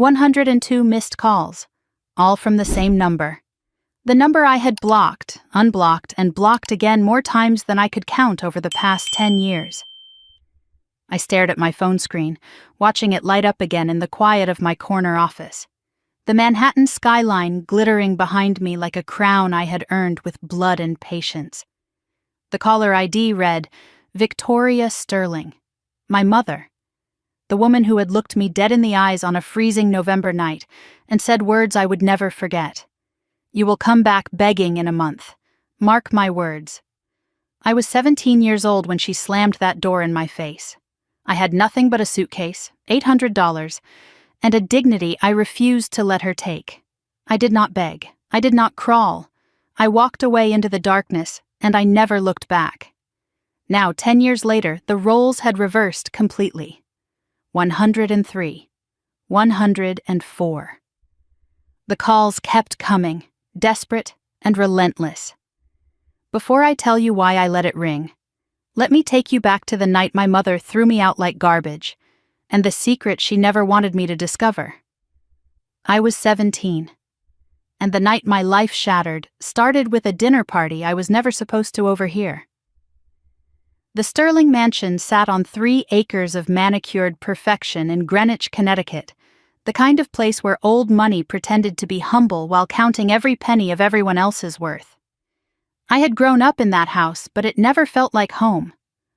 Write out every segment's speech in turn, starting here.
102 missed calls, all from the same number. The number I had blocked, unblocked, and blocked again more times than I could count over the past 10 years. I stared at my phone screen, watching it light up again in the quiet of my corner office. The Manhattan skyline glittering behind me like a crown I had earned with blood and patience. The caller ID read, Victoria Sterling, my mother. The woman who had looked me dead in the eyes on a freezing November night and said words I would never forget. You will come back begging in a month. Mark my words. I was 17 years old when she slammed that door in my face. I had nothing but a suitcase, $800, and a dignity I refused to let her take. I did not beg. I did not crawl. I walked away into the darkness, and I never looked back. Now, 10 years later, the roles had reversed completely. 103. 104. The calls kept coming, desperate and relentless. Before I tell you why I let it ring, let me take you back to the night my mother threw me out like garbage, and the secret she never wanted me to discover. I was 17, and the night my life shattered started with a dinner party I was never supposed to overhear. The Sterling mansion sat on 3 acres of manicured perfection in Greenwich, Connecticut, the kind of place where old money pretended to be humble while counting every penny of everyone else's worth. I had grown up in that house, but it never felt like home.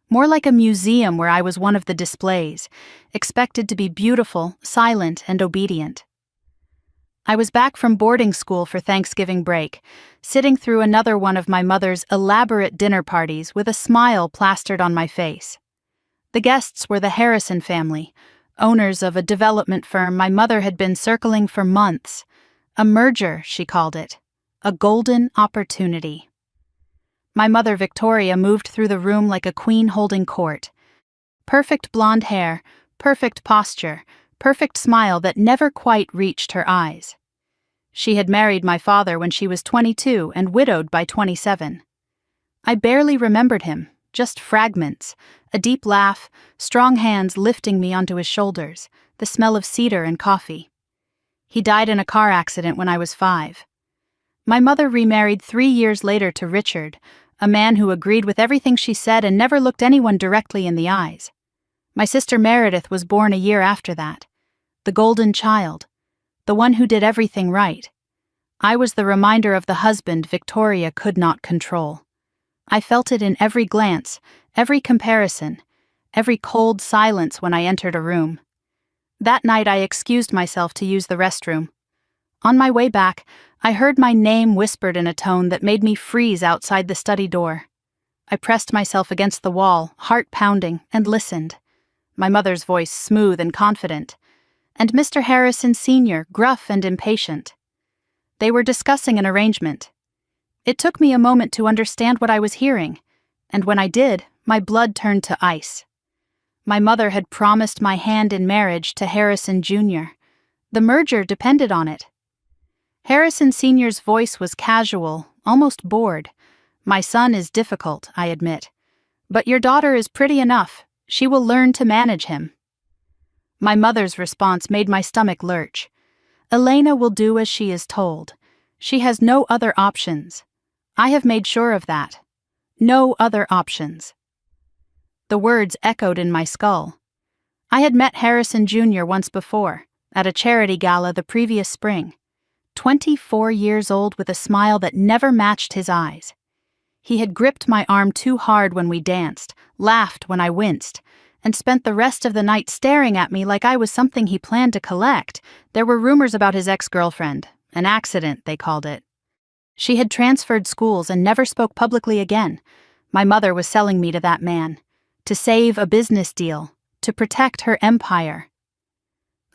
More like a museum where I was one of the displays, expected to be beautiful, silent, and obedient. I was back from boarding school for Thanksgiving break, sitting through another one of my mother's elaborate dinner parties with a smile plastered on my face. The guests were the Harrison family, owners of a development firm my mother had been circling for months. A merger, she called it. A golden opportunity. My mother, Victoria, moved through the room like a queen holding court. Perfect blonde hair, perfect posture, perfect smile that never quite reached her eyes. She had married my father when she was 22 and widowed by 27. I barely remembered him, just fragments, a deep laugh, strong hands lifting me onto his shoulders, the smell of cedar and coffee. He died in a car accident when I was 5. My mother remarried 3 years later to Richard, a man who agreed with everything she said and never looked anyone directly in the eyes. My sister Meredith was born a year after that. The golden child. The one who did everything right. I was the reminder of the husband Victoria could not control. I felt it in every glance, every comparison, every cold silence when I entered a room. That night I excused myself to use the restroom. On my way back, I heard my name whispered in a tone that made me freeze outside the study door. I pressed myself against the wall, heart pounding, and listened. My mother's voice smooth and confident, and Mr. Harrison Sr. gruff and impatient. They were discussing an arrangement. It took me a moment to understand what I was hearing, and when I did, my blood turned to ice. My mother had promised my hand in marriage to Harrison Jr. The merger depended on it. Harrison Sr.'s voice was casual, almost bored. My son is difficult, I admit. But your daughter is pretty enough. She will learn to manage him. My mother's response made my stomach lurch. Elena will do as she is told. She has no other options. I have made sure of that. No other options. The words echoed in my skull. I had met Harrison Jr. once before, at a charity gala the previous spring. 24 years old with a smile that never matched his eyes. He had gripped my arm too hard when we danced, laughed when I winced, and spent the rest of the night staring at me like I was something he planned to collect. There were rumors about his ex-girlfriend, an accident, they called it. She had transferred schools and never spoke publicly again. My mother was selling me to that man, to save a business deal, to protect her empire.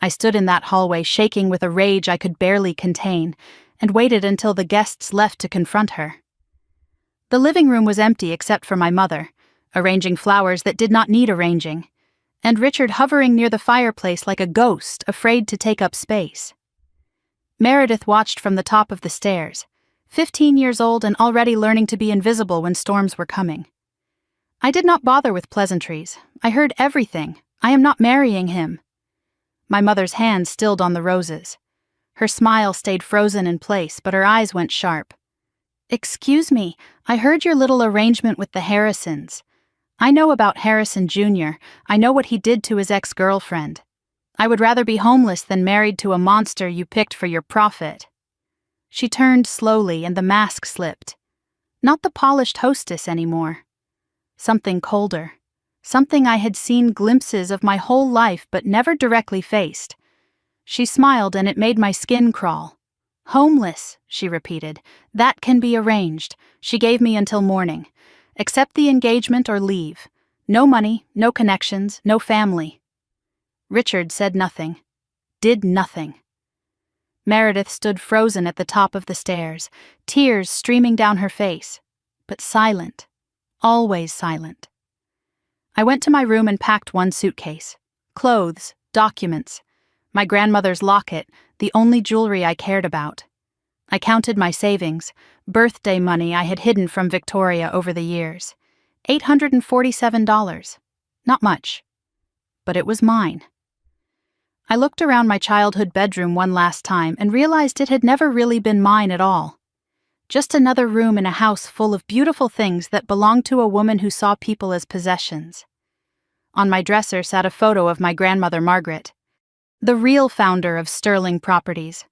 I stood in that hallway shaking with a rage I could barely contain, and waited until the guests left to confront her. The living room was empty except for my mother, arranging flowers that did not need arranging, and Richard hovering near the fireplace like a ghost, afraid to take up space. Meredith watched from the top of the stairs, 15 years old and already learning to be invisible when storms were coming. I did not bother with pleasantries. I heard everything. I am not marrying him. My mother's hand stilled on the roses. Her smile stayed frozen in place, but her eyes went sharp. "Excuse me, I heard your little arrangement with the Harrisons. I know about Harrison Jr. I know what he did to his ex-girlfriend. I would rather be homeless than married to a monster you picked for your profit." She turned slowly and the mask slipped. Not the polished hostess anymore. Something colder. Something I had seen glimpses of my whole life but never directly faced. She smiled and it made my skin crawl. "Homeless," she repeated. "That can be arranged." She gave me until morning. "Accept the engagement or leave. No money, no connections, no family." Richard said nothing. Did nothing. Meredith stood frozen at the top of the stairs, tears streaming down her face, but silent. Always silent. I went to my room and packed one suitcase. Clothes, documents, my grandmother's locket, the only jewelry I cared about. I counted my savings, birthday money I had hidden from Victoria over the years. $847. Not much. But it was mine. I looked around my childhood bedroom one last time and realized it had never really been mine at all. Just another room in a house full of beautiful things that belonged to a woman who saw people as possessions. On my dresser sat a photo of my grandmother Margaret, the real founder of Sterling Properties,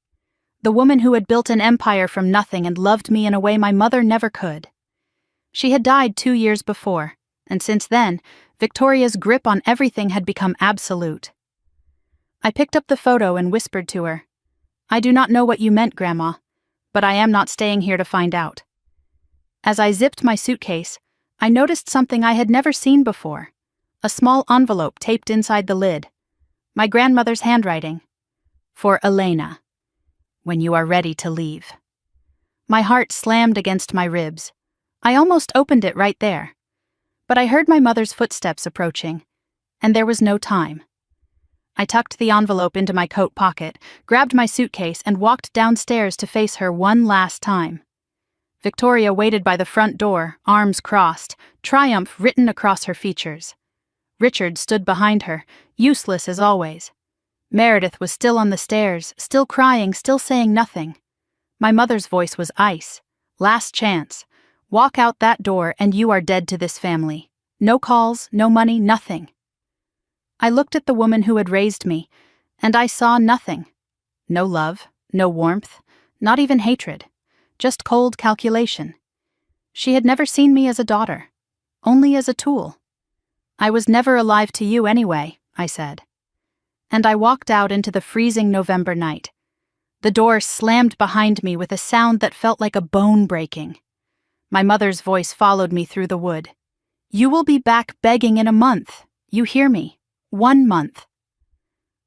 the woman who had built an empire from nothing and loved me in a way my mother never could. She had died 2 years before, and since then, Victoria's grip on everything had become absolute. I picked up the photo and whispered to her, "I do not know what you meant, Grandma, but I am not staying here to find out." As I zipped my suitcase, I noticed something I had never seen before. A small envelope taped inside the lid. My grandmother's handwriting. "For Elena. When you are ready to leave." My heart slammed against my ribs. I almost opened it right there. But I heard my mother's footsteps approaching, and there was no time. I tucked the envelope into my coat pocket, grabbed my suitcase, and walked downstairs to face her one last time. Victoria waited by the front door, arms crossed, triumph written across her features. Richard stood behind her, useless as always. Meredith was still on the stairs, still crying, still saying nothing. My mother's voice was ice. "Last chance. Walk out that door and you are dead to this family. No calls, no money, nothing." I looked at the woman who had raised me, and I saw nothing. No love, no warmth, not even hatred. Just cold calculation. She had never seen me as a daughter, only as a tool. "I was never alive to you anyway," I said. And I walked out into the freezing November night. The door slammed behind me with a sound that felt like a bone breaking. My mother's voice followed me through the wood. "You will be back begging in a month. You hear me? 1 month."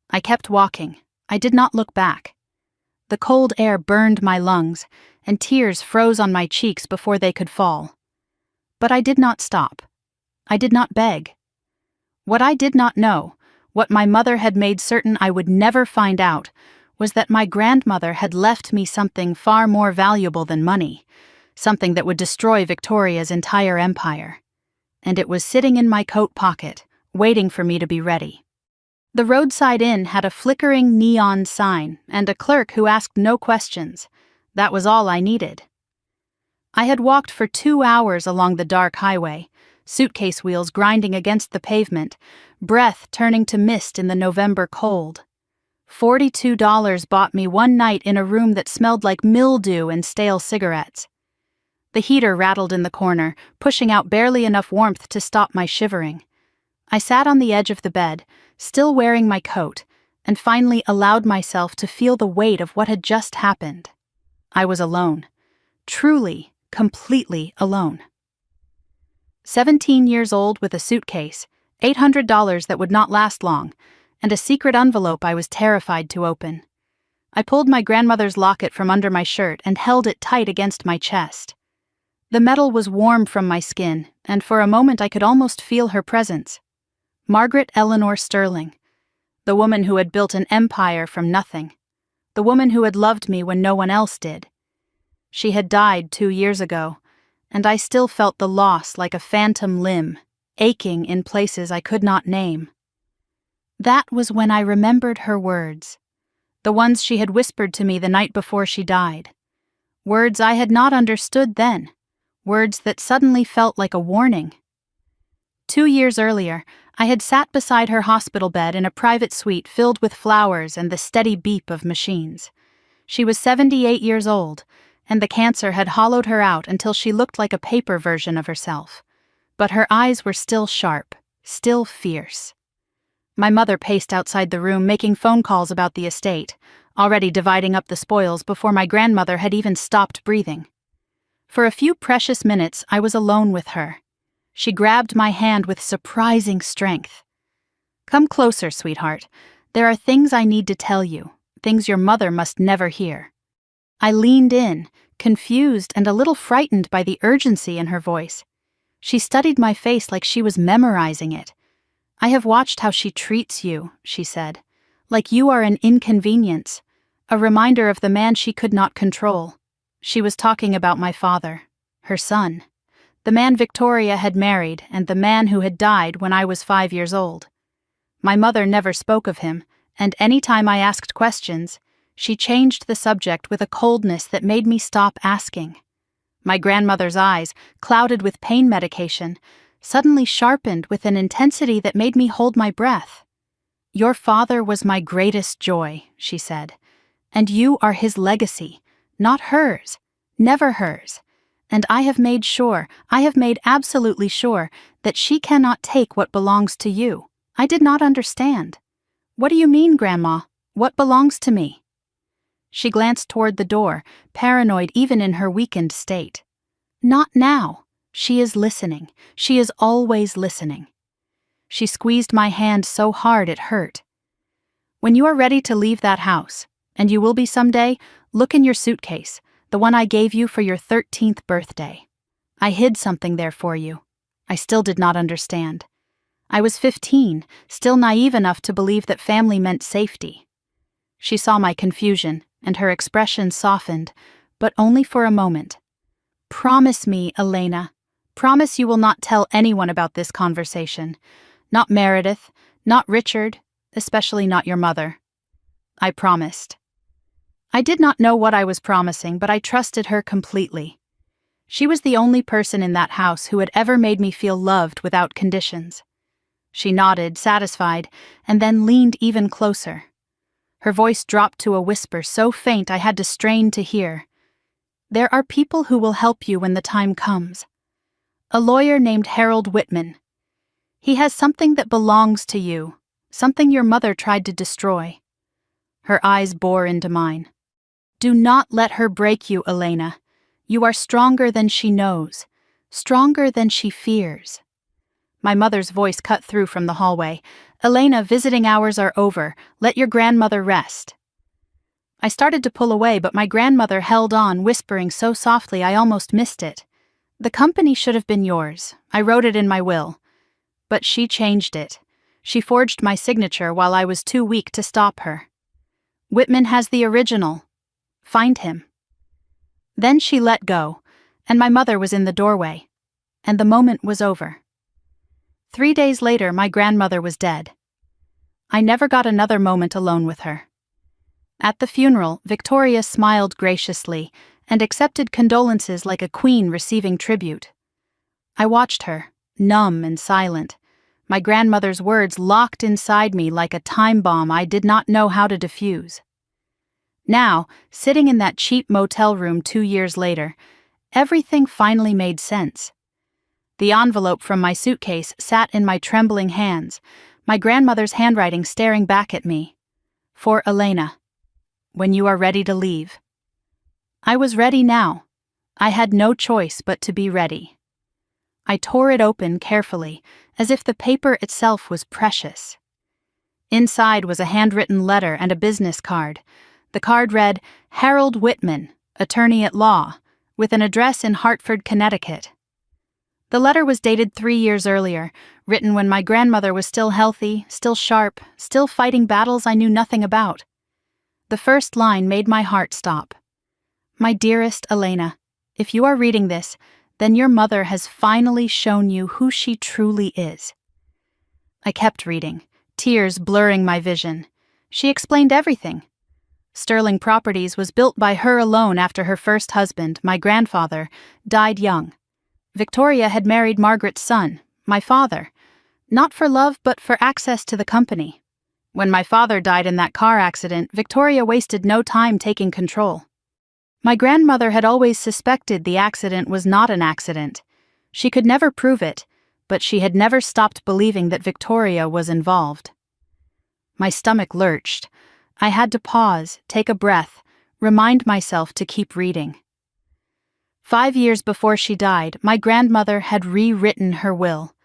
I kept walking. I did not look back. The cold air burned my lungs, and tears froze on my cheeks before they could fall. But I did not stop. I did not beg. What I did not know, what my mother had made certain I would never find out, was that my grandmother had left me something far more valuable than money, something that would destroy Victoria's entire empire. And it was sitting in my coat pocket, waiting for me to be ready. The roadside inn had a flickering neon sign and a clerk who asked no questions. That was all I needed. I had walked for 2 hours along the dark highway, suitcase wheels grinding against the pavement, breath turning to mist in the November cold. $42 bought me one night in a room that smelled like mildew and stale cigarettes. The heater rattled in the corner, pushing out barely enough warmth to stop my shivering. I sat on the edge of the bed, still wearing my coat, and finally allowed myself to feel the weight of what had just happened. I was alone. Truly, completely alone. 17 years old with a suitcase, $800 that would not last long, and a secret envelope I was terrified to open. I pulled my grandmother's locket from under my shirt and held it tight against my chest. The metal was warm from my skin, and for a moment I could almost feel her presence. Margaret Eleanor Sterling, the woman who had built an empire from nothing, the woman who had loved me when no one else did. She had died 2 years ago, and I still felt the loss like a phantom limb, aching in places I could not name. That was when I remembered her words, the ones she had whispered to me the night before she died. Words I had not understood then, words that suddenly felt like a warning. 2 years earlier, I had sat beside her hospital bed in a private suite filled with flowers and the steady beep of machines. She was 78 years old, and the cancer had hollowed her out until she looked like a paper version of herself. But her eyes were still sharp, still fierce. My mother paced outside the room making phone calls about the estate, already dividing up the spoils before my grandmother had even stopped breathing. For a few precious minutes I was alone with her. She grabbed my hand with surprising strength. "Come closer, sweetheart. There are things I need to tell you, things your mother must never hear." I leaned in, confused and a little frightened by the urgency in her voice. She studied my face like she was memorizing it. "I have watched how she treats you," she said, "like you are an inconvenience, a reminder of the man she could not control." She was talking about my father, her son, the man Victoria had married and the man who had died when I was 5 years old. My mother never spoke of him, and any time I asked questions, she changed the subject with a coldness that made me stop asking. My grandmother's eyes, clouded with pain medication, suddenly sharpened with an intensity that made me hold my breath. "Your father was my greatest joy," she said, "and you are his legacy, not hers, never hers. And I have made absolutely sure, that she cannot take what belongs to you." I did not understand. "What do you mean, Grandma? What belongs to me?" She glanced toward the door, paranoid even in her weakened state. "Not now. She is listening. She is always listening." She squeezed my hand so hard it hurt. "When you are ready to leave that house, and you will be someday, look in your suitcase, the one I gave you for your 13th birthday. I hid something there for you." I still did not understand. I was 15, still naive enough to believe that family meant safety. She saw my confusion, and her expression softened, but only for a moment. "Promise me, Elena. Promise you will not tell anyone about this conversation. Not Meredith, not Richard, especially not your mother." I promised. I did not know what I was promising, but I trusted her completely. She was the only person in that house who had ever made me feel loved without conditions. She nodded, satisfied, and then leaned even closer. Her voice dropped to a whisper so faint I had to strain to hear. "There are people who will help you when the time comes. A lawyer named Harold Whitman. He has something that belongs to you, something your mother tried to destroy." Her eyes bore into mine. "Do not let her break you, Elena. You are stronger than she knows, stronger than she fears." My mother's voice cut through from the hallway. "Elena, visiting hours are over. Let your grandmother rest." I started to pull away, but my grandmother held on, whispering so softly I almost missed it. "The company should have been yours. I wrote it in my will." But she changed it. She forged my signature while I was too weak to stop her. "Whitman has the original. Find him." Then she let go, and my mother was in the doorway, and the moment was over. 3 days later, my grandmother was dead. I never got another moment alone with her. At the funeral, Victoria smiled graciously and accepted condolences like a queen receiving tribute. I watched her, numb and silent, my grandmother's words locked inside me like a time bomb I did not know how to defuse. Now, sitting in that cheap motel room 2 years later, everything finally made sense. The envelope from my suitcase sat in my trembling hands, my grandmother's handwriting staring back at me. "For Elena. When you are ready to leave." I was ready now. I had no choice but to be ready. I tore it open carefully, as if the paper itself was precious. Inside was a handwritten letter and a business card. The card read, "Harold Whitman, attorney at law," with an address in Hartford, Connecticut. The letter was dated 3 years earlier, written when my grandmother was still healthy, still sharp, still fighting battles I knew nothing about. The first line made my heart stop. "My dearest Elena, if you are reading this, then your mother has finally shown you who she truly is." I kept reading, tears blurring my vision. She explained everything. Sterling Properties was built by her alone after her first husband, my grandfather, died young. Victoria had married Margaret's son, my father, not for love but for access to the company. When my father died in that car accident, Victoria wasted no time taking control. My grandmother had always suspected the accident was not an accident. She could never prove it, but she had never stopped believing that Victoria was involved. My stomach lurched. I had to pause, take a breath, remind myself to keep reading. 5 years before she died, my grandmother had rewritten her will.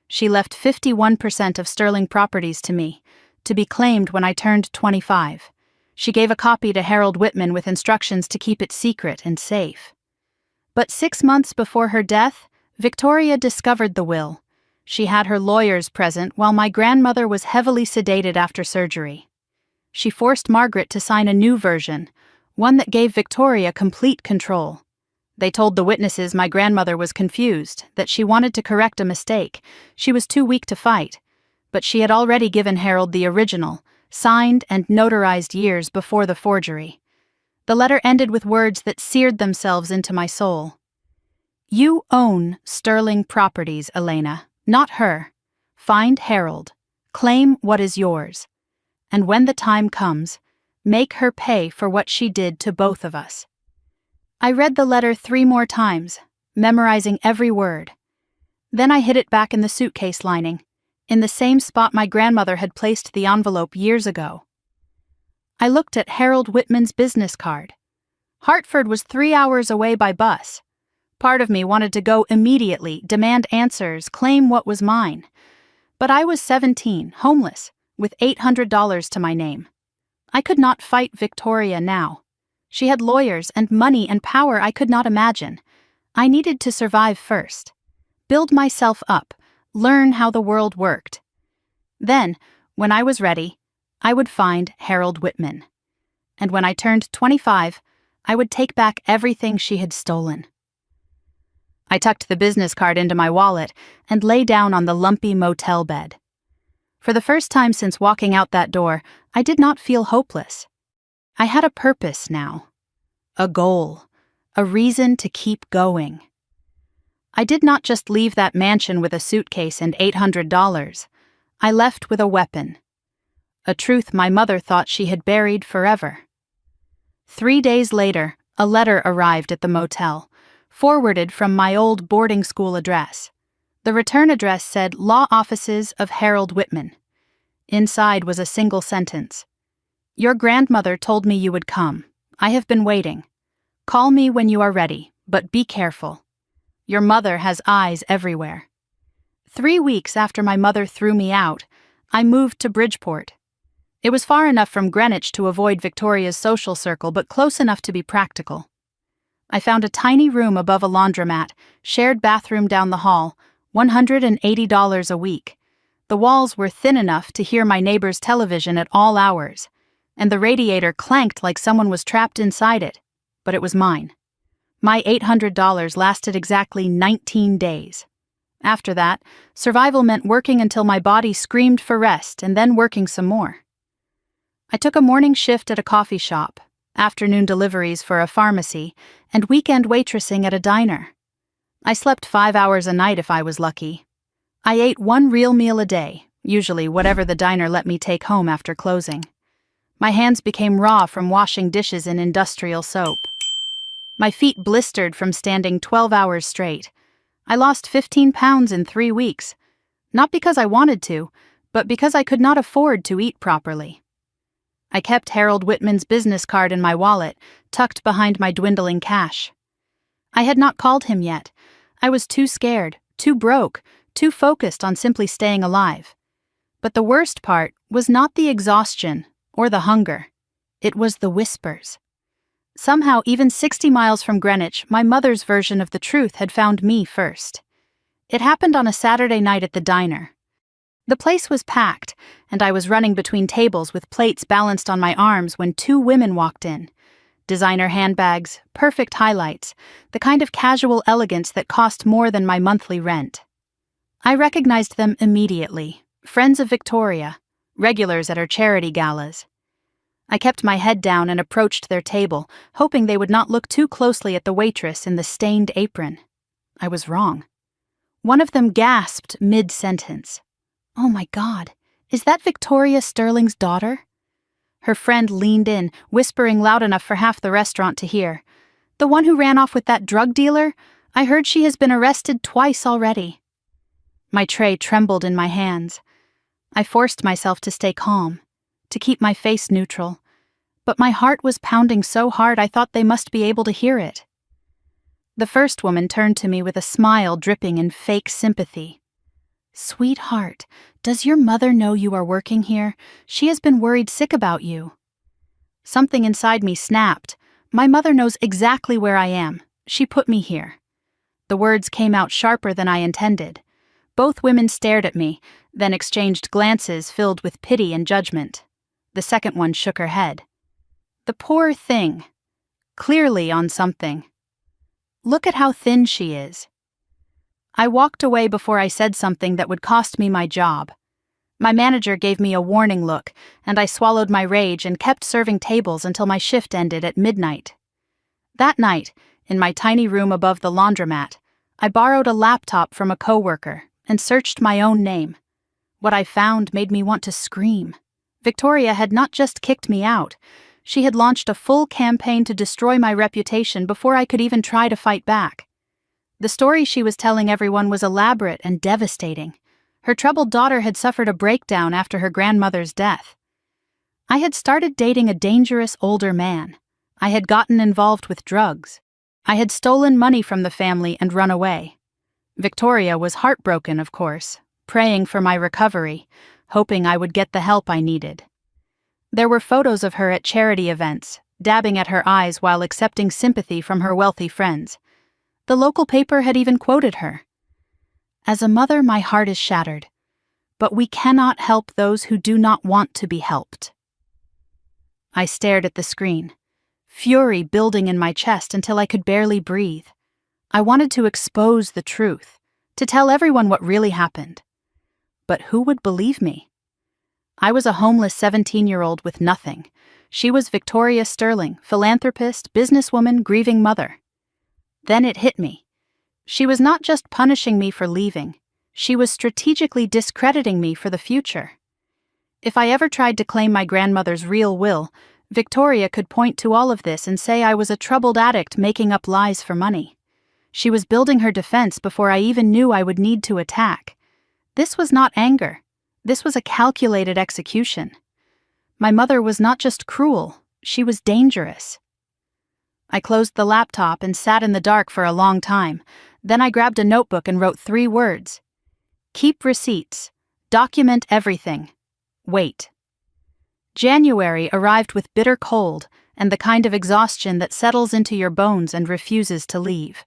She left 51% of Sterling Properties to me, to be claimed when I turned 25. She gave a copy to Harold Whitman with instructions to keep it secret and safe. But 6 months before her death, Victoria discovered the will. She had her lawyers present while my grandmother was heavily sedated after surgery. She forced Margaret to sign a new version, one that gave Victoria complete control. They told the witnesses my grandmother was confused, that she wanted to correct a mistake. She was too weak to fight. But she had already given Harold the original, signed and notarized years before the forgery. The letter ended with words that seared themselves into my soul. "You own Sterling Properties, Elena, not her. Find Harold. Claim what is yours. And when the time comes, make her pay for what she did to both of us." I read the letter 3 more times, memorizing every word. Then I hid it back in the suitcase lining, in the same spot my grandmother had placed the envelope years ago. I looked at Harold Whitman's business card. Hartford was 3 hours away by bus. Part of me wanted to go immediately, demand answers, claim what was mine. But I was 17, homeless, with $800 to my name. I could not fight Victoria now. She had lawyers and money and power I could not imagine. I needed to survive first. Build myself up, learn how the world worked. Then, when I was ready, I would find Harold Whitman. And when I turned 25, I would take back everything she had stolen. I tucked the business card into my wallet and lay down on the lumpy motel bed. For the first time since walking out that door, I did not feel hopeless. I had a purpose now, a goal, a reason to keep going. I did not just leave that mansion with a suitcase and $800. I left with a weapon, a truth my mother thought she had buried forever. 3 days later, a letter arrived at the motel, forwarded from my old boarding school address. The return address said Law Offices of Harold Whitman. Inside was a single sentence. "Your grandmother told me you would come. I have been waiting. Call me when you are ready, but be careful. Your mother has eyes everywhere." 3 weeks after my mother threw me out, I moved to Bridgeport. It was far enough from Greenwich to avoid Victoria's social circle, but close enough to be practical. I found a tiny room above a laundromat, shared bathroom down the hall, $180 a week. The walls were thin enough to hear my neighbor's television at all hours, and the radiator clanked like someone was trapped inside it, but it was mine. My $800 lasted exactly 19 days. After that, survival meant working until my body screamed for rest and then working some more. I took a morning shift at a coffee shop, afternoon deliveries for a pharmacy, and weekend waitressing at a diner. I slept 5 hours a night if I was lucky. I ate 1 real meal a day, usually whatever the diner let me take home after closing. My hands became raw from washing dishes in industrial soap. My feet blistered from standing 12 hours straight. I lost 15 pounds in 3 weeks, not because I wanted to, but because I could not afford to eat properly. I kept Harold Whitman's business card in my wallet, tucked behind my dwindling cash. I had not called him yet. I was too scared, too broke, too focused on simply staying alive. But the worst part was not the exhaustion or the hunger. It was the whispers. Somehow, even 60 miles from Greenwich, my mother's version of the truth had found me first. It happened on a Saturday night at the diner. The place was packed, and I was running between tables with plates balanced on my arms when 2 women walked in. Designer handbags, perfect highlights, the kind of casual elegance that cost more than my monthly rent. I recognized them immediately, friends of Victoria, regulars at her charity galas. I kept my head down and approached their table, hoping they would not look too closely at the waitress in the stained apron. I was wrong. One of them gasped mid-sentence. "Oh my God, is that Victoria Sterling's daughter?" Her friend leaned in, whispering loud enough for half the restaurant to hear. "The one who ran off with that drug dealer? I heard she has been arrested twice already." My tray trembled in my hands. I forced myself to stay calm, to keep my face neutral, but my heart was pounding so hard I thought they must be able to hear it. The first woman turned to me with a smile dripping in fake sympathy. "Sweetheart, does your mother know you are working here? She has been worried sick about you." Something inside me snapped. My mother knows exactly where I am. She put me here. The words came out sharper than I intended. Both women stared at me, then exchanged glances filled with pity and judgment. The second one shook her head. "The poor thing. Clearly on something. Look at how thin she is." I walked away before I said something that would cost me my job. My manager gave me a warning look, and I swallowed my rage and kept serving tables until my shift ended at midnight. That night, in my tiny room above the laundromat, I borrowed a laptop from a coworker and searched my own name. What I found made me want to scream. Victoria had not just kicked me out. She had launched a full campaign to destroy my reputation before I could even try to fight back. The story she was telling everyone was elaborate and devastating. Her troubled daughter had suffered a breakdown after her grandmother's death. I had started dating a dangerous older man. I had gotten involved with drugs. I had stolen money from the family and run away. Victoria was heartbroken, of course, praying for my recovery, hoping I would get the help I needed. There were photos of her at charity events, dabbing at her eyes while accepting sympathy from her wealthy friends. The local paper had even quoted her. "As a mother, my heart is shattered, but we cannot help those who do not want to be helped." I stared at the screen, fury building in my chest until I could barely breathe. I wanted to expose the truth, to tell everyone what really happened. But who would believe me? I was a homeless 17-year-old with nothing. She was Victoria Sterling, philanthropist, businesswoman, grieving mother. Then it hit me. She was not just punishing me for leaving. She was strategically discrediting me for the future. If I ever tried to claim my grandmother's real will, Victoria could point to all of this and say I was a troubled addict making up lies for money. She was building her defense before I even knew I would need to attack. This was not anger. This was a calculated execution. My mother was not just cruel, she was dangerous. I closed the laptop and sat in the dark for a long time. Then I grabbed a notebook and wrote 3 words. Keep receipts. Document everything. Wait. January arrived with bitter cold and the kind of exhaustion that settles into your bones and refuses to leave.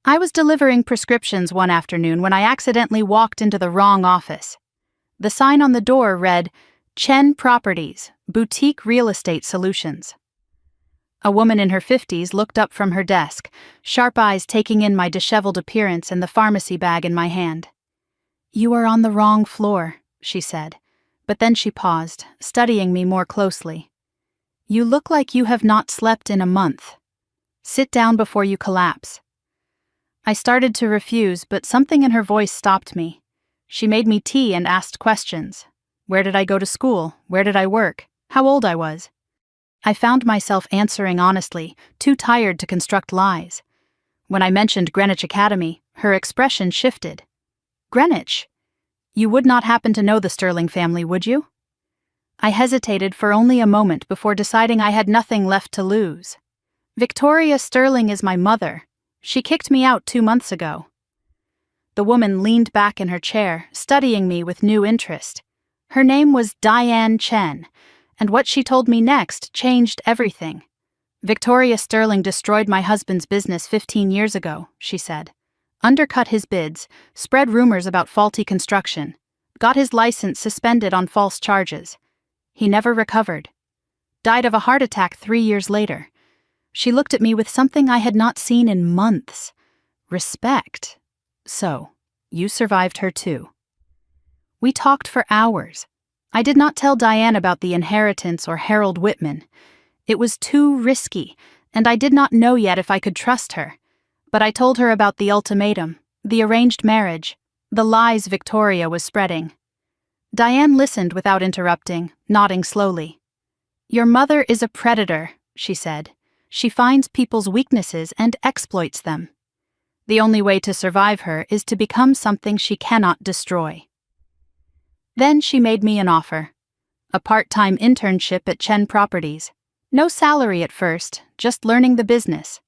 I was delivering prescriptions one afternoon when I accidentally walked into the wrong office. The sign on the door read, Chen Properties, Boutique Real Estate Solutions. A woman in her 50s looked up from her desk, sharp eyes taking in my disheveled appearance and the pharmacy bag in my hand. "You are on the wrong floor," she said, but then she paused, studying me more closely. "You look like you have not slept in a month. Sit down before you collapse." I started to refuse, but something in her voice stopped me. She made me tea and asked questions. Where did I go to school? Where did I work? How old I was? I found myself answering honestly, too tired to construct lies. When I mentioned Greenwich Academy, her expression shifted. "Greenwich? You would not happen to know the Sterling family, would you?" I hesitated for only a moment before deciding I had nothing left to lose. "Victoria Sterling is my mother. She kicked me out 2 months ago." The woman leaned back in her chair, studying me with new interest. Her name was Diane Chen, and what she told me next changed everything. "Victoria Sterling destroyed my husband's business 15 years ago," she said. "Undercut his bids, spread rumors about faulty construction, got his license suspended on false charges. He never recovered. Died of a heart attack 3 years later." She looked at me with something I had not seen in months. Respect. "So, you survived her too." We talked for hours. I did not tell Diane about the inheritance or Harold Whitman. It was too risky, and I did not know yet if I could trust her. But I told her about the ultimatum, the arranged marriage, the lies Victoria was spreading. Diane listened without interrupting, nodding slowly. "Your mother is a predator," she said. "She finds people's weaknesses and exploits them. The only way to survive her is to become something she cannot destroy." Then she made me an offer. A part-time internship at Chen Properties. No salary at first, just learning the business.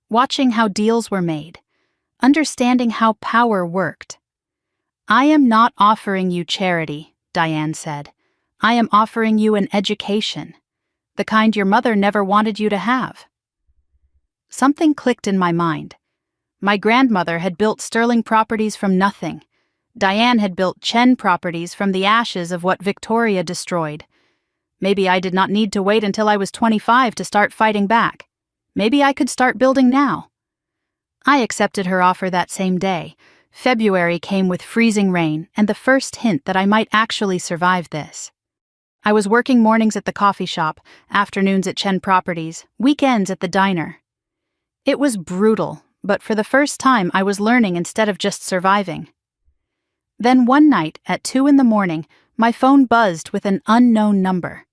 Watching how deals were made. Understanding how power worked. "I am not offering you charity," Diane said. "I am offering you an education. The kind your mother never wanted you to have." Something clicked in my mind. My grandmother had built Sterling Properties from nothing. Diane had built Chen Properties from the ashes of what Victoria destroyed. Maybe I did not need to wait until I was 25 to start fighting back. Maybe I could start building now. I accepted her offer that same day. February came with freezing rain and the first hint that I might actually survive this. I was working mornings at the coffee shop, afternoons at Chen Properties, weekends at the diner. It was brutal, but for the first time I was learning instead of just surviving. Then one night, at 2 a.m, my phone buzzed with an unknown number.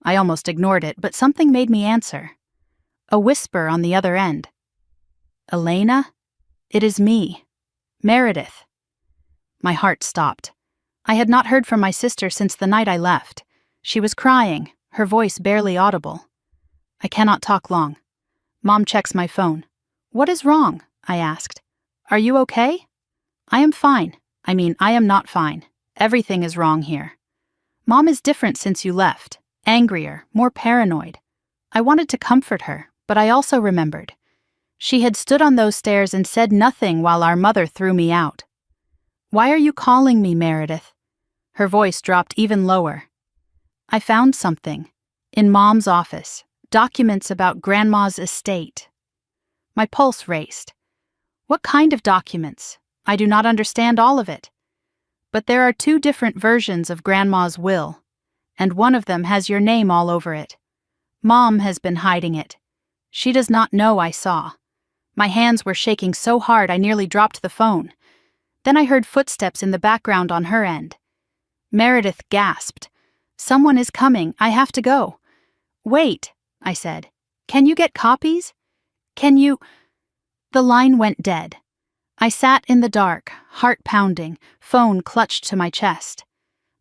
I almost ignored it, but something made me answer. A whisper on the other end. "Elena? It is me. Meredith." My heart stopped. I had not heard from my sister since the night I left. She was crying, her voice barely audible. "I cannot talk long." Mom checks my phone. "What is wrong?" I asked. "Are you okay?" "I am fine. I am not fine. Everything is wrong here. Mom is different since you left. Angrier, more paranoid." I wanted to comfort her, but I also remembered. She had stood on those stairs and said nothing while our mother threw me out. "Why are you calling me, Meredith?" Her voice dropped even lower. "I found something. In Mom's office. Documents about Grandma's estate." My pulse raced. What kind of documents? I do not understand all of it. But there are 2 different versions of Grandma's will, and one of them has your name all over it. Mom has been hiding it. She does not know I saw. My hands were shaking so hard I nearly dropped the phone. Then I heard footsteps in the background on her end. Meredith gasped. "Someone is coming. I have to go." "Wait," I said. "Can you get copies? Can you—" The line went dead. I sat in the dark, heart pounding, phone clutched to my chest.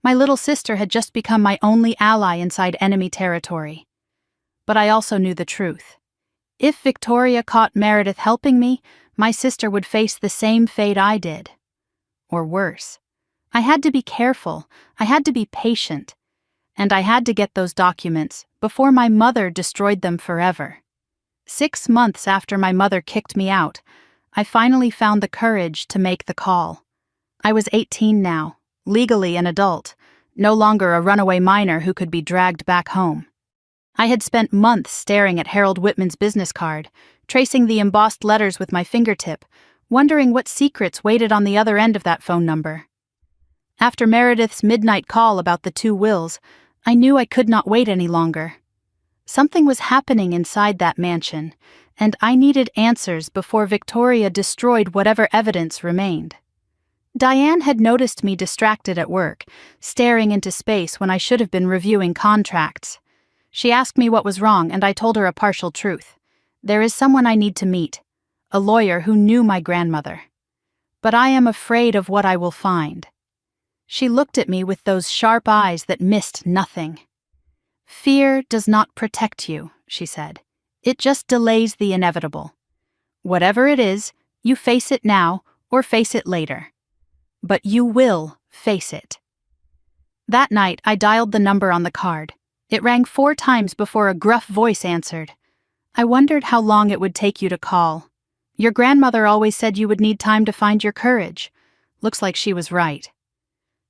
My little sister had just become my only ally inside enemy territory. But I also knew the truth. If Victoria caught Meredith helping me, my sister would face the same fate I did. Or worse. I had to be careful, I had to be patient, and I had to get those documents before my mother destroyed them forever. 6 months after my mother kicked me out, I finally found the courage to make the call. I was 18 now, legally an adult, no longer a runaway minor who could be dragged back home. I had spent months staring at Harold Whitman's business card, tracing the embossed letters with my fingertip, wondering what secrets waited on the other end of that phone number. After Meredith's midnight call about the 2 wills, I knew I could not wait any longer. Something was happening inside that mansion, and I needed answers before Victoria destroyed whatever evidence remained. Diane had noticed me distracted at work, staring into space when I should have been reviewing contracts. She asked me what was wrong, and I told her a partial truth. There is someone I need to meet, a lawyer who knew my grandmother. But I am afraid of what I will find. She looked at me with those sharp eyes that missed nothing. "Fear does not protect you," she said. "It just delays the inevitable. Whatever it is, you face it now or face it later. But you will face it." That night, I dialed the number on the card. It rang 4 times before a gruff voice answered. "I wondered how long it would take you to call. Your grandmother always said you would need time to find your courage. Looks like she was right."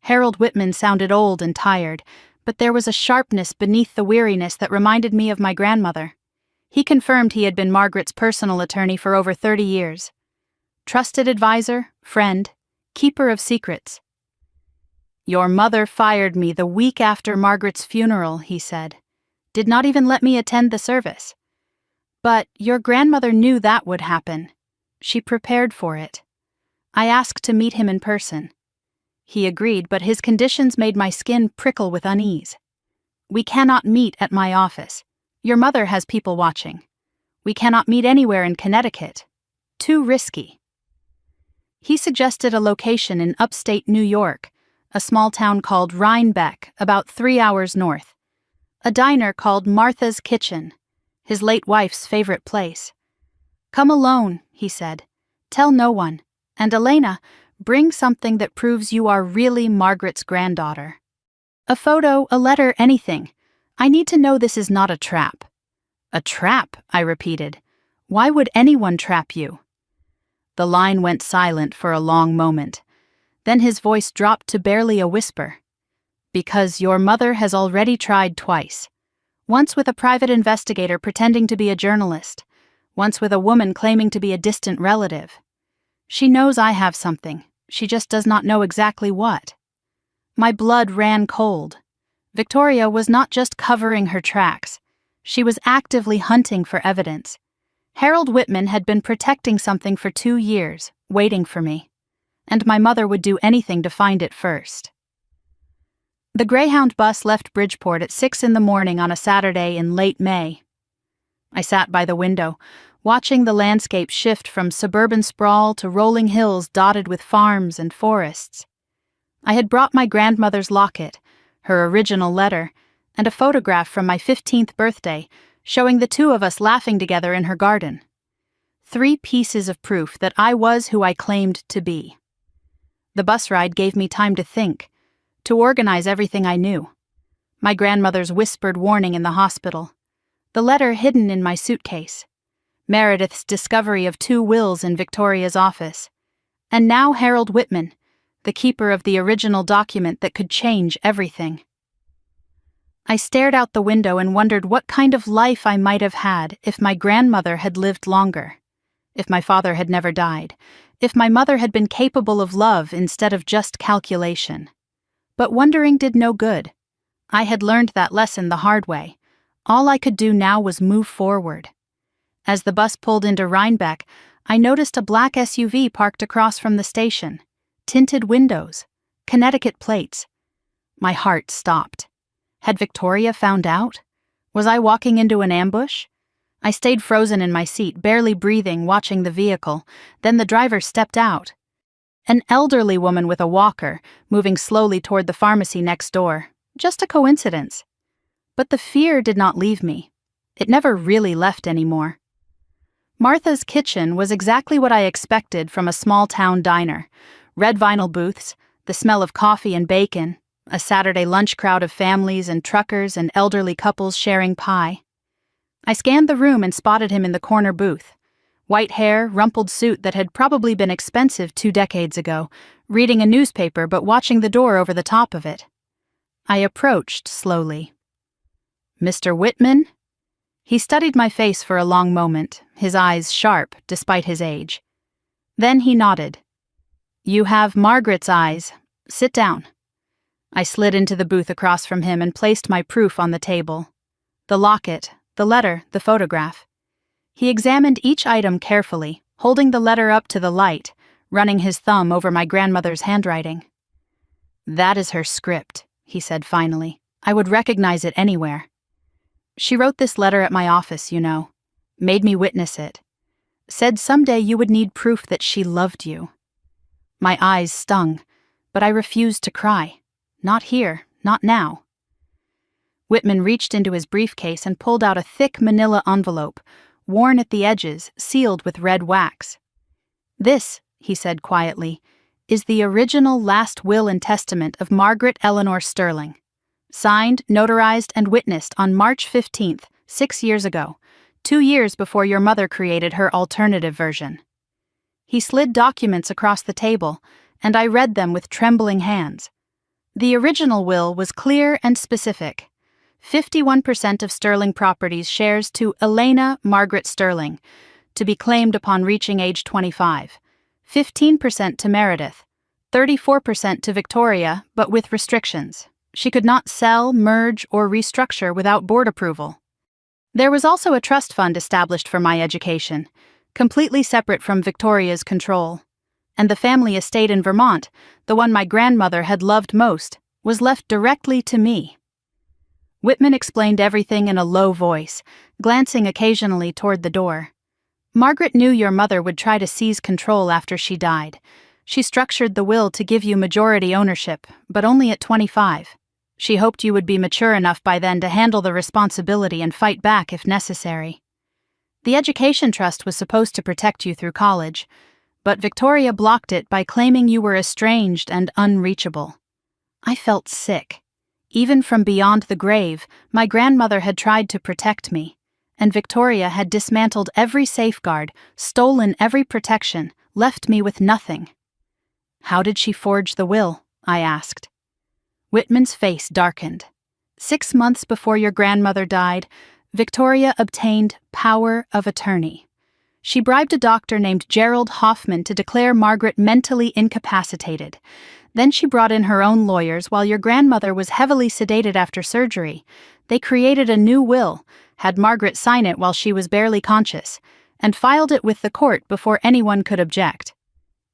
Harold Whitman sounded old and tired, but there was a sharpness beneath the weariness that reminded me of my grandmother. He confirmed he had been Margaret's personal attorney for over 30 years. Trusted advisor, friend, keeper of secrets. Your mother fired me the week after Margaret's funeral, he said. Did not even let me attend the service. But your grandmother knew that would happen. She prepared for it. I asked to meet him in person. He agreed, but his conditions made my skin prickle with unease. We cannot meet at my office. Your mother has people watching. We cannot meet anywhere in Connecticut. Too risky. He suggested a location in upstate New York, a small town called Rhinebeck, about 3 hours north. A diner called Martha's Kitchen, his late wife's favorite place. Come alone, he said. Tell no one. And Elena, bring something that proves you are really Margaret's granddaughter. A photo, a letter, anything. I need to know this is not a trap. A trap, I repeated. Why would anyone trap you? The line went silent for a long moment. Then his voice dropped to barely a whisper. Because your mother has already tried twice. Once with a private investigator pretending to be a journalist. Once with a woman claiming to be a distant relative. She knows I have something. She just does not know exactly what. My blood ran cold. Victoria was not just covering her tracks. She was actively hunting for evidence. Harold Whitman had been protecting something for 2 years, waiting for me. And my mother would do anything to find it first. The Greyhound bus left Bridgeport at 6 in the morning on a Saturday in late May. I sat by the window, watching the landscape shift from suburban sprawl to rolling hills dotted with farms and forests. I had brought my grandmother's locket, her original letter, and a photograph from my 15th birthday, showing the two of us laughing together in her garden. 3 pieces of proof that I was who I claimed to be. The bus ride gave me time to think, to organize everything I knew. My grandmother's whispered warning in the hospital, the letter hidden in my suitcase, Meredith's discovery of 2 wills in Victoria's office, and now Harold Whitman, the keeper of the original document that could change everything. I stared out the window and wondered what kind of life I might have had if my grandmother had lived longer, if my father had never died, if my mother had been capable of love instead of just calculation. But wondering did no good. I had learned that lesson the hard way. All I could do now was move forward. As the bus pulled into Rhinebeck, I noticed a black SUV parked across from the station. Tinted windows, Connecticut plates. My heart stopped. Had Victoria found out? Was I walking into an ambush? I stayed frozen in my seat, barely breathing, watching the vehicle. Then the driver stepped out. An elderly woman with a walker, moving slowly toward the pharmacy next door. Just a coincidence. But the fear did not leave me. It never really left anymore. Martha's Kitchen was exactly what I expected from a small-town diner. Red vinyl booths, the smell of coffee and bacon, a Saturday lunch crowd of families and truckers and elderly couples sharing pie. I scanned the room and spotted him in the corner booth. White hair, rumpled suit that had probably been expensive 2 decades ago, reading a newspaper but watching the door over the top of it. I approached slowly. Mr. Whitman? He studied my face for a long moment, his eyes sharp despite his age. Then he nodded. You have Margaret's eyes. Sit down. I slid into the booth across from him and placed my proof on the table. The locket, the letter, the photograph. He examined each item carefully, holding the letter up to the light, running his thumb over my grandmother's handwriting. That is her script, he said finally. I would recognize it anywhere. She wrote this letter at my office, you know. Made me witness it. Said someday you would need proof that she loved you. My eyes stung, but I refused to cry. Not here, not now. Whitman reached into his briefcase and pulled out a thick manila envelope, worn at the edges, sealed with red wax. This, he said quietly, is the original last will and testament of Margaret Eleanor Sterling. Signed, notarized, and witnessed on March 15th, 6 years ago, 2 years before your mother created her alternative version. He slid documents across the table, and I read them with trembling hands. The original will was clear and specific. 51% of Sterling Properties shares to Elena Margaret Sterling, to be claimed upon reaching age 25. 15% to Meredith, 34% to Victoria, but with restrictions. She could not sell, merge, or restructure without board approval. There was also a trust fund established for my education, completely separate from Victoria's control. And the family estate in Vermont, the one my grandmother had loved most, was left directly to me. Whitman explained everything in a low voice, glancing occasionally toward the door. Margaret knew your mother would try to seize control after she died. She structured the will to give you majority ownership, but only at 25. She hoped you would be mature enough by then to handle the responsibility and fight back if necessary. The education trust was supposed to protect you through college, but Victoria blocked it by claiming you were estranged and unreachable. I felt sick. Even from beyond the grave, my grandmother had tried to protect me, and Victoria had dismantled every safeguard, stolen every protection, left me with nothing. How did she forge the will? I asked. Whitman's face darkened. 6 months before your grandmother died, Victoria obtained power of attorney. She bribed a doctor named Gerald Hoffman to declare Margaret mentally incapacitated. Then she brought in her own lawyers while your grandmother was heavily sedated after surgery. They created a new will, had Margaret sign it while she was barely conscious, and filed it with the court before anyone could object.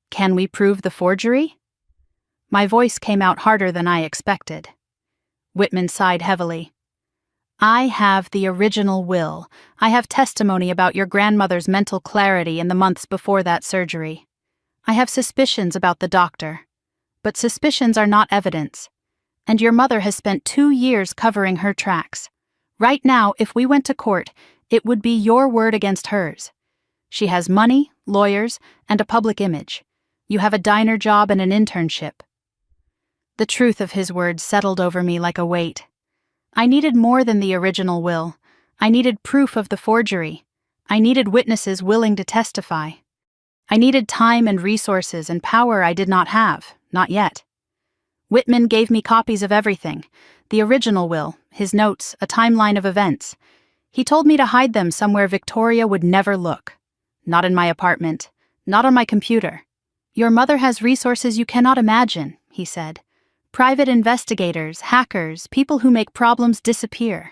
Can we prove the forgery? My voice came out harder than I expected. Whitman sighed heavily. I have the original will. I have testimony about your grandmother's mental clarity in the months before that surgery. I have suspicions about the doctor. But suspicions are not evidence. And your mother has spent 2 years covering her tracks. Right now, if we went to court, it would be your word against hers. She has money, lawyers, and a public image. You have a diner job and an internship. The truth of his words settled over me like a weight. I needed more than the original will. I needed proof of the forgery. I needed witnesses willing to testify. I needed time and resources and power I did not have, not yet. Whitman gave me copies of everything, the original will, his notes, a timeline of events. He told me to hide them somewhere Victoria would never look. Not in my apartment, not on my computer. Your mother has resources you cannot imagine, he said. Private investigators, hackers, people who make problems disappear.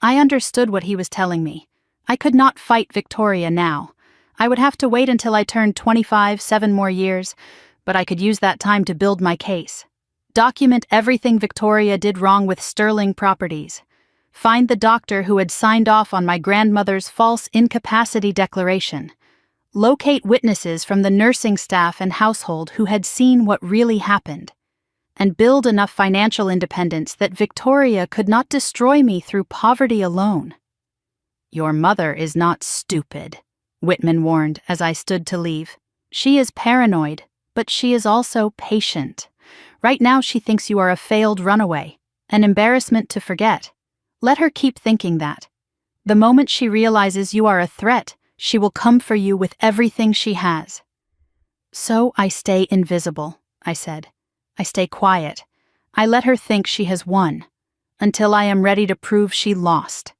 I understood what he was telling me. I could not fight Victoria now. I would have to wait until I turned 25, 7 more years, but I could use that time to build my case. Document everything Victoria did wrong with Sterling Properties. Find the doctor who had signed off on my grandmother's false incapacity declaration. Locate witnesses from the nursing staff and household who had seen what really happened. And build enough financial independence that Victoria could not destroy me through poverty alone. Your mother is not stupid, Whitman warned as I stood to leave. She is paranoid, but she is also patient. Right now she thinks you are a failed runaway, an embarrassment to forget. Let her keep thinking that. The moment she realizes you are a threat, she will come for you with everything she has. So I stay invisible, I said. I stay quiet. I let her think she has won, until I am ready to prove she lost.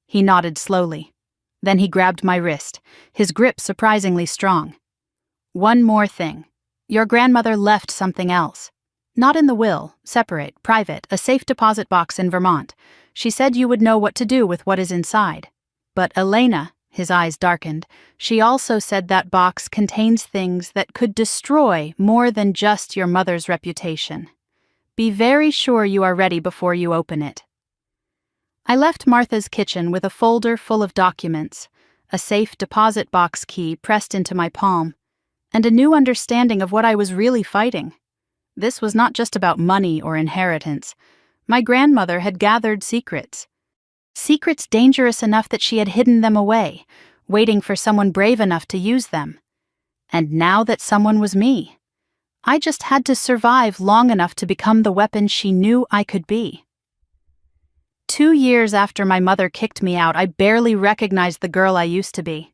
He nodded slowly. Then he grabbed my wrist, his grip surprisingly strong. One more thing. Your grandmother left something else. Not in the will, separate, private, a safe deposit box in Vermont. She said you would know what to do with what is inside. But Elena, his eyes darkened, she also said that box contains things that could destroy more than just your mother's reputation. Be very sure you are ready before you open it. I left Martha's kitchen with a folder full of documents, a safe deposit box key pressed into my palm, and a new understanding of what I was really fighting. This was not just about money or inheritance. My grandmother had gathered secrets. Secrets dangerous enough that she had hidden them away, waiting for someone brave enough to use them. And now that someone was me, I just had to survive long enough to become the weapon she knew I could be. 2 years after my mother kicked me out, I barely recognized the girl I used to be.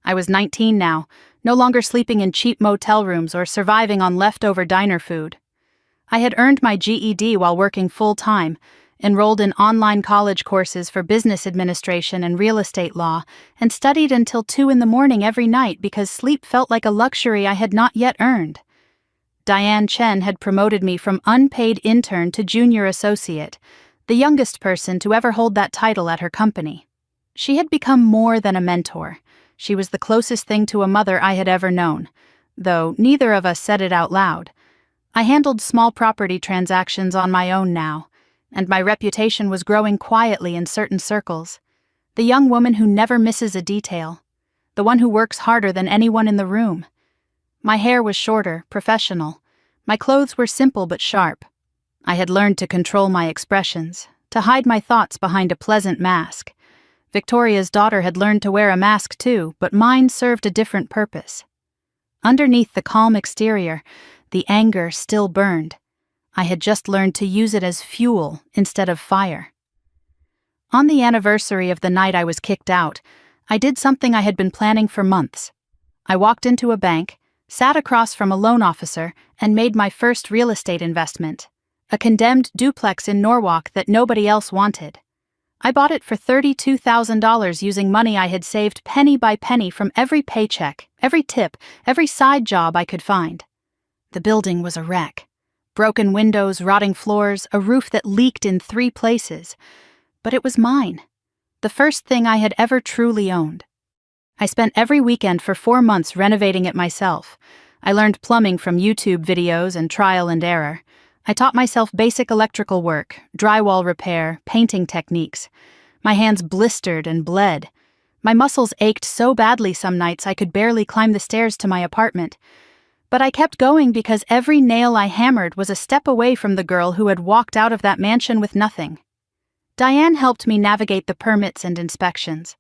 I was 19 now, no longer sleeping in cheap motel rooms or surviving on leftover diner food. I had earned my GED while working full-time, enrolled in online college courses for business administration and real estate law, and studied until 2 in the morning every night because sleep felt like a luxury I had not yet earned. Diane Chen had promoted me from unpaid intern to junior associate, the youngest person to ever hold that title at her company. She had become more than a mentor. She was the closest thing to a mother I had ever known, though neither of us said it out loud. I handled small property transactions on my own now, and my reputation was growing quietly in certain circles. The young woman who never misses a detail. The one who works harder than anyone in the room. My hair was shorter, professional. My clothes were simple but sharp. I had learned to control my expressions, to hide my thoughts behind a pleasant mask. Victoria's daughter had learned to wear a mask too, but mine served a different purpose. Underneath the calm exterior, the anger still burned. I had just learned to use it as fuel instead of fire. On the anniversary of the night I was kicked out, I did something I had been planning for months. I walked into a bank, sat across from a loan officer, and made my first real estate investment, a condemned duplex in Norwalk that nobody else wanted. I bought it for $32,000 using money I had saved penny by penny from every paycheck, every tip, every side job I could find. The building was a wreck. Broken windows, rotting floors, a roof that leaked in 3 places. But it was mine. The first thing I had ever truly owned. I spent every weekend for 4 months renovating it myself. I learned plumbing from YouTube videos and trial and error. I taught myself basic electrical work, drywall repair, painting techniques. My hands blistered and bled. My muscles ached so badly some nights I could barely climb the stairs to my apartment. But I kept going because every nail I hammered was a step away from the girl who had walked out of that mansion with nothing. Diane helped me navigate the permits and inspections.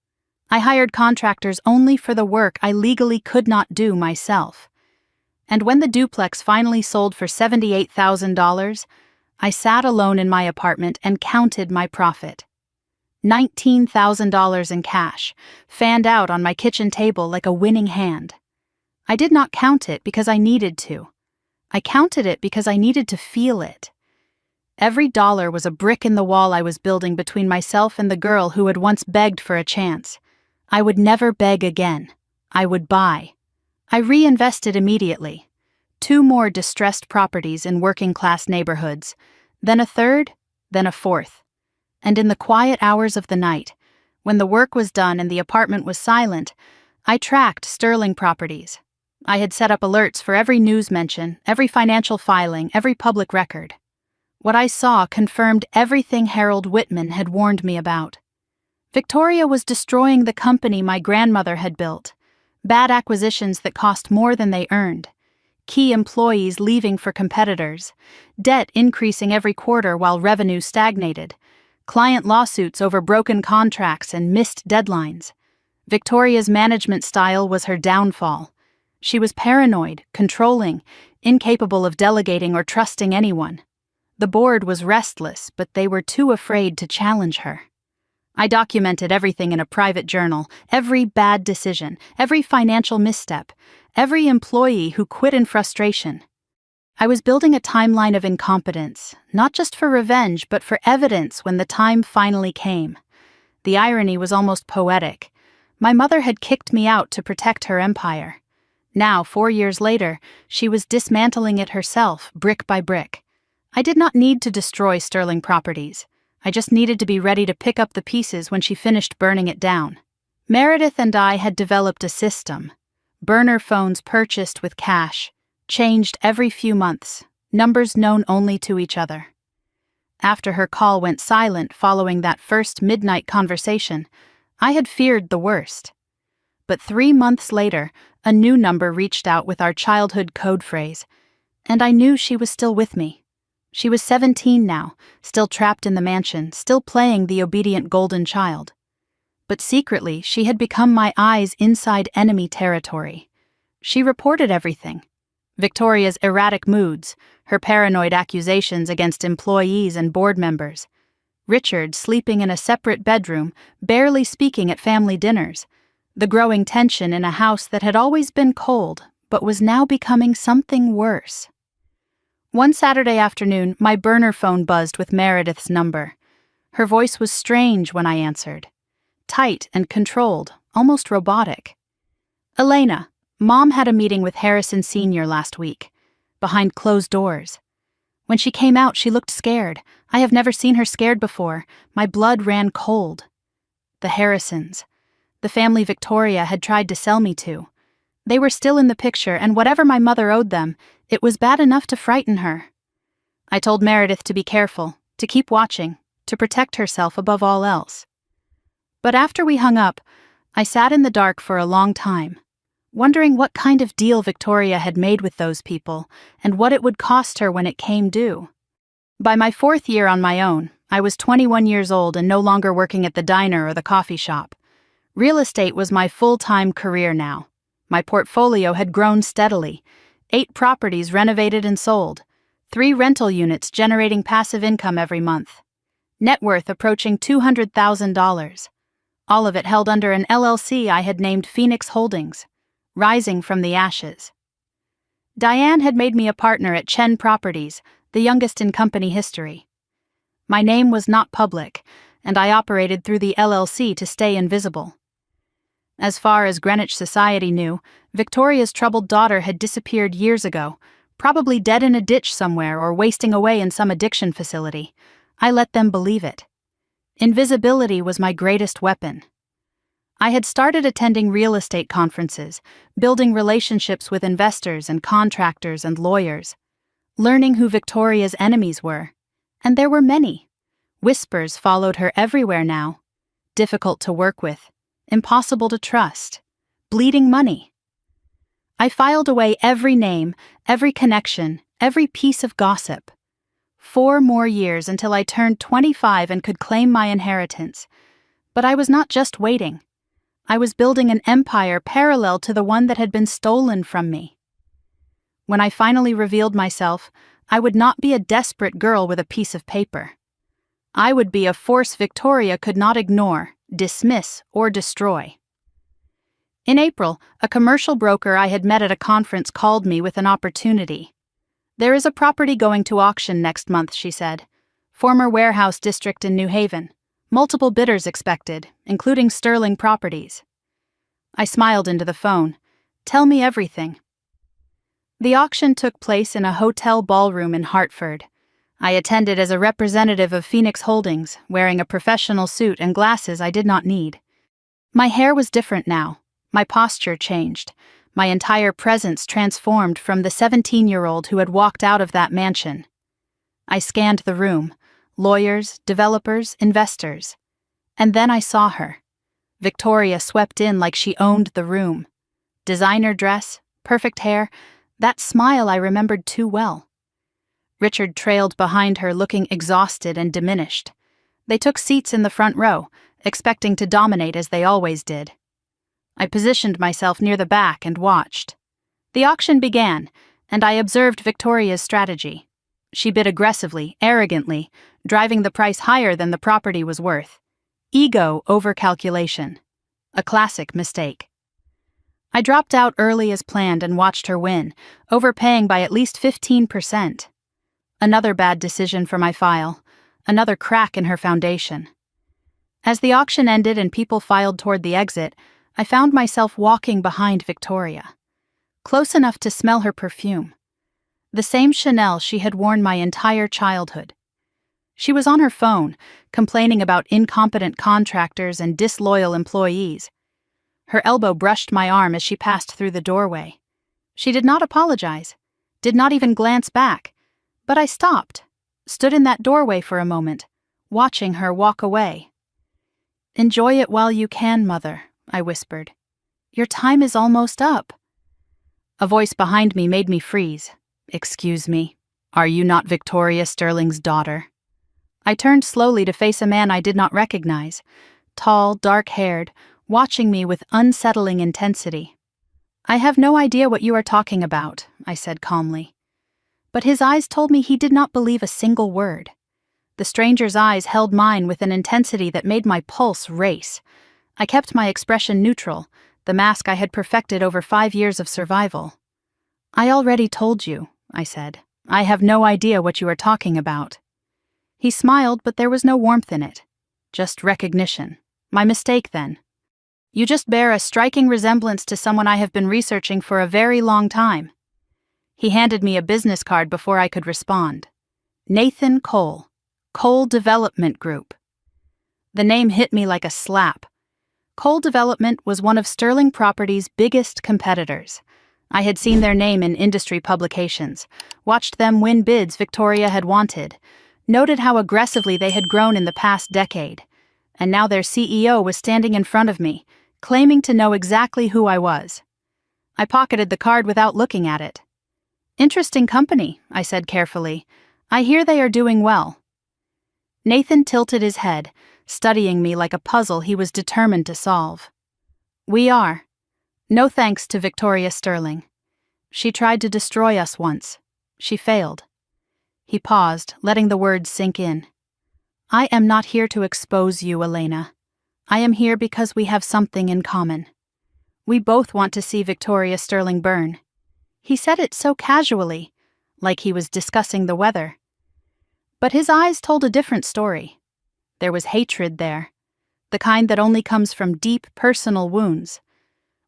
I hired contractors only for the work I legally could not do myself. And when the duplex finally sold for $78,000, I sat alone in my apartment and counted my profit. $19,000 in cash, fanned out on my kitchen table like a winning hand. I did not count it because I needed to. I counted it because I needed to feel it. Every dollar was a brick in the wall I was building between myself and the girl who had once begged for a chance. I would never beg again. I would buy. I reinvested immediately. 2 more distressed properties in working-class neighborhoods, then a third, then a fourth. And in the quiet hours of the night, when the work was done and the apartment was silent, I tracked Sterling properties. I had set up alerts for every news mention, every financial filing, every public record. What I saw confirmed everything Harold Whitman had warned me about. Victoria was destroying the company my grandmother had built. Bad acquisitions that cost more than they earned. Key employees leaving for competitors. Debt increasing every quarter while revenue stagnated. Client lawsuits over broken contracts and missed deadlines. Victoria's management style was her downfall. She was paranoid, controlling, incapable of delegating or trusting anyone. The board was restless, but they were too afraid to challenge her. I documented everything in a private journal, every bad decision, every financial misstep, every employee who quit in frustration. I was building a timeline of incompetence, not just for revenge, but for evidence when the time finally came. The irony was almost poetic. My mother had kicked me out to protect her empire. Now, 4 years later, she was dismantling it herself, brick by brick. I did not need to destroy Sterling Properties. I just needed to be ready to pick up the pieces when she finished burning it down. Meredith and I had developed a system. Burner phones purchased with cash, changed every few months, numbers known only to each other. After her call went silent following that first midnight conversation, I had feared the worst. But 3 months later, a new number reached out with our childhood code phrase, and I knew she was still with me. She was 17 now, still trapped in the mansion, still playing the obedient golden child. But secretly, she had become my eyes inside enemy territory. She reported everything. Victoria's erratic moods, her paranoid accusations against employees and board members. Richard sleeping in a separate bedroom, barely speaking at family dinners. The growing tension in a house that had always been cold, but was now becoming something worse. One Saturday afternoon, my burner phone buzzed with Meredith's number. Her voice was strange when I answered. Tight and controlled, almost robotic. Elena, Mom had a meeting with Harrison Sr. last week. behind closed doors. When she came out, she looked scared. I have never seen her scared before. My blood ran cold. The Harrisons, the family Victoria had tried to sell me to. They were still in the picture, and whatever my mother owed them, it was bad enough to frighten her. I told Meredith to be careful, to keep watching, to protect herself above all else. But after we hung up, I sat in the dark for a long time, wondering what kind of deal Victoria had made with those people and what it would cost her when it came due. By my 4th year on my own, I was 21 years old and no longer working at the diner or the coffee shop. Real estate was my full-time career now. My portfolio had grown steadily, 8 properties renovated and sold, 3 rental units generating passive income every month. Net worth approaching $200,000. All of it held under an LLC I had named Phoenix Holdings, rising from the ashes. Diane had made me a partner at Chen Properties, the youngest in company history. My name was not public, and I operated through the LLC to stay invisible. As far as Greenwich society knew, Victoria's troubled daughter had disappeared years ago, probably dead in a ditch somewhere or wasting away in some addiction facility. I let them believe it. Invisibility was my greatest weapon. I had started attending real estate conferences, building relationships with investors and contractors and lawyers, learning who Victoria's enemies were. And there were many. Whispers followed her everywhere now. Difficult to work with, impossible to trust, bleeding money. I filed away every name, every connection, every piece of gossip. 4 more years until I turned 25 and could claim my inheritance. But I was not just waiting. I was building an empire parallel to the one that had been stolen from me. When I finally revealed myself, I would not be a desperate girl with a piece of paper. I would be a force Victoria could not ignore, dismiss, or destroy. In April, a commercial broker I had met at a conference called me with an opportunity. "There is a property going to auction next month," she said. "Former warehouse district in New Haven. Multiple bidders expected, including Sterling Properties." I smiled into the phone. "Tell me everything." The auction took place in a hotel ballroom in Hartford. I attended as a representative of Phoenix Holdings, wearing a professional suit and glasses I did not need. My hair was different now. My posture changed. My entire presence transformed from the 17-year-old who had walked out of that mansion. I scanned the room. Lawyers, developers, investors. And then I saw her. Victoria swept in like she owned the room. Designer dress, perfect hair, that smile I remembered too well. Richard trailed behind her, looking exhausted and diminished. They took seats in the front row, expecting to dominate as they always did. I positioned myself near the back and watched. The auction began, and I observed Victoria's strategy. She bid aggressively, arrogantly, driving the price higher than the property was worth. Ego over calculation. A classic mistake. I dropped out early as planned and watched her win, overpaying by at least 15%. Another bad decision for my file, another crack in her foundation. As the auction ended and people filed toward the exit, I found myself walking behind Victoria, close enough to smell her perfume. The same Chanel she had worn my entire childhood. She was on her phone, complaining about incompetent contractors and disloyal employees. Her elbow brushed my arm as she passed through the doorway. She did not apologize, did not even glance back, but I stopped, stood in that doorway for a moment, watching her walk away. "Enjoy it while you can, Mother," I whispered. "Your time is almost up." A voice behind me made me freeze. "Excuse me, are you not Victoria Sterling's daughter?" I turned slowly to face a man I did not recognize, tall, dark-haired, watching me with unsettling intensity. "I have no idea what you are talking about," I said calmly. But his eyes told me he did not believe a single word. The stranger's eyes held mine with an intensity that made my pulse race. I kept my expression neutral, the mask I had perfected over 5 years of survival. "I already told you," I said. "I have no idea what you are talking about." He smiled, but there was no warmth in it. Just recognition. My mistake, then. "You just bear a striking resemblance to someone I have been researching for a very long time." He handed me a business card before I could respond. Nathan Cole, Cole Development Group. The name hit me like a slap. Cole Development was one of Sterling Properties' biggest competitors. I had seen their name in industry publications, watched them win bids Victoria had wanted, noted how aggressively they had grown in the past decade, and now their CEO was standing in front of me, claiming to know exactly who I was. I pocketed the card without looking at it. Interesting company, I said carefully. I hear they are doing well. Nathan tilted his head, studying me like a puzzle he was determined to solve. We are. No thanks to Victoria Sterling. She tried to destroy us once. She failed. He paused, letting the words sink in. I am not here to expose you, Elena. I am here because we have something in common. We both want to see Victoria Sterling burn. He said it so casually, like he was discussing the weather. But his eyes told a different story. There was hatred there, the kind that only comes from deep personal wounds.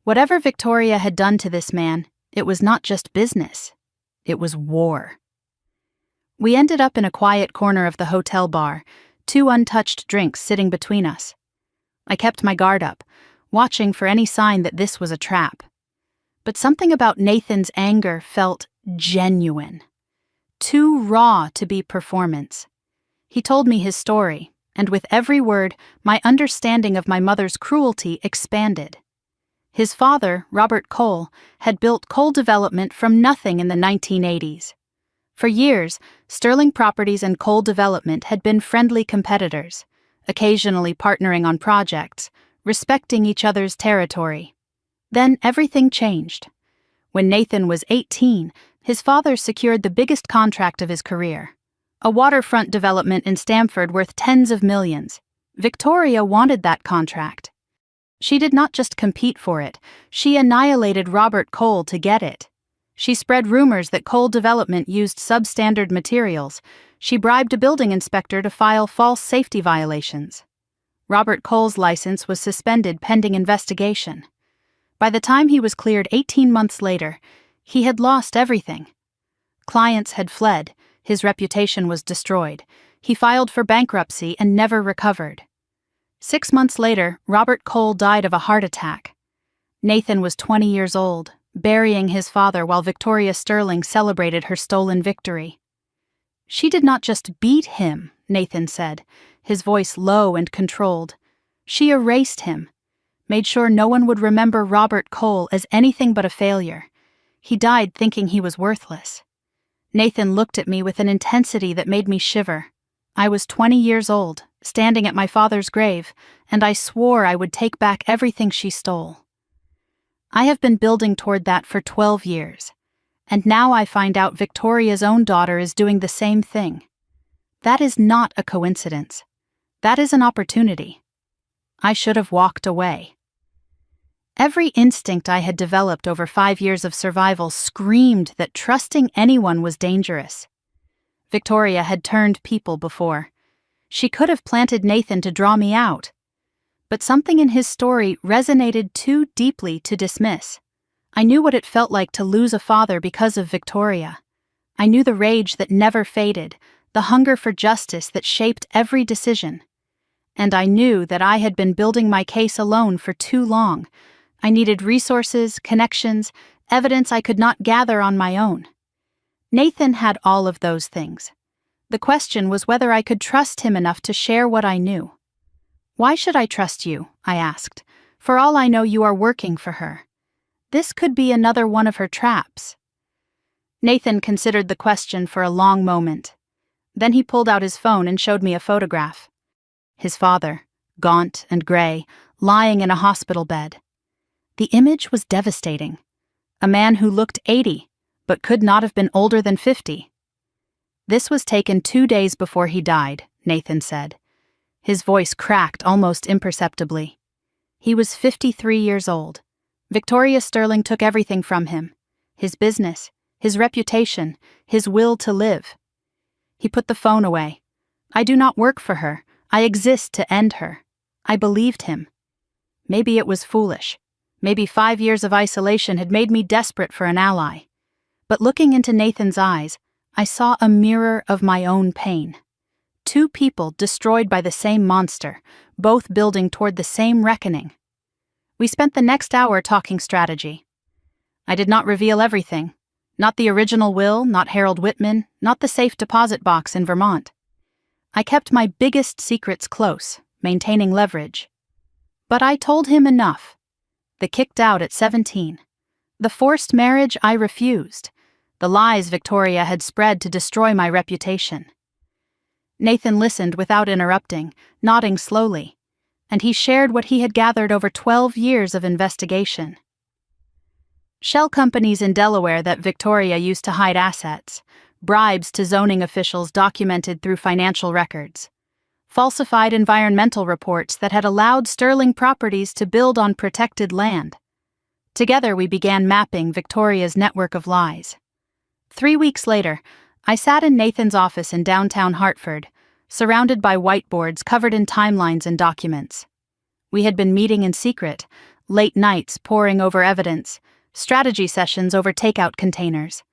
Whatever Victoria had done to this man, it was not just business. It was war. We ended up in a quiet corner of the hotel bar, 2 untouched drinks sitting between us. I kept my guard up, watching for any sign that this was a trap. But something about Nathan's anger felt genuine. Too raw to be performance. He told me his story, and with every word, my understanding of my mother's cruelty expanded. His father, Robert Cole, had built Cole Development from nothing in the 1980s. For years, Sterling Properties and Cole Development had been friendly competitors, occasionally partnering on projects, respecting each other's territory. Then everything changed. When Nathan was 18, his father secured the biggest contract of his career, a waterfront development in Stamford worth tens of millions. Victoria wanted that contract. She did not just compete for it, she annihilated Robert Cole to get it. She spread rumors that Cole Development used substandard materials. She bribed a building inspector to file false safety violations. Robert Cole's license was suspended pending investigation. By the time he was cleared 18 months later, he had lost everything. Clients had fled, his reputation was destroyed. He filed for bankruptcy and never recovered. 6 months later, Robert Cole died of a heart attack. Nathan was 20 years old, burying his father while Victoria Sterling celebrated her stolen victory. She did not just beat him, Nathan said, his voice low and controlled. She erased him, made sure no one would remember Robert Cole as anything but a failure. He died thinking he was worthless. Nathan looked at me with an intensity that made me shiver. I was 20 years old, standing at my father's grave, and I swore I would take back everything she stole. I have been building toward that for 12 years, and now I find out Victoria's own daughter is doing the same thing. That is not a coincidence. That is an opportunity. I should have walked away. Every instinct I had developed over 5 years of survival screamed that trusting anyone was dangerous. Victoria had turned people before. She could have planted Nathan to draw me out. But something in his story resonated too deeply to dismiss. I knew what it felt like to lose a father because of Victoria. I knew the rage that never faded, the hunger for justice that shaped every decision. And I knew that I had been building my case alone for too long. I needed resources, connections, evidence I could not gather on my own. Nathan had all of those things. The question was whether I could trust him enough to share what I knew. Why should I trust you? I asked. For all I know, you are working for her. This could be another one of her traps. Nathan considered the question for a long moment. Then he pulled out his phone and showed me a photograph. His father, gaunt and gray, lying in a hospital bed. The image was devastating. A man who looked 80, but could not have been older than 50. This was taken 2 days before he died, Nathan said. His voice cracked almost imperceptibly. He was 53 years old. Victoria Sterling took everything from him. His business, his reputation, his will to live. He put the phone away. I do not work for her. I exist to end her. I believed him. Maybe it was foolish. Maybe 5 years of isolation had made me desperate for an ally. But looking into Nathan's eyes, I saw a mirror of my own pain. Two people destroyed by the same monster, both building toward the same reckoning. We spent the next hour talking strategy. I did not reveal everything. Not the original will, not Harold Whitman, not the safe deposit box in Vermont. I kept my biggest secrets close, maintaining leverage. But I told him enough. The kicked out at 17. The forced marriage I refused. The lies Victoria had spread to destroy my reputation. Nathan listened without interrupting, nodding slowly, and he shared what he had gathered over 12 years of investigation. Shell companies in Delaware that Victoria used to hide assets, bribes to zoning officials documented through financial records, falsified environmental reports that had allowed Sterling Properties to build on protected land. Together we began mapping Victoria's network of lies. 3 weeks later, I sat in Nathan's office in downtown Hartford, surrounded by whiteboards covered in timelines and documents. We had been meeting in secret, late nights poring over evidence, strategy sessions over takeout containers.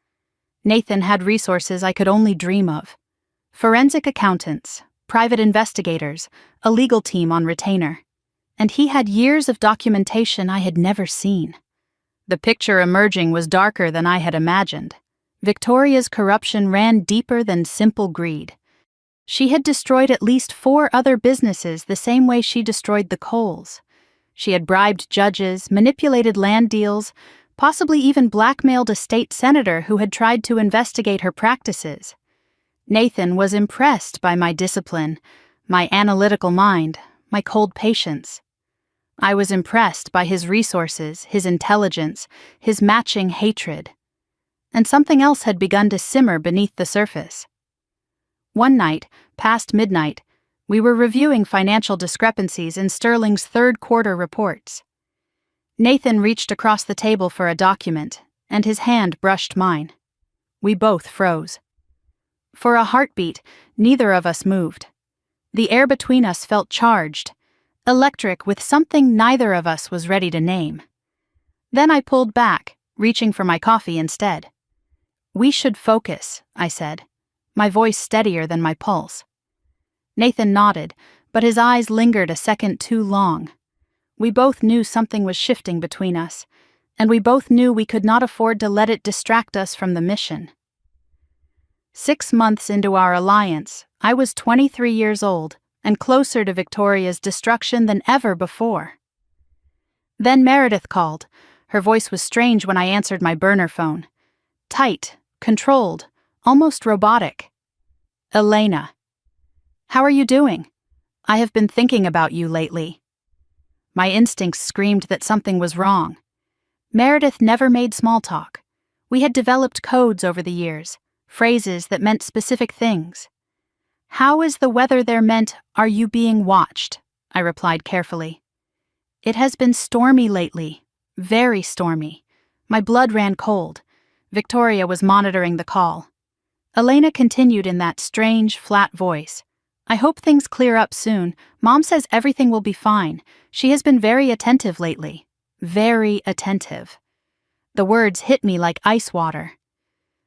Nathan had resources I could only dream of. Forensic accountants, private investigators, a legal team on retainer. And he had years of documentation I had never seen. The picture emerging was darker than I had imagined. Victoria's corruption ran deeper than simple greed. She had destroyed at least 4 other businesses the same way she destroyed the Coles. She had bribed judges, manipulated land deals, possibly even blackmailed a state senator who had tried to investigate her practices. Nathan was impressed by my discipline, my analytical mind, my cold patience. I was impressed by his resources, his intelligence, his matching hatred. And something else had begun to simmer beneath the surface. One night, past midnight, we were reviewing financial discrepancies in Sterling's third-quarter reports. Nathan reached across the table for a document, and his hand brushed mine. We both froze. For a heartbeat, neither of us moved. The air between us felt charged, electric with something neither of us was ready to name. Then I pulled back, reaching for my coffee instead. "We should focus," I said, my voice steadier than my pulse. Nathan nodded, but his eyes lingered a second too long. We both knew something was shifting between us, and we both knew we could not afford to let it distract us from the mission. 6 months into our alliance, I was 23 years old and closer to Victoria's destruction than ever before. Then Meredith called. Her voice was strange when I answered my burner phone. Tight, controlled, almost robotic. "Elena. How are you doing? I have been thinking about you lately." My instincts screamed that something was wrong. Meredith never made small talk. We had developed codes over the years, phrases that meant specific things. "How is the weather there?" meant, "Are you being watched?" I replied carefully. "It has been stormy lately, very stormy." My blood ran cold. Victoria was monitoring the call. Elena continued in that strange, flat voice. "I hope things clear up soon. Mom says everything will be fine. She has been very attentive lately. Very attentive." The words hit me like ice water.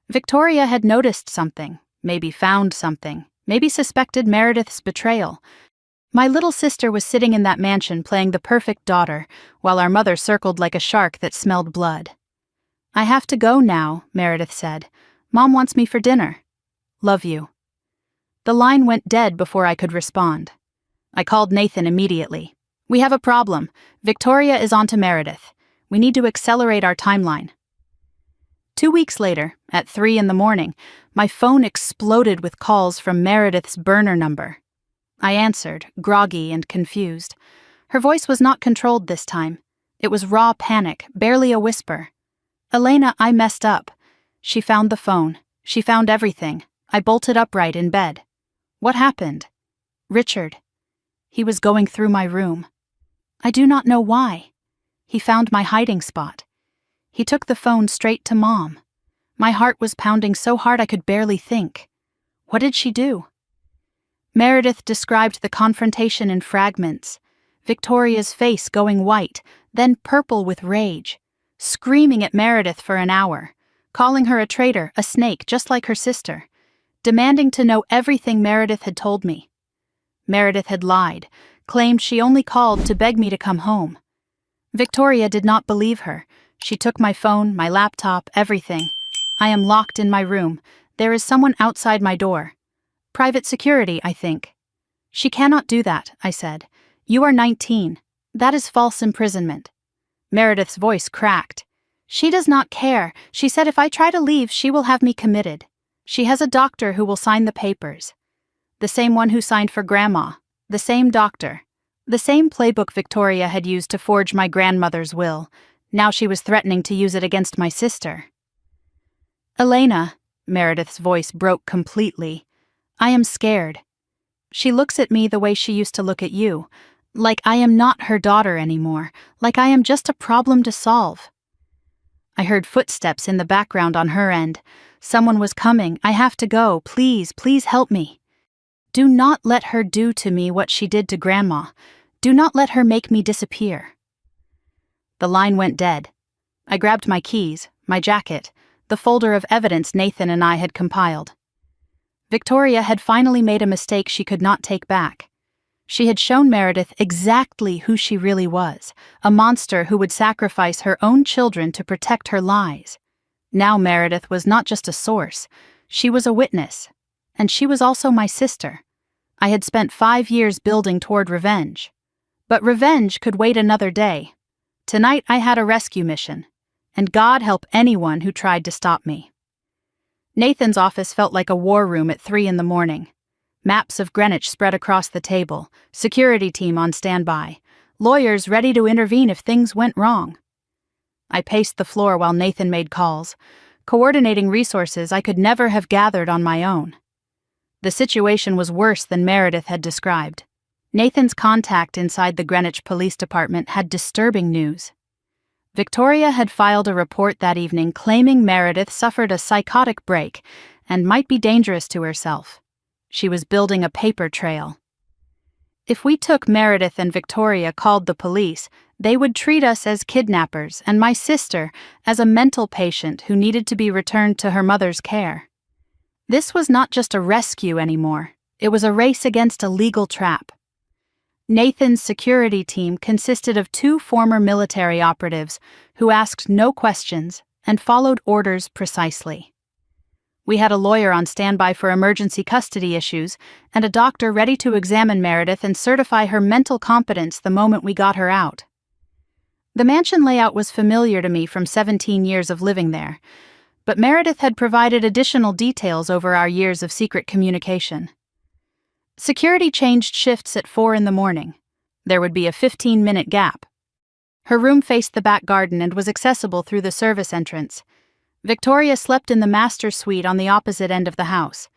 Victoria had noticed something, maybe found something, maybe suspected Meredith's betrayal. My little sister was sitting in that mansion playing the perfect daughter, while our mother circled like a shark that smelled blood. "I have to go now," Meredith said. "Mom wants me for dinner. Love you." The line went dead before I could respond. I called Nathan immediately. "We have a problem. Victoria is on to Meredith. We need to accelerate our timeline." 2 weeks later, at 3 a.m, my phone exploded with calls from Meredith's burner number. I answered, groggy and confused. Her voice was not controlled this time. It was raw panic, barely a whisper. "Elena, I messed up." She found the phone. She found everything. I bolted upright in bed. "What happened?" "Richard. He was going through my room. I do not know why. He found my hiding spot. He took the phone straight to Mom. My heart was pounding so hard I could barely think. What did she do?" Meredith described the confrontation in fragments. Victoria's face going white, then purple with rage, screaming at Meredith for an hour. calling her a traitor, a snake, just like her sister, demanding to know everything Meredith had told me. Meredith had lied, claimed she only called to beg me to come home. Victoria did not believe her. She took my phone, my laptop, everything. I am locked in my room. There is someone outside my door. Private security, I think. She cannot do that, I said. You are 19. That is false imprisonment. Meredith's voice cracked. She does not care. She said if I try to leave, she will have me committed. She has a doctor who will sign the papers. The same one who signed for Grandma. The same doctor. The same playbook Victoria had used to forge my grandmother's will. Now she was threatening to use it against my sister. Elena, Meredith's voice broke completely. I am scared. She looks at me the way she used to look at you, like I am not her daughter anymore, like I am just a problem to solve. I heard footsteps in the background on her end. Someone was coming. I have to go. Please, please help me. Do not let her do to me what she did to Grandma. Do not let her make me disappear. The line went dead. I grabbed my keys, my jacket, the folder of evidence Nathan and I had compiled. Victoria had finally made a mistake she could not take back. She had shown Meredith exactly who she really was, a monster who would sacrifice her own children to protect her lies. Now Meredith was not just a source, she was a witness. And she was also my sister. I had spent 5 years building toward revenge. But revenge could wait another day. Tonight I had a rescue mission, and God help anyone who tried to stop me. Nathan's office felt like a war room at 3 a.m. Maps of Greenwich spread across the table, security team on standby, lawyers ready to intervene if things went wrong. I paced the floor while Nathan made calls, coordinating resources I could never have gathered on my own. The situation was worse than Meredith had described. Nathan's contact inside the Greenwich Police Department had disturbing news. Victoria had filed a report that evening claiming Meredith suffered a psychotic break and might be dangerous to herself. She was building a paper trail. If we took Meredith and Victoria called the police, they would treat us as kidnappers and my sister as a mental patient who needed to be returned to her mother's care. This was not just a rescue anymore. It was a race against a legal trap. Nathan's security team consisted of 2 former military operatives who asked no questions and followed orders precisely. We had a lawyer on standby for emergency custody issues and a doctor ready to examine Meredith and certify her mental competence the moment we got her out. The mansion layout was familiar to me from 17 years of living there, but Meredith had provided additional details over our years of secret communication. Security changed shifts at 4 a.m. There would be a 15-minute gap. Her room faced the back garden and was accessible through the service entrance. Victoria slept in the master suite on the opposite end of the house.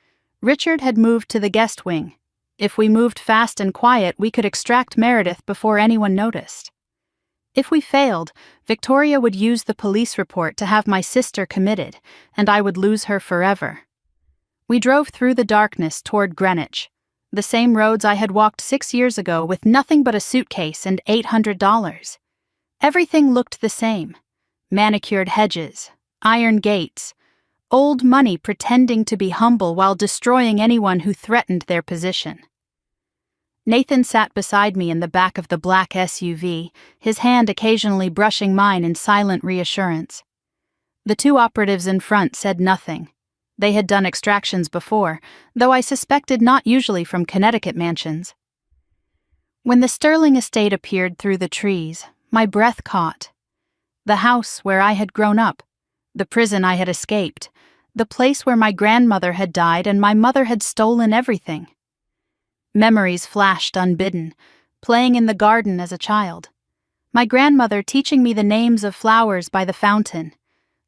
Richard had moved to the guest wing. If we moved fast and quiet, we could extract Meredith before anyone noticed. If we failed, Victoria would use the police report to have my sister committed, and I would lose her forever. We drove through the darkness toward Greenwich, the same roads I had walked 6 years ago with nothing but a suitcase and $800. Everything looked the same. Manicured hedges, iron gates, old money pretending to be humble while destroying anyone who threatened their position. Nathan sat beside me in the back of the black SUV, his hand occasionally brushing mine in silent reassurance. The 2 operatives in front said nothing. They had done extractions before, though I suspected not usually from Connecticut mansions. When the Sterling estate appeared through the trees, my breath caught. The house where I had grown up, the prison I had escaped, the place where my grandmother had died and my mother had stolen everything. Memories flashed unbidden, playing in the garden as a child. My grandmother teaching me the names of flowers by the fountain.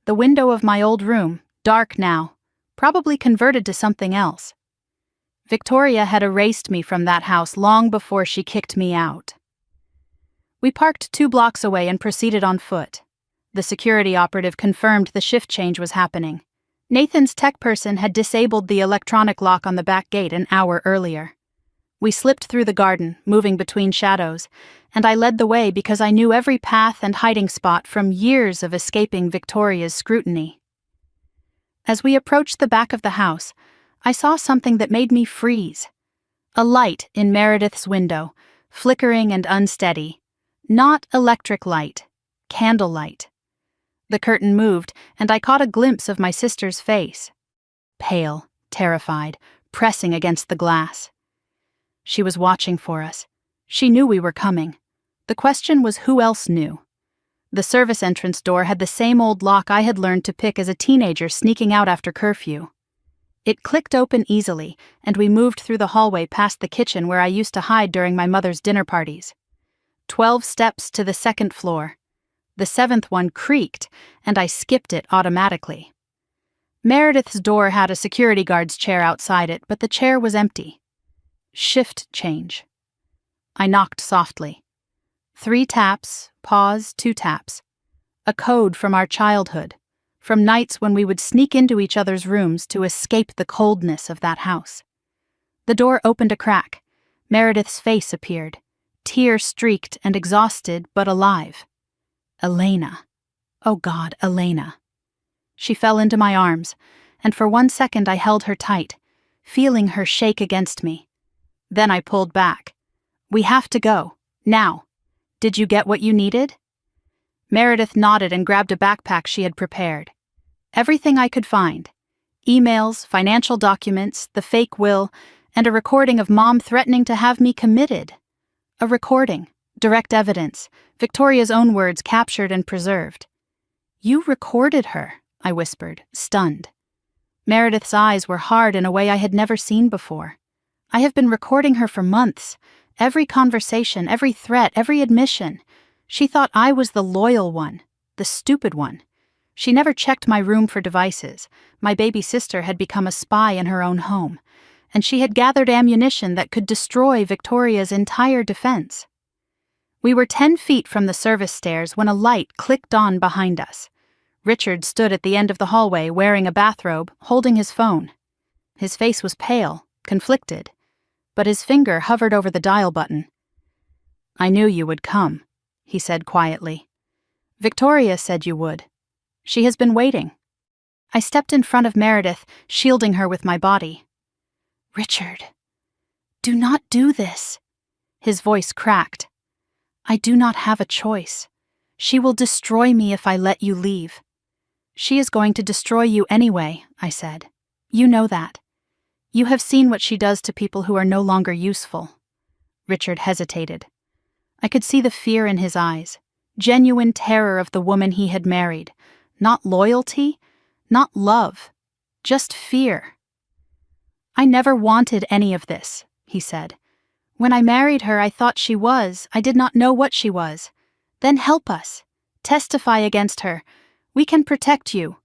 The window of my old room, dark now, probably converted to something else. Victoria had erased me from that house long before she kicked me out. We parked 2 blocks away and proceeded on foot. The security operative confirmed the shift change was happening. Nathan's tech person had disabled the electronic lock on the back gate an hour earlier. We slipped through the garden, moving between shadows, and I led the way because I knew every path and hiding spot from years of escaping Victoria's scrutiny. As we approached the back of the house, I saw something that made me freeze. A light in Meredith's window, flickering and unsteady. Not electric light, candlelight. The curtain moved, and I caught a glimpse of my sister's face. Pale, terrified, pressing against the glass. She was watching for us. She knew we were coming. The question was who else knew. The service entrance door had the same old lock I had learned to pick as a teenager sneaking out after curfew. It clicked open easily, and we moved through the hallway past the kitchen where I used to hide during my mother's dinner parties. 12 steps to the second floor. The 7th one creaked, and I skipped it automatically. Meredith's door had a security guard's chair outside it, but the chair was empty. Shift change. I knocked softly. 3 taps, pause, 2 taps. A code from our childhood, from nights when we would sneak into each other's rooms to escape the coldness of that house. The door opened a crack. Meredith's face appeared, tear-streaked and exhausted but alive. Elena. Oh God, Elena. She fell into my arms, and for 1 second I held her tight, feeling her shake against me. Then I pulled back. We have to go, now. Did you get what you needed? Meredith nodded and grabbed a backpack she had prepared. Everything I could find. Emails, financial documents, the fake will, and a recording of Mom threatening to have me committed. A recording, direct evidence, Victoria's own words captured and preserved. You recorded her, I whispered, stunned. Meredith's eyes were hard in a way I had never seen before. I have been recording her for months. Every conversation, every threat, every admission. She thought I was the loyal one, the stupid one. She never checked my room for devices. My baby sister had become a spy in her own home, and she had gathered ammunition that could destroy Victoria's entire defense. We were 10 feet from the service stairs when a light clicked on behind us. Richard stood at the end of the hallway wearing a bathrobe, holding his phone. His face was pale, conflicted, but his finger hovered over the dial button. I knew you would come, he said quietly. Victoria said you would. She has been waiting. I stepped in front of Meredith, shielding her with my body. Richard, do not do this. His voice cracked. I do not have a choice. She will destroy me if I let you leave. She is going to destroy you anyway, I said. You know that. You have seen what she does to people who are no longer useful. Richard hesitated. I could see the fear in his eyes, genuine terror of the woman he had married. Not loyalty, not love, just fear. I never wanted any of this, he said. When I married her, I thought she was. I did not know what she was. Then help us. Testify against her. We can protect you.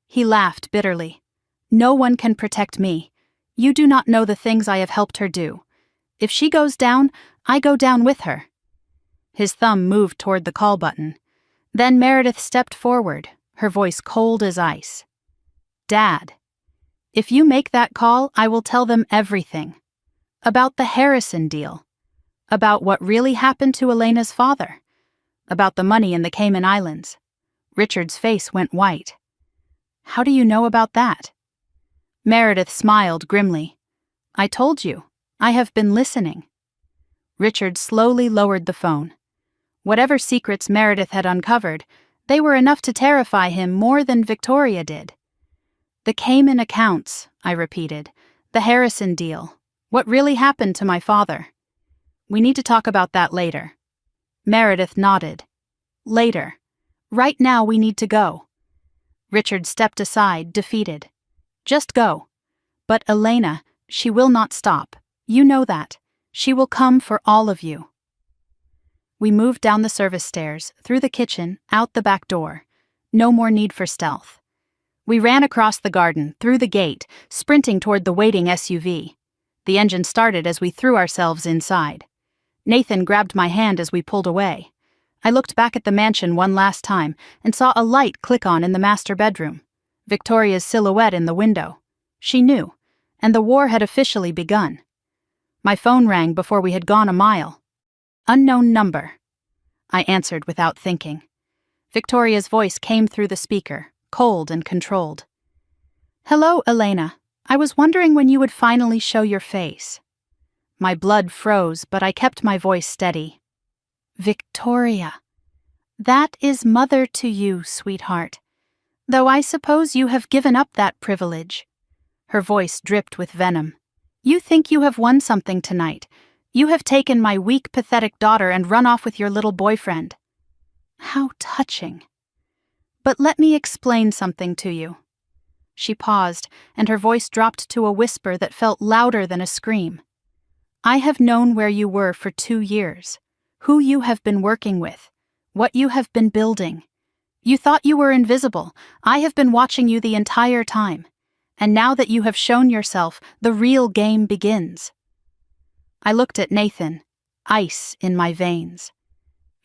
He laughed bitterly. No one can protect me. You do not know the things I have helped her do. If she goes down, I go down with her. His thumb moved toward the call button. Then Meredith stepped forward, her voice cold as ice. Dad, if you make that call, I will tell them everything. About the Harrison deal. About what really happened to Elena's father. About the money in the Cayman Islands. Richard's face went white. How do you know about that? Meredith smiled grimly. I told you. I have been listening. Richard slowly lowered the phone. Whatever secrets Meredith had uncovered, they were enough to terrify him more than Victoria did. The Cayman accounts, I repeated. The Harrison deal. What really happened to my father? We need to talk about that later. Meredith nodded. Later. Right now we need to go. Richard stepped aside, defeated. Just go. But Elena, she will not stop. You know that. She will come for all of you. We moved down the service stairs, through the kitchen, out the back door. No more need for stealth. We ran across the garden, through the gate, sprinting toward the waiting SUV. The engine started as we threw ourselves inside. Nathan grabbed my hand as we pulled away. I looked back at the mansion one last time and saw a light click on in the master bedroom. Victoria's silhouette in the window. She knew, and the war had officially begun. My phone rang before we had gone a mile. Unknown number. I answered without thinking. Victoria's voice came through the speaker, cold and controlled. "Hello, Elena. I was wondering when you would finally show your face." My blood froze, but I kept my voice steady. "Victoria. That is mother to you, sweetheart. Though I suppose you have given up that privilege." Her voice dripped with venom. "You think you have won something tonight. You have taken my weak, pathetic daughter and run off with your little boyfriend." How touching. "But let me explain something to you." She paused, and her voice dropped to a whisper that felt louder than a scream. "I have known where you were for 2 years, who you have been working with, what you have been building. You thought you were invisible. I have been watching you the entire time. And now that you have shown yourself, the real game begins." I looked at Nathan, ice in my veins.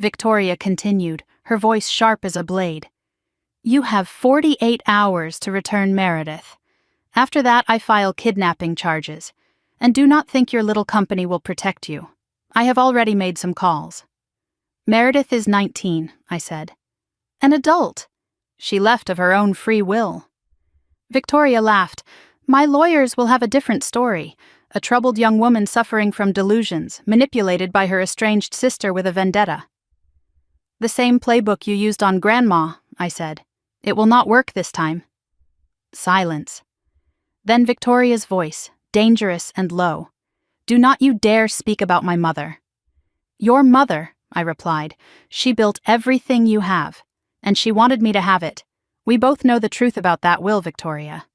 Victoria continued, her voice sharp as a blade. "You have 48 hours to return Meredith. After that, I file kidnapping charges. And do not think your little company will protect you. I have already made some calls." "Meredith is 19, I said. "An adult. She left of her own free will." Victoria laughed. "My lawyers will have a different story. A troubled young woman suffering from delusions, manipulated by her estranged sister with a vendetta." "The same playbook you used on Grandma," I said. "It will not work this time." Silence. Then Victoria's voice, dangerous and low. "Do not you dare speak about my mother." "Your mother," I replied. "She built everything you have. And she wanted me to have it. We both know the truth about that will, Victoria."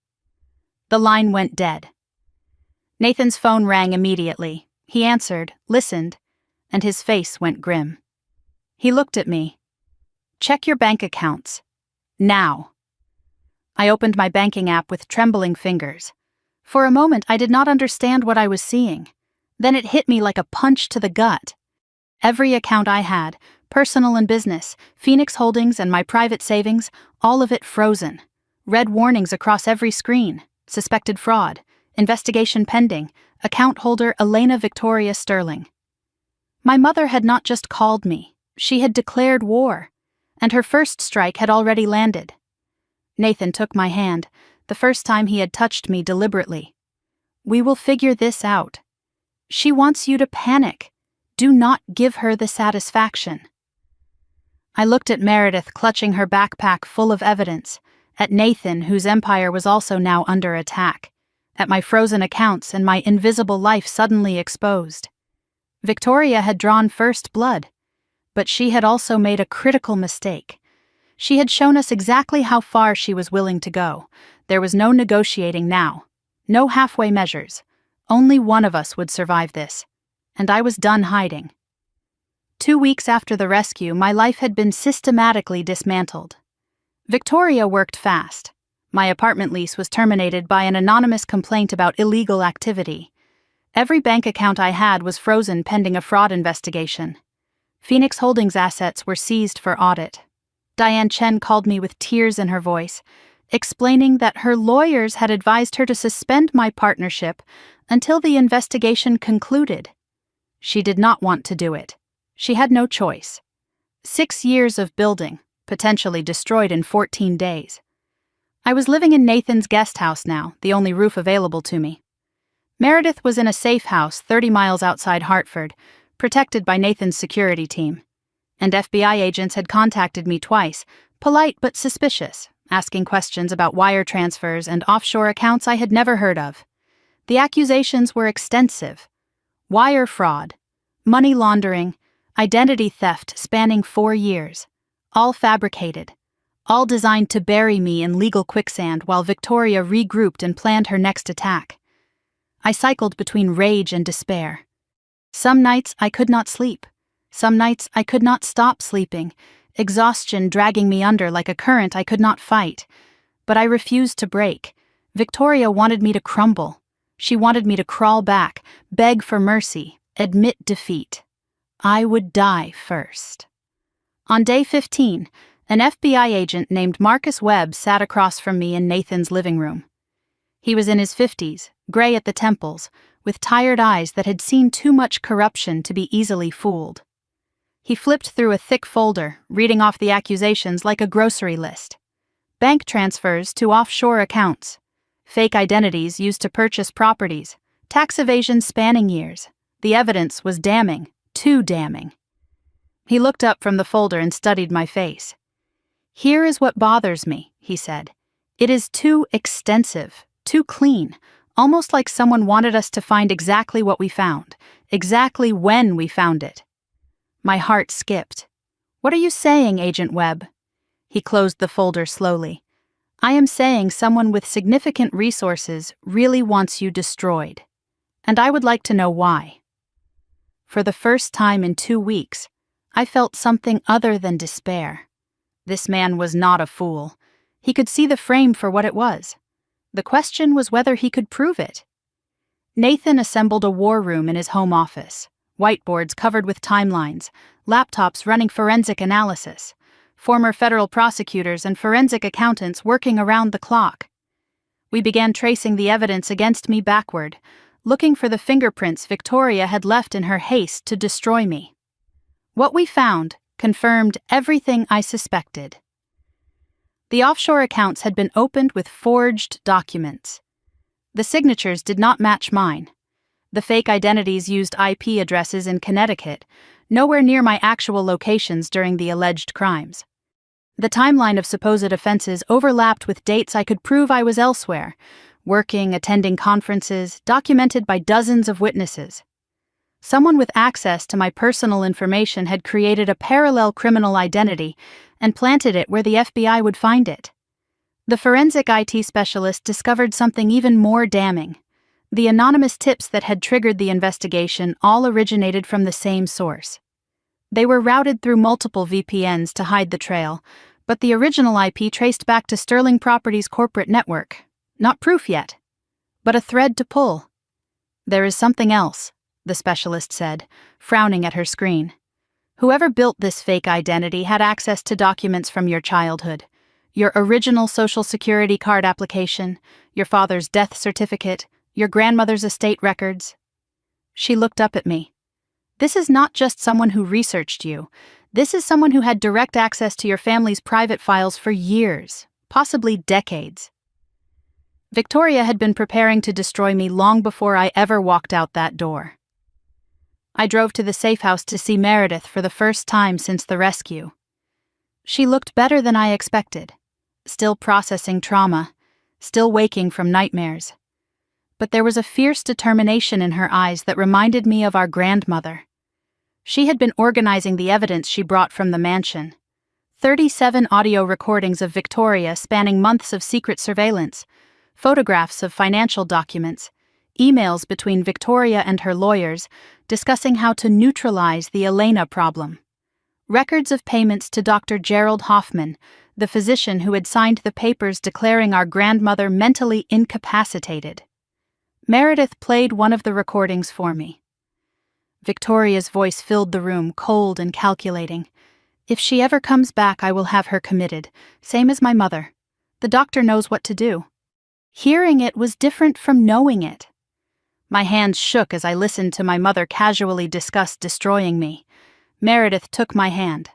The line went dead. Nathan's phone rang immediately. He answered, listened, and his face went grim. He looked at me. "Check your bank accounts. Now." I opened my banking app with trembling fingers. For a moment, I did not understand what I was seeing. Then it hit me like a punch to the gut. Every account I had, personal and business, Phoenix Holdings and my private savings, all of it frozen. Red warnings across every screen. Suspected fraud. Investigation pending. Account holder Elena Victoria Sterling. My mother had not just called me. She had declared war. And her first strike had already landed. Nathan took my hand, the first time he had touched me deliberately. "We will figure this out. She wants you to panic. Do not give her the satisfaction." I looked at Meredith clutching her backpack full of evidence, at Nathan, whose empire was also now under attack, at my frozen accounts and my invisible life suddenly exposed. Victoria had drawn first blood, but she had also made a critical mistake. She had shown us exactly how far she was willing to go. There was no negotiating now, no halfway measures. Only one of us would survive this, and I was done hiding. 2 weeks after the rescue, my life had been systematically dismantled. Victoria worked fast. My apartment lease was terminated by an anonymous complaint about illegal activity. Every bank account I had was frozen pending a fraud investigation. Phoenix Holdings assets were seized for audit. Diane Chen called me with tears in her voice, explaining that her lawyers had advised her to suspend my partnership until the investigation concluded. She did not want to do it. She had no choice. 6 years of building, potentially destroyed in 14 days. I was living in Nathan's guest house now, the only roof available to me. Meredith was in a safe house 30 miles outside Hartford, protected by Nathan's security team. And FBI agents had contacted me twice, polite but suspicious, asking questions about wire transfers and offshore accounts I had never heard of. The accusations were extensive. Wire fraud, money laundering, identity theft spanning 4 years, all fabricated, all designed to bury me in legal quicksand while Victoria regrouped and planned her next attack. I cycled between rage and despair. Some nights I could not sleep. Some nights I could not stop sleeping, exhaustion dragging me under like a current I could not fight. But I refused to break. Victoria wanted me to crumble. She wanted me to crawl back, beg for mercy, admit defeat. I would die first. On day 15, an FBI agent named Marcus Webb sat across from me in Nathan's living room. He was in his 50s, gray at the temples, with tired eyes that had seen too much corruption to be easily fooled. He flipped through a thick folder, reading off the accusations like a grocery list. Bank transfers to offshore accounts. fake identities used to purchase properties, tax evasion spanning years. The evidence was damning, too damning. He looked up from the folder and studied my face. "Here is what bothers me," he said. "It is too extensive, too clean, almost like someone wanted us to find exactly what we found, exactly when we found it." My heart skipped. "What are you saying, Agent Webb?" He closed the folder slowly. "I am saying someone with significant resources really wants you destroyed. And I would like to know why." For the first time in 2 weeks, I felt something other than despair. This man was not a fool. He could see the frame for what it was. The question was whether he could prove it. Nathan assembled a war room in his home office, whiteboards covered with timelines, laptops running forensic analysis, former federal prosecutors and forensic accountants working around the clock. We began tracing the evidence against me backward, looking for the fingerprints Victoria had left in her haste to destroy me. What we found confirmed everything I suspected. The offshore accounts had been opened with forged documents. The signatures did not match mine. The fake identities used IP addresses in Connecticut, nowhere near my actual locations during the alleged crimes. The timeline of supposed offenses overlapped with dates I could prove I was elsewhere, working, attending conferences, documented by dozens of witnesses. Someone with access to my personal information had created a parallel criminal identity and planted it where the FBI would find it. The forensic IT specialist discovered something even more damning. The anonymous tips that had triggered the investigation all originated from the same source. They were routed through multiple VPNs to hide the trail, but the original IP traced back to Sterling Properties' corporate network. Not proof yet, but a thread to pull. "There is something else," the specialist said, frowning at her screen. "Whoever built this fake identity had access to documents from your childhood. Your original Social Security card application, your father's death certificate, your grandmother's estate records." She looked up at me. "This is not just someone who researched you. This is someone who had direct access to your family's private files for years, possibly decades." Victoria had been preparing to destroy me long before I ever walked out that door. I drove to the safe house to see Meredith for the first time since the rescue. She looked better than I expected, still processing trauma, still waking from nightmares. But there was a fierce determination in her eyes that reminded me of our grandmother. She had been organizing the evidence she brought from the mansion. 37 audio recordings of Victoria spanning months of secret surveillance, photographs of financial documents, emails between Victoria and her lawyers discussing how to neutralize the Elena problem. Records of payments to Dr. Gerald Hoffman, the physician who had signed the papers declaring our grandmother mentally incapacitated. Meredith played one of the recordings for me. Victoria's voice filled the room, cold and calculating. "If she ever comes back, I will have her committed, same as my mother. The doctor knows what to do." Hearing it was different from knowing it. My hands shook as I listened to my mother casually discuss destroying me. Meredith took my hand.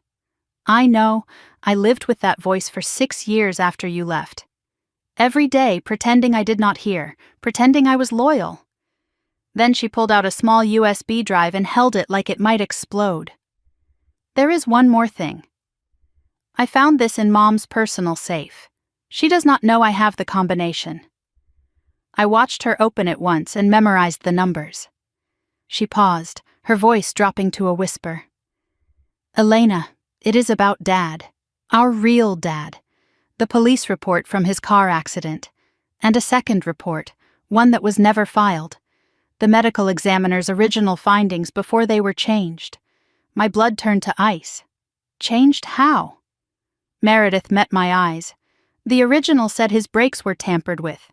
"I know, I lived with that voice for 6 years after you left. Every day, pretending I did not hear, pretending I was loyal." Then she pulled out a small USB drive and held it like it might explode. "There is one more thing. I found this in Mom's personal safe. She does not know I have the combination." I watched her open it once and memorized the numbers. She paused, her voice dropping to a whisper. "Elena, it is about Dad, our real dad. The police report from his car accident, and a second report, one that was never filed. The medical examiner's original findings before they were changed. My blood turned to ice. Changed how?" Meredith met my eyes. The original said his brakes were tampered with.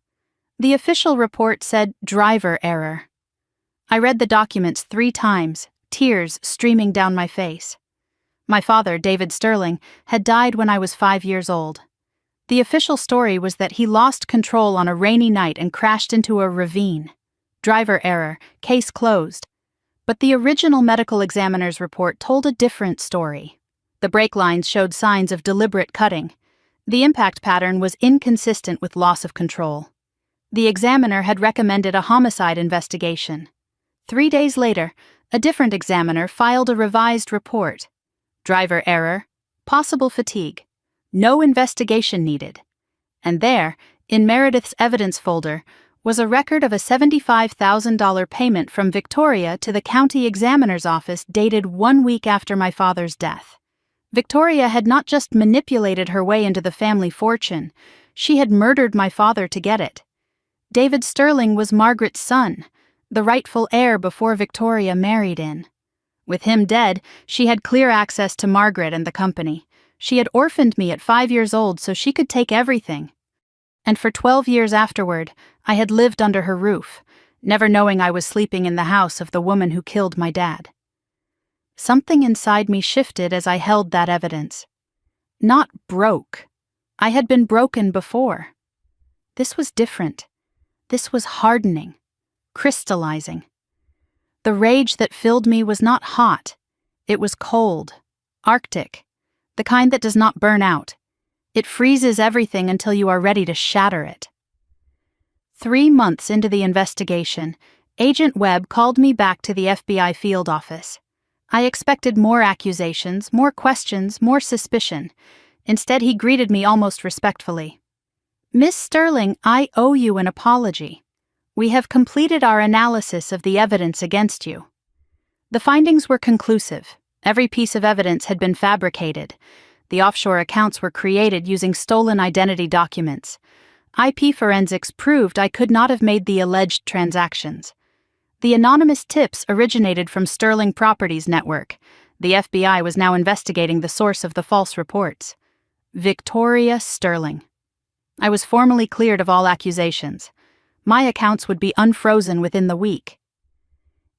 The official report said driver error. I read the documents 3 times, tears streaming down my face. My father, David Sterling, had died when I was 5 years old. The official story was that he lost control on a rainy night and crashed into a ravine. Driver error, case closed. But the original medical examiner's report told a different story. The brake lines showed signs of deliberate cutting. The impact pattern was inconsistent with loss of control. The examiner had recommended a homicide investigation. 3 days later, a different examiner filed a revised report. Driver error, possible fatigue, no investigation needed. And there, in Meredith's evidence folder, was a record of a $75,000 payment from Victoria to the county examiner's office dated 1 week after my father's death. Victoria had not just manipulated her way into the family fortune, she had murdered my father to get it. David Sterling was Margaret's son, the rightful heir before Victoria married in. With him dead, she had clear access to Margaret and the company. She had orphaned me at 5 years old so she could take everything. And for 12 years afterward, I had lived under her roof, never knowing I was sleeping in the house of the woman who killed my dad. Something inside me shifted as I held that evidence. Not broke. I had been broken before. This was different. This was hardening, crystallizing. The rage that filled me was not hot. It was cold, Arctic, the kind that does not burn out. It freezes everything until you are ready to shatter it. 3 months into the investigation, Agent Webb called me back to the FBI field office. I expected more accusations, more questions, more suspicion. Instead, he greeted me almost respectfully. "Miss Sterling, I owe you an apology. We have completed our analysis of the evidence against you." The findings were conclusive. Every piece of evidence had been fabricated. The offshore accounts were created using stolen identity documents. IP forensics proved I could not have made the alleged transactions. The anonymous tips originated from Sterling Properties Network. The FBI was now investigating the source of the false reports. Victoria Sterling. I was formally cleared of all accusations. My accounts would be unfrozen within the week.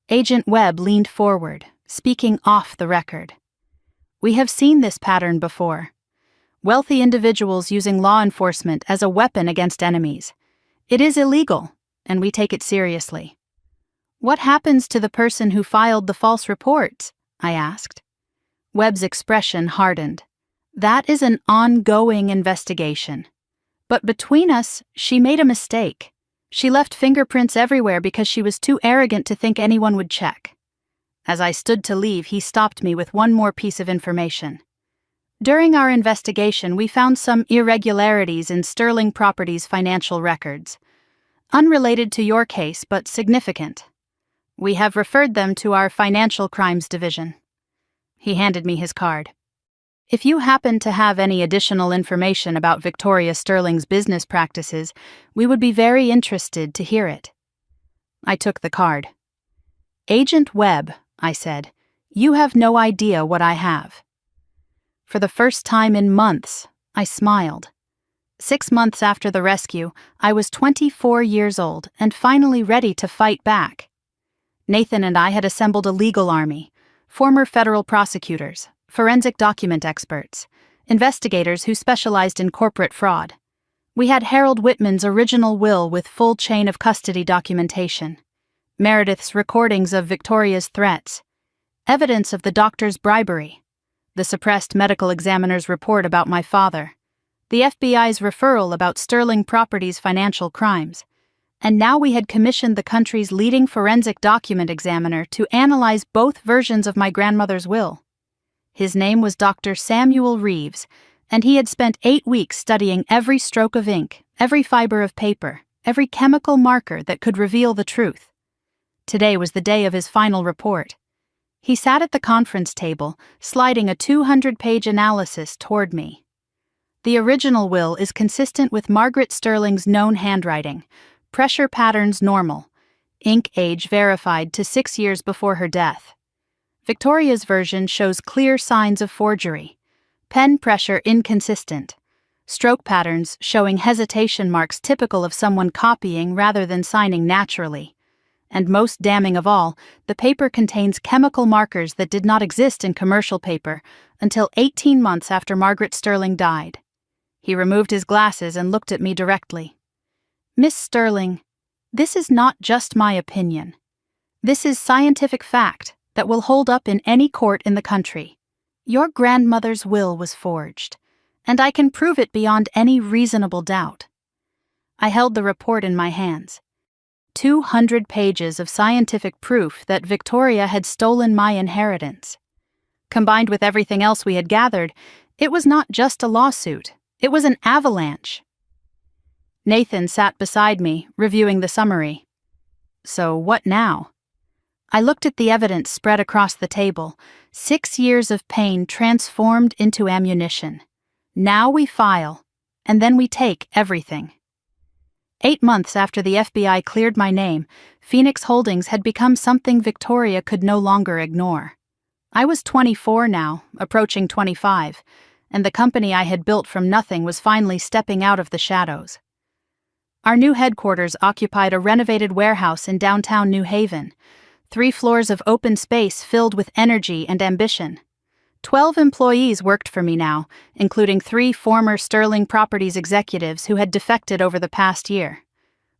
Agent Webb leaned forward, speaking off the record. "We have seen this pattern before. Wealthy individuals using law enforcement as a weapon against enemies. It is illegal, and we take it seriously." "What happens to the person who filed the false reports?" I asked. Webb's expression hardened. "That is an ongoing investigation. But between us, she made a mistake. She left fingerprints everywhere because she was too arrogant to think anyone would check." As I stood to leave, he stopped me with one more piece of information. "During our investigation, we found some irregularities in Sterling Properties' financial records. Unrelated to your case, but significant. We have referred them to our Financial Crimes Division." He handed me his card. "If you happen to have any additional information about Victoria Sterling's business practices, we would be very interested to hear it." I took the card. "Agent Webb," I said, "you have no idea what I have." For the first time in months, I smiled. 6 months after the rescue, I was 24 years old and finally ready to fight back. Nathan and I had assembled a legal army, former federal prosecutors, forensic document experts, investigators who specialized in corporate fraud. We had Harold Whitman's original will with full chain of custody documentation, Meredith's recordings of Victoria's threats, evidence of the doctor's bribery, the suppressed medical examiner's report about my father, the FBI's referral about Sterling Properties' financial crimes, and now we had commissioned the country's leading forensic document examiner to analyze both versions of my grandmother's will. His name was Dr. Samuel Reeves, and he had spent 8 weeks studying every stroke of ink, every fiber of paper, every chemical marker that could reveal the truth. Today was the day of his final report. He sat at the conference table, sliding a 200-page analysis toward me. The original will is consistent with Margaret Sterling's known handwriting, pressure patterns normal, ink age verified to 6 years before her death. Victoria's version shows clear signs of forgery, pen pressure inconsistent, stroke patterns showing hesitation marks typical of someone copying rather than signing naturally. And most damning of all, the paper contains chemical markers that did not exist in commercial paper until 18 months after Margaret Sterling died. He removed his glasses and looked at me directly. "Miss Sterling, this is not just my opinion. This is scientific fact that will hold up in any court in the country. Your grandmother's will was forged, and I can prove it beyond any reasonable doubt." I held the report in my hands. 200 pages of scientific proof that Victoria had stolen my inheritance. Combined with everything else we had gathered, it was not just a lawsuit, it was an avalanche. Nathan sat beside me, reviewing the summary. So what now? I looked at the evidence spread across the table. 6 years of pain transformed into ammunition. Now we file, and then we take everything. 8 months after the FBI cleared my name, Phoenix Holdings had become something Victoria could no longer ignore. I was 24 now, approaching 25, and the company I had built from nothing was finally stepping out of the shadows. Our new headquarters occupied a renovated warehouse in downtown New Haven, 3 floors of open space filled with energy and ambition. 12 employees worked for me now, including 3 former Sterling Properties executives who had defected over the past year.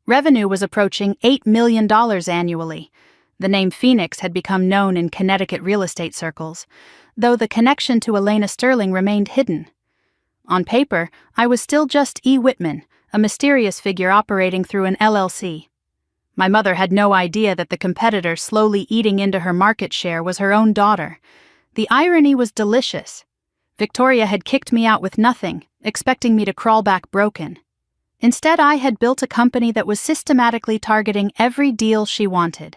Revenue was approaching $8 million annually. The name Phoenix had become known in Connecticut real estate circles, though the connection to Elena Sterling remained hidden. On paper, I was still just E. Whitman, a mysterious figure operating through an LLC. My mother had no idea that the competitor slowly eating into her market share was her own daughter. The irony was delicious. Victoria had kicked me out with nothing, expecting me to crawl back broken. Instead, I had built a company that was systematically targeting every deal she wanted.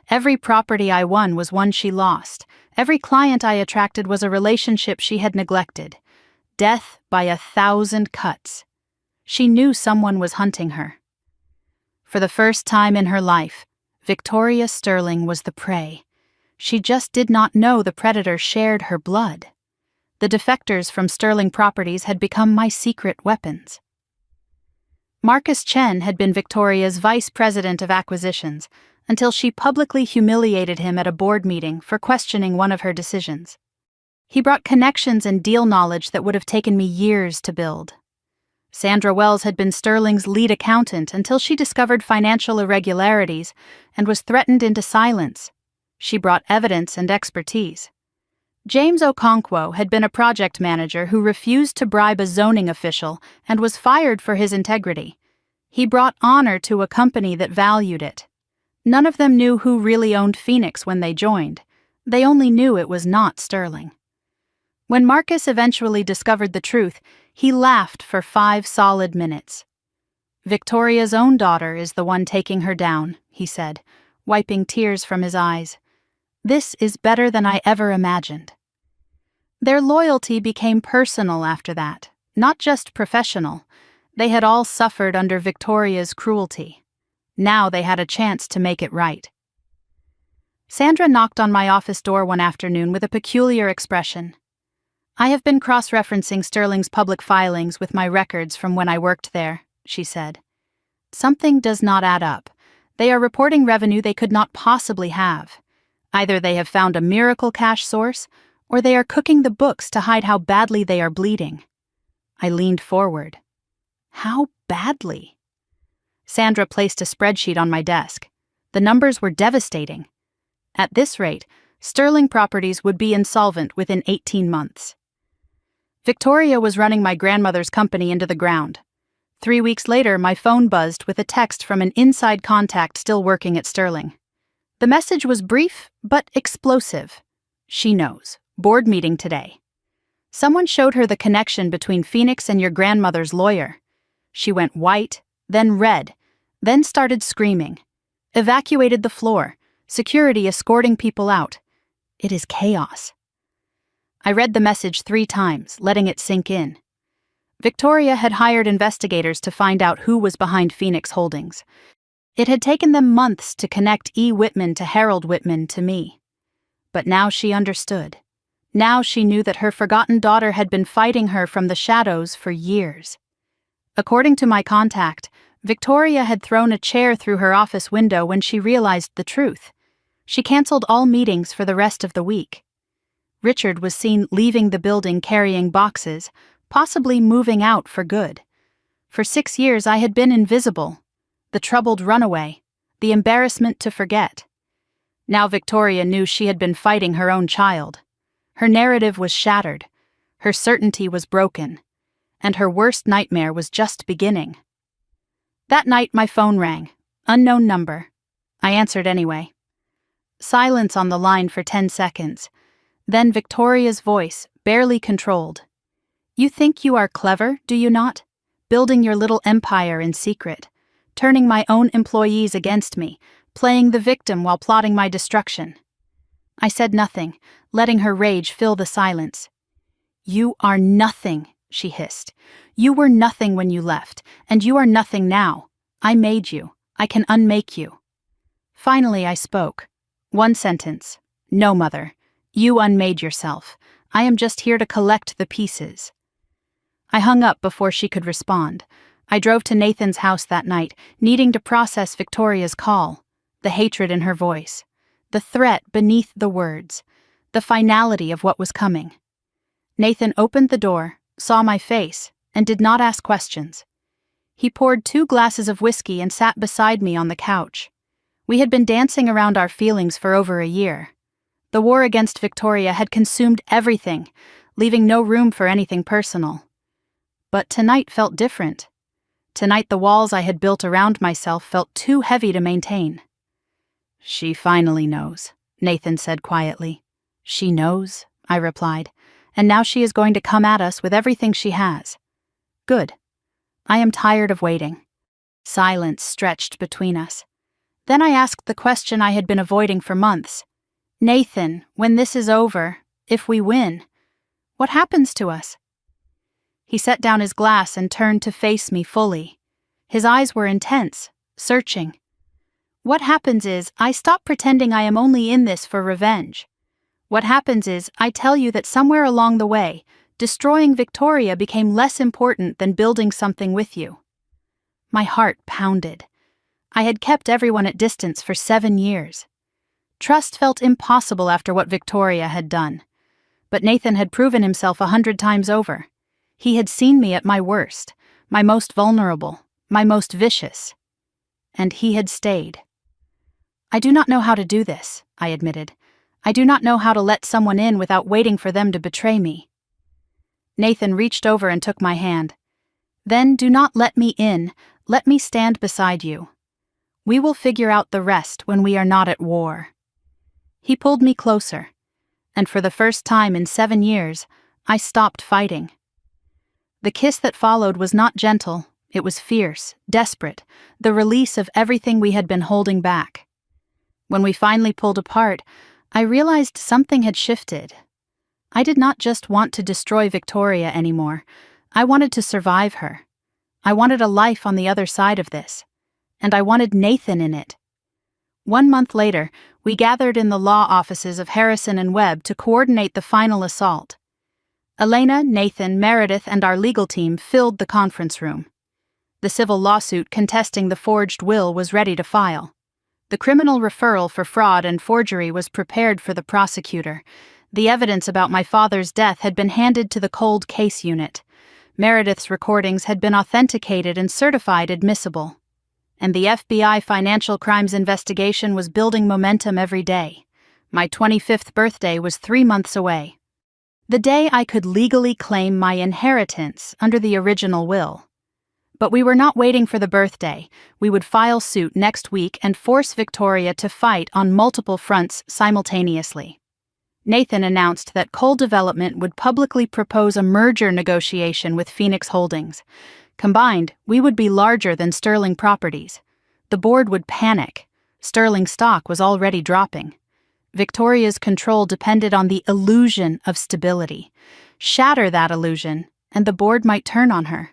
Every property I won was one she lost. Every client I attracted was a relationship she had neglected. Death by 1,000 cuts. She knew someone was hunting her. For the first time in her life, Victoria Sterling was the prey. She just did not know the predator shared her blood. The defectors from Sterling Properties had become my secret weapons. Marcus Chen had been Victoria's vice president of acquisitions until she publicly humiliated him at a board meeting for questioning one of her decisions. He brought connections and deal knowledge that would have taken me years to build. Sandra Wells had been Sterling's lead accountant until she discovered financial irregularities and was threatened into silence. She brought evidence and expertise. James Okonkwo had been a project manager who refused to bribe a zoning official and was fired for his integrity. He brought honor to a company that valued it. None of them knew who really owned Phoenix when they joined. They only knew it was not Sterling. When Marcus eventually discovered the truth, he laughed for 5 solid minutes. "Victoria's own daughter is the one taking her down," he said, wiping tears from his eyes. "This is better than I ever imagined." Their loyalty became personal after that, not just professional. They had all suffered under Victoria's cruelty. Now they had a chance to make it right. Sandra knocked on my office door one afternoon with a peculiar expression. "I have been cross-referencing Sterling's public filings with my records from when I worked there," she said. "Something does not add up. They are reporting revenue they could not possibly have. Either they have found a miracle cash source, or they are cooking the books to hide how badly they are bleeding." I leaned forward. How badly? Sandra placed a spreadsheet on my desk. The numbers were devastating. At this rate, Sterling Properties would be insolvent within 18 months. Victoria was running my grandmother's company into the ground. 3 weeks later, my phone buzzed with a text from an inside contact still working at Sterling. The message was brief, but explosive. "She knows. Board meeting today." Someone showed her the connection between Phoenix and your grandmother's lawyer. She went white, then red, then started screaming. Evacuated the floor, security escorting people out. It is chaos. I read the message 3 times, letting it sink in. Victoria had hired investigators to find out who was behind Phoenix Holdings. It had taken them months to connect E. Whitman to Harold Whitman to me. But now she understood. Now she knew that her forgotten daughter had been fighting her from the shadows for years. According to my contact, Victoria had thrown a chair through her office window when she realized the truth. She canceled all meetings for the rest of the week. Richard was seen leaving the building carrying boxes, possibly moving out for good. For 6 years I had been invisible, the troubled runaway, the embarrassment to forget. Now Victoria knew she had been fighting her own child. Her narrative was shattered, her certainty was broken, and her worst nightmare was just beginning. That night my phone rang. Unknown number. I answered anyway. Silence on the line for 10 seconds. Then Victoria's voice, barely controlled. You think you are clever, do you not? Building your little empire in secret. Turning my own employees against me, playing the victim while plotting my destruction. I said nothing, letting her rage fill the silence. You are nothing, she hissed. You were nothing when you left, and you are nothing now. I made you. I can unmake you. Finally I spoke. One sentence. No, Mother. You unmade yourself. I am just here to collect the pieces. I hung up before she could respond. I drove to Nathan's house that night, needing to process Victoria's call, the hatred in her voice, the threat beneath the words, the finality of what was coming. Nathan opened the door, saw my face, and did not ask questions. He poured 2 glasses of whiskey and sat beside me on the couch. We had been dancing around our feelings for over a year. The war against Victoria had consumed everything, leaving no room for anything personal. But tonight felt different. Tonight the walls I had built around myself felt too heavy to maintain. She finally knows, Nathan said quietly. She knows, I replied, and now she is going to come at us with everything she has. Good. I am tired of waiting. Silence stretched between us. Then I asked the question I had been avoiding for months. Nathan, when this is over, if we win, what happens to us? He set down his glass and turned to face me fully. His eyes were intense, searching. What happens is, I stop pretending I am only in this for revenge. What happens is, I tell you that somewhere along the way, destroying Victoria became less important than building something with you. My heart pounded. I had kept everyone at distance for 7 years. Trust felt impossible after what Victoria had done. But Nathan had proven himself 100 times over. He had seen me at my worst, my most vulnerable, my most vicious. And he had stayed. I do not know how to do this, I admitted. I do not know how to let someone in without waiting for them to betray me. Nathan reached over and took my hand. Then do not let me in, let me stand beside you. We will figure out the rest when we are not at war. He pulled me closer, and for the first time in 7 years, I stopped fighting. The kiss that followed was not gentle, it was fierce, desperate, the release of everything we had been holding back. When we finally pulled apart, I realized something had shifted. I did not just want to destroy Victoria anymore. I wanted to survive her. I wanted a life on the other side of this. And I wanted Nathan in it. 1 month later, we gathered in the law offices of Harrison and Webb to coordinate the final assault. Elena, Nathan, Meredith, and our legal team filled the conference room. The civil lawsuit contesting the forged will was ready to file. The criminal referral for fraud and forgery was prepared for the prosecutor. The evidence about my father's death had been handed to the cold case unit. Meredith's recordings had been authenticated and certified admissible. And the FBI financial crimes investigation was building momentum every day. My 25th birthday was 3 months away. The day I could legally claim my inheritance under the original will. But we were not waiting for the birthday. We would file suit next week and force Victoria to fight on multiple fronts simultaneously. Nathan announced that Coal Development would publicly propose a merger negotiation with Phoenix Holdings. Combined, we would be larger than Sterling Properties. The board would panic. Sterling stock was already dropping. Victoria's control depended on the illusion of stability. Shatter that illusion, and the board might turn on her.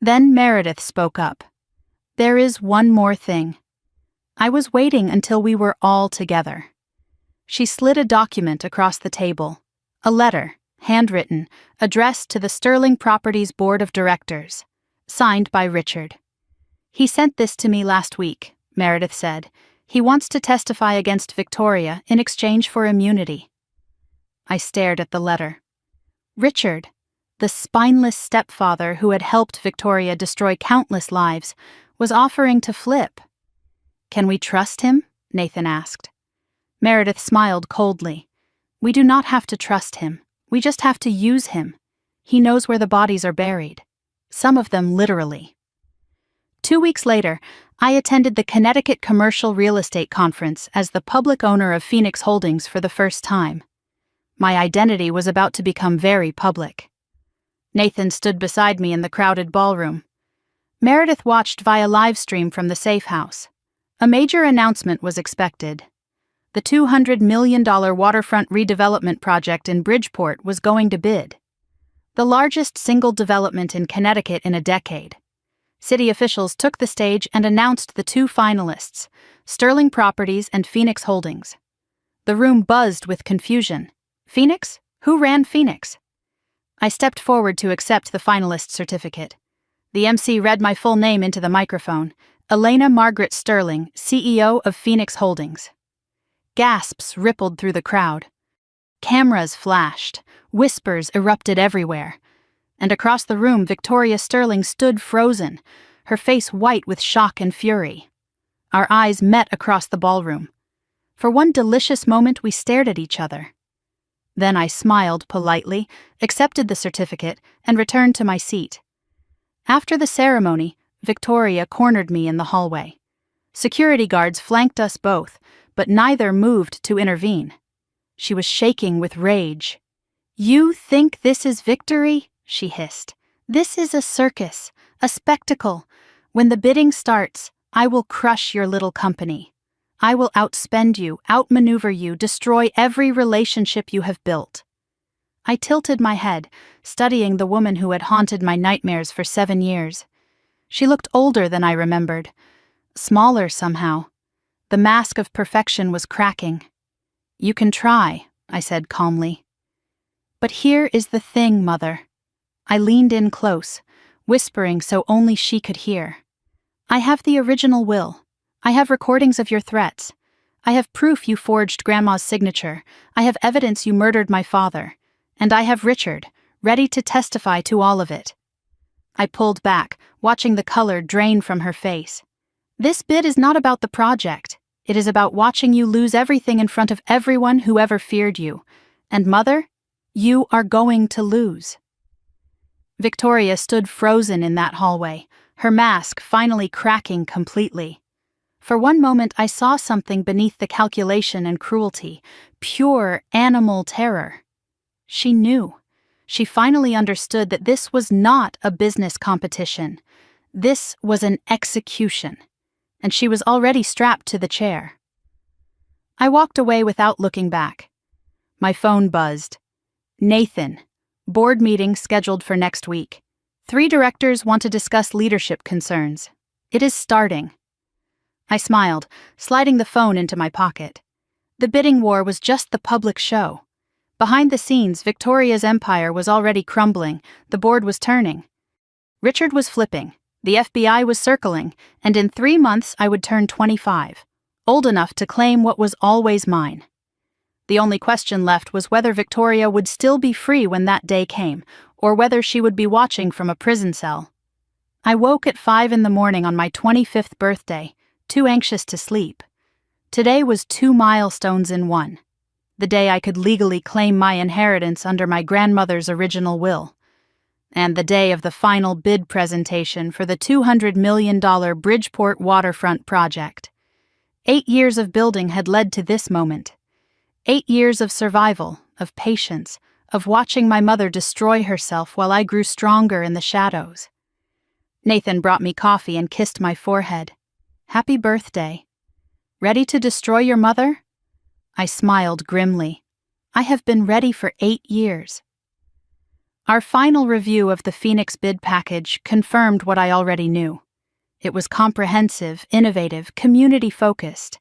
Then Meredith spoke up. There is one more thing. I was waiting until we were all together. She slid a document across the table. A letter, handwritten, addressed to the Sterling Properties Board of Directors, signed by Richard. He sent this to me last week, Meredith said. He wants to testify against Victoria in exchange for immunity. I stared at the letter. Richard, the spineless stepfather who had helped Victoria destroy countless lives, was offering to flip. Can we trust him? Nathan asked. Meredith smiled coldly. We do not have to trust him. We just have to use him. He knows where the bodies are buried. Some of them literally. 2 weeks later, I attended the Connecticut Commercial Real Estate Conference as the public owner of Phoenix Holdings for the first time. My identity was about to become very public. Nathan stood beside me in the crowded ballroom. Meredith watched via live stream from the safe house. A major announcement was expected. The $200 million waterfront redevelopment project in Bridgeport was going to bid. The largest single development in Connecticut in a decade. City officials took the stage and announced the two finalists, Sterling Properties and Phoenix Holdings. The room buzzed with confusion. Phoenix? Who ran Phoenix? I stepped forward to accept the finalist certificate. The MC read my full name into the microphone. Elena Margaret Sterling, CEO of Phoenix Holdings. Gasps rippled through the crowd. Cameras flashed. Whispers erupted everywhere. And across the room, Victoria Sterling stood frozen, her face white with shock and fury. Our eyes met across the ballroom. For one delicious moment, we stared at each other. Then I smiled politely, accepted the certificate, and returned to my seat. After the ceremony, Victoria cornered me in the hallway. Security guards flanked us both, but neither moved to intervene. She was shaking with rage. "You think this is victory?" she hissed. "This is a circus, a spectacle. When the bidding starts, I will crush your little company. I will outspend you, outmaneuver you, destroy every relationship you have built." I tilted my head, studying the woman who had haunted my nightmares for 7 years. She looked older than I remembered, smaller somehow. The mask of perfection was cracking. "You can try," I said calmly. "But here is the thing, Mother." I leaned in close, whispering so only she could hear. "I have the original will. I have recordings of your threats. I have proof you forged Grandma's signature. I have evidence you murdered my father. And I have Richard, ready to testify to all of it." I pulled back, watching the color drain from her face. "This bid is not about the project. It is about watching you lose everything in front of everyone who ever feared you. And Mother, you are going to lose." Victoria stood frozen in that hallway, her mask finally cracking completely. For one moment I saw something beneath the calculation and cruelty, pure animal terror. She knew. She finally understood that this was not a business competition. This was an execution. And she was already strapped to the chair. I walked away without looking back. My phone buzzed. "Nathan, board meeting scheduled for next week. 3 directors want to discuss leadership concerns. It is starting." I smiled, sliding the phone into my pocket. The bidding war was just the public show. Behind the scenes, Victoria's empire was already crumbling, the board was turning. Richard was flipping, the FBI was circling, and in 3 months I would turn 25, old enough to claim what was always mine. The only question left was whether Victoria would still be free when that day came, or whether she would be watching from a prison cell. I woke at 5 in the morning on my 25th birthday, too anxious to sleep. Today was 2 milestones in one. The day I could legally claim my inheritance under my grandmother's original will. And the day of the final bid presentation for the $200 million Bridgeport waterfront project. 8 years of building had led to this moment. 8 years of survival, of patience, of watching my mother destroy herself while I grew stronger in the shadows. Nathan brought me coffee and kissed my forehead. "Happy birthday. Ready to destroy your mother?" I smiled grimly. "I have been ready for 8 years." Our final review of the Phoenix bid package confirmed what I already knew. It was comprehensive, innovative, community-focused,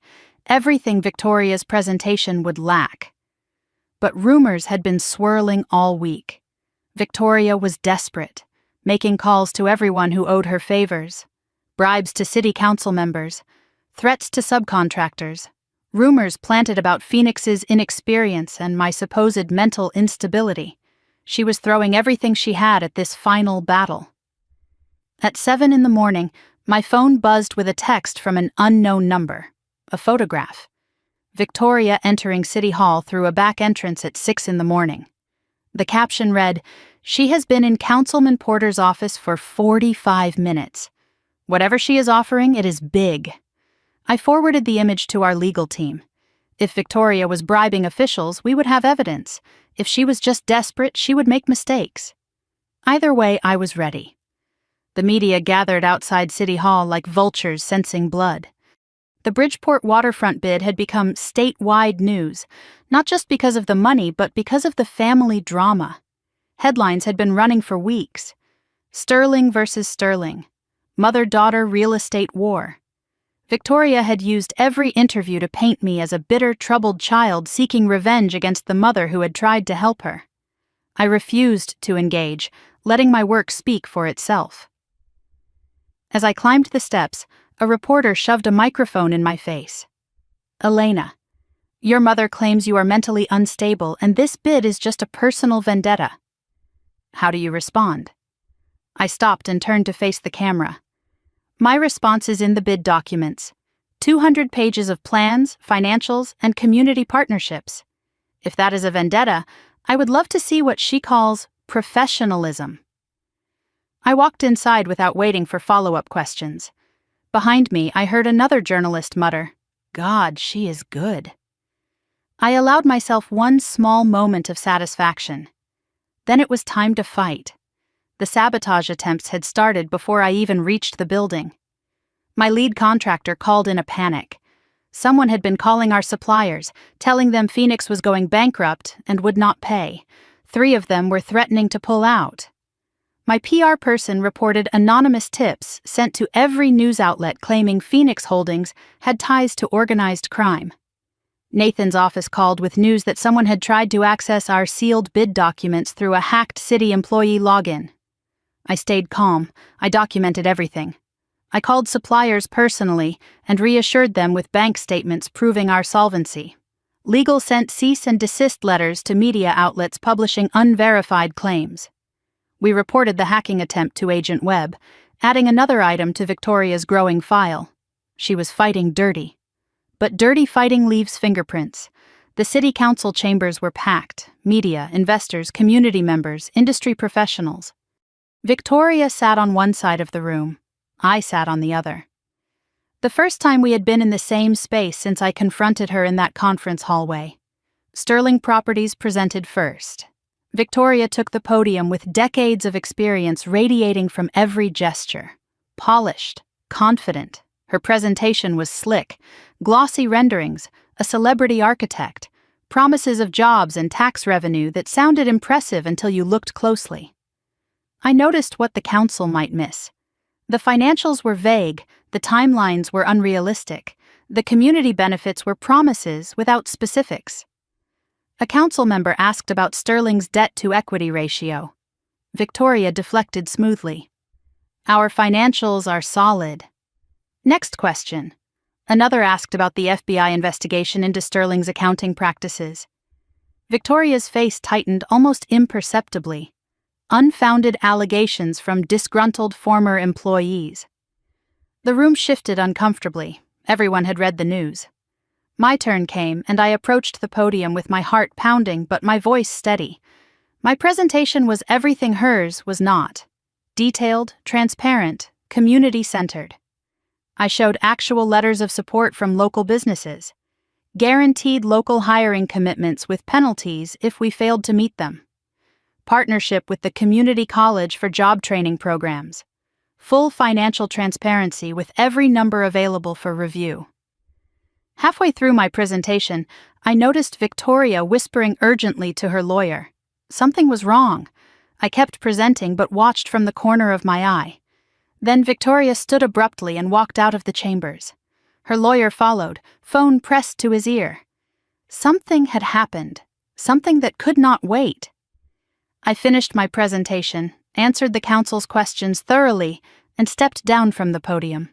everything Victoria's presentation would lack. But rumors had been swirling all week. Victoria was desperate, making calls to everyone who owed her favors, bribes to city council members, threats to subcontractors, rumors planted about Phoenix's inexperience and my supposed mental instability. She was throwing everything she had at this final battle. At 7 in the morning, my phone buzzed with a text from an unknown number, a photograph. Victoria entering City Hall through a back entrance at 6 in the morning. The caption read, "She has been in Councilman Porter's office for 45 minutes. Whatever she is offering, it is big. I forwarded the image to our legal team. If Victoria was bribing officials, we would have evidence. If she was just desperate, she would make mistakes. Either way, I was ready. The media gathered outside City Hall like vultures sensing blood. The Bridgeport waterfront bid had become statewide news, not just because of the money, but because of the family drama. Headlines had been running for weeks. Sterling versus Sterling. Mother-daughter real estate war. Victoria had used every interview to paint me as a bitter, troubled child seeking revenge against the mother who had tried to help her. I refused to engage, letting my work speak for itself. As I climbed the steps, a reporter shoved a microphone in my face. "Elena, your mother claims you are mentally unstable and this bid is just a personal vendetta. How do you respond?" I stopped and turned to face the camera. My response is in the bid documents. 200 pages of plans, financials, and community partnerships. If that is a vendetta, I would love to see what she calls professionalism. I walked inside without waiting for follow-up questions. Behind me, I heard another journalist mutter, "God, she is good." I allowed myself one small moment of satisfaction. Then it was time to fight. The sabotage attempts had started before I even reached the building. My lead contractor called in a panic. Someone had been calling our suppliers, telling them Phoenix was going bankrupt and would not pay. 3 of them were threatening to pull out. My PR person reported anonymous tips sent to every news outlet claiming Phoenix Holdings had ties to organized crime. Nathan's office called with news that someone had tried to access our sealed bid documents through a hacked city employee login. I stayed calm. I documented everything. I called suppliers personally and reassured them with bank statements proving our solvency. Legal sent cease and desist letters to media outlets publishing unverified claims. We reported the hacking attempt to Agent Webb, adding another item to Victoria's growing file. She was fighting dirty. But dirty fighting leaves fingerprints. The city council chambers were packed. Media, investors, community members, industry professionals. Victoria sat on one side of the room. I sat on the other. The first time we had been in the same space since I confronted her in that conference hallway. Sterling Properties presented first. Victoria took the podium with decades of experience radiating from every gesture. Polished, confident. Her presentation was slick. Glossy renderings, a celebrity architect, promises of jobs and tax revenue that sounded impressive until you looked closely. I noticed what the council might miss. The financials were vague, the timelines were unrealistic, the community benefits were promises without specifics. A council member asked about Sterling's debt-to-equity ratio. Victoria deflected smoothly. "Our financials are solid." Next question. Another asked about the FBI investigation into Sterling's accounting practices. Victoria's face tightened almost imperceptibly. Unfounded allegations from disgruntled former employees. The room shifted uncomfortably. Everyone had read the news. My turn came, and I approached the podium with my heart pounding but my voice steady. My presentation was everything hers was not. Detailed, transparent, community-centered. I showed actual letters of support from local businesses. Guaranteed local hiring commitments with penalties if we failed to meet them. Partnership with the community college for job training programs. Full financial transparency with every number available for review. Halfway through my presentation, I noticed Victoria whispering urgently to her lawyer. Something was wrong. I kept presenting but watched from the corner of my eye. Then Victoria stood abruptly and walked out of the chambers. Her lawyer followed, phone pressed to his ear. Something had happened. Something that could not wait. I finished my presentation, answered the council's questions thoroughly, and stepped down from the podium.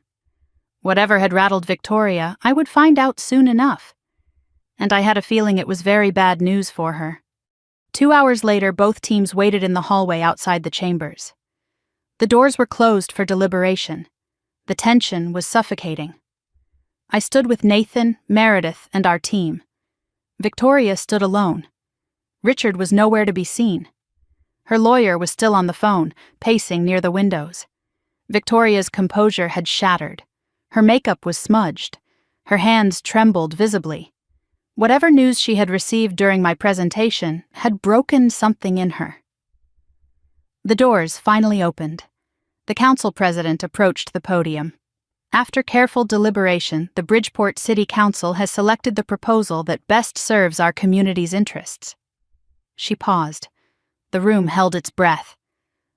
Whatever had rattled Victoria, I would find out soon enough. And I had a feeling it was very bad news for her. 2 hours later, both teams waited in the hallway outside the chambers. The doors were closed for deliberation. The tension was suffocating. I stood with Nathan, Meredith, and our team. Victoria stood alone. Richard was nowhere to be seen. Her lawyer was still on the phone, pacing near the windows. Victoria's composure had shattered. Her makeup was smudged. Her hands trembled visibly. Whatever news she had received during my presentation had broken something in her. The doors finally opened. The council president approached the podium. After careful deliberation, the Bridgeport City Council has selected the proposal that best serves our community's interests. She paused. The room held its breath.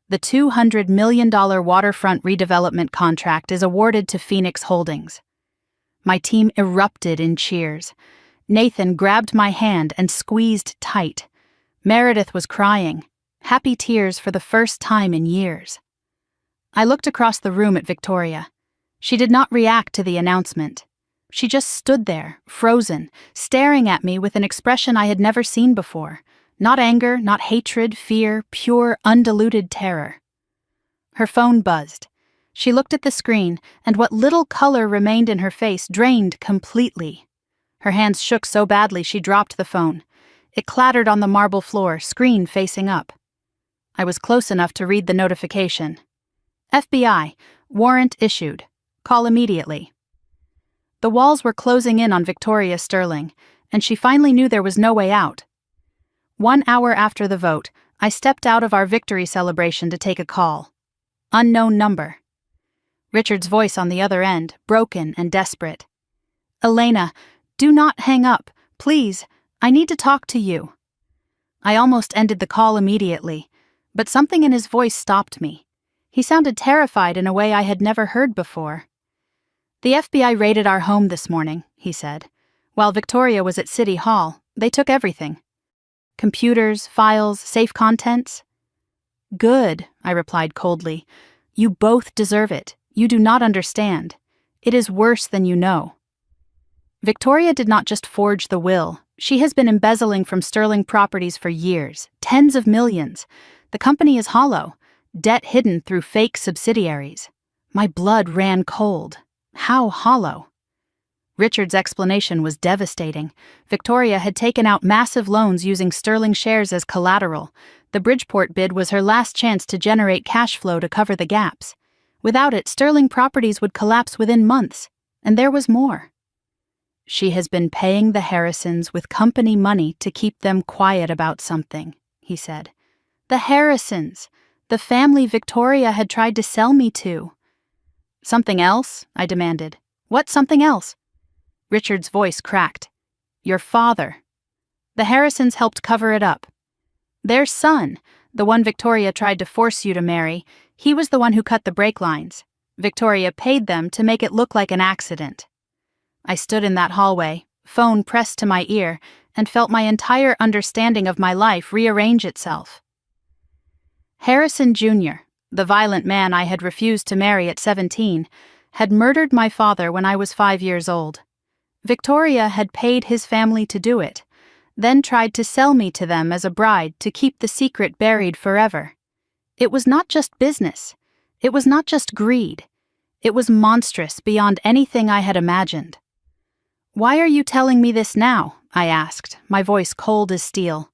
The $200 million waterfront redevelopment contract is awarded to Phoenix Holdings. My team erupted in cheers. Nathan grabbed my hand and squeezed tight. Meredith was crying, happy tears for the first time in years. I looked across the room at Victoria. She did not react to the announcement. She just stood there, frozen, staring at me with an expression I had never seen before. Not anger, not hatred, fear, pure, undiluted terror. Her phone buzzed. She looked at the screen, and what little color remained in her face drained completely. Her hands shook so badly she dropped the phone. It clattered on the marble floor, screen facing up. I was close enough to read the notification. FBI, warrant issued. Call immediately. The walls were closing in on Victoria Sterling, and she finally knew there was no way out. 1 hour after the vote, I stepped out of our victory celebration to take a call. Unknown number. Richard's voice on the other end, broken and desperate. Elena, do not hang up, please. I need to talk to you. I almost ended the call immediately, but something in his voice stopped me. He sounded terrified in a way I had never heard before. The FBI raided our home this morning, he said. While Victoria was at City Hall, they took everything. Computers, files, safe contents? Good, I replied coldly. You both deserve it. You do not understand. It is worse than you know. Victoria did not just forge the will. She has been embezzling from Sterling Properties for years, tens of millions. The company is hollow, debt hidden through fake subsidiaries. My blood ran cold. How hollow? Richard's explanation was devastating. Victoria had taken out massive loans using Sterling shares as collateral. The Bridgeport bid was her last chance to generate cash flow to cover the gaps. Without it, Sterling Properties would collapse within months. And there was more. She has been paying the Harrisons with company money to keep them quiet about something, he said. The Harrisons! The family Victoria had tried to sell me to. Something else? I demanded. What something else? Richard's voice cracked. Your father. The Harrisons helped cover it up. Their son, the one Victoria tried to force you to marry, he was the one who cut the brake lines. Victoria paid them to make it look like an accident. I stood in that hallway, phone pressed to my ear, and felt my entire understanding of my life rearrange itself. Harrison Jr., the violent man I had refused to marry at 17, had murdered my father when I was 5 years old. Victoria had paid his family to do it, then tried to sell me to them as a bride to keep the secret buried forever. It was not just business. It was not just greed. It was monstrous beyond anything I had imagined. Why are you telling me this now? I asked, my voice cold as steel.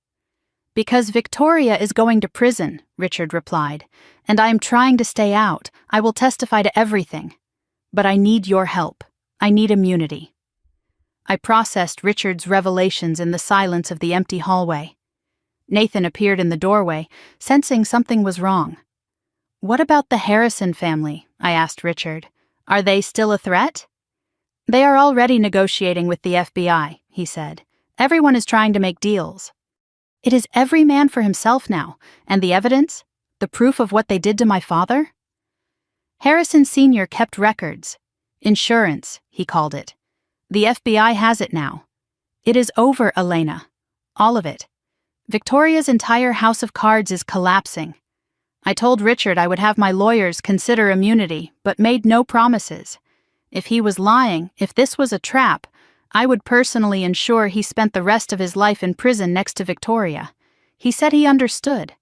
Because Victoria is going to prison, Richard replied, and I am trying to stay out. I will testify to everything. But I need your help. I need immunity. I processed Richard's revelations in the silence of the empty hallway. Nathan appeared in the doorway, sensing something was wrong. What about the Harrison family? I asked Richard. Are they still a threat? They are already negotiating with the FBI, he said. Everyone is trying to make deals. It is every man for himself now, and the evidence? The proof of what they did to my father? Harrison Sr. kept records. Insurance, he called it. The FBI has it now. It is over, Elena. All of it. Victoria's entire house of cards is collapsing. I told Richard I would have my lawyers consider immunity, but made no promises. If he was lying, if this was a trap, I would personally ensure he spent the rest of his life in prison next to Victoria. He said he understood.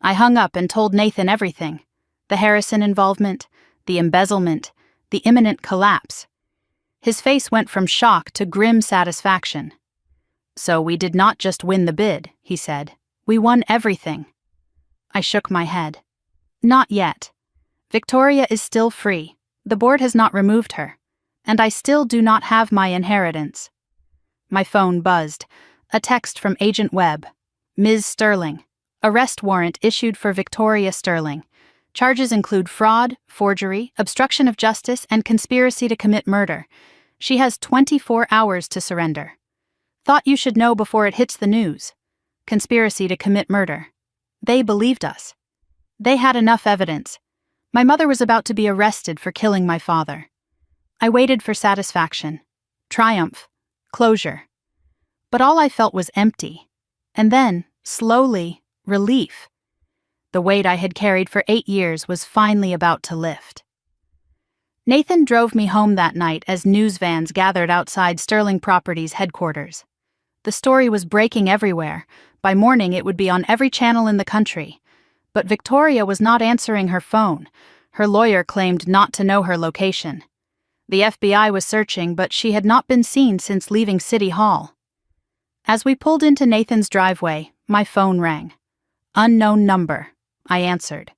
I hung up and told Nathan everything. The Harrison involvement, the embezzlement, the imminent collapse. His face went from shock to grim satisfaction. So we did not just win the bid, he said. We won everything. I shook my head. Not yet. Victoria is still free. The board has not removed her. And I still do not have my inheritance. My phone buzzed. A text from Agent Webb. Ms. Sterling. Arrest warrant issued for Victoria Sterling. Charges include fraud, forgery, obstruction of justice, and conspiracy to commit murder. She has 24 hours to surrender. Thought you should know before it hits the news. Conspiracy to commit murder. They believed us. They had enough evidence. My mother was about to be arrested for killing my father. I waited for satisfaction, triumph, closure. But all I felt was empty. And then, slowly, relief. The weight I had carried for 8 years was finally about to lift. Nathan drove me home that night as news vans gathered outside Sterling Properties headquarters. The story was breaking everywhere. By morning it would be on every channel in the country. But Victoria was not answering her phone. Her lawyer claimed not to know her location. The FBI was searching, but she had not been seen since leaving City Hall. As we pulled into Nathan's driveway, my phone rang. Unknown number. I answered.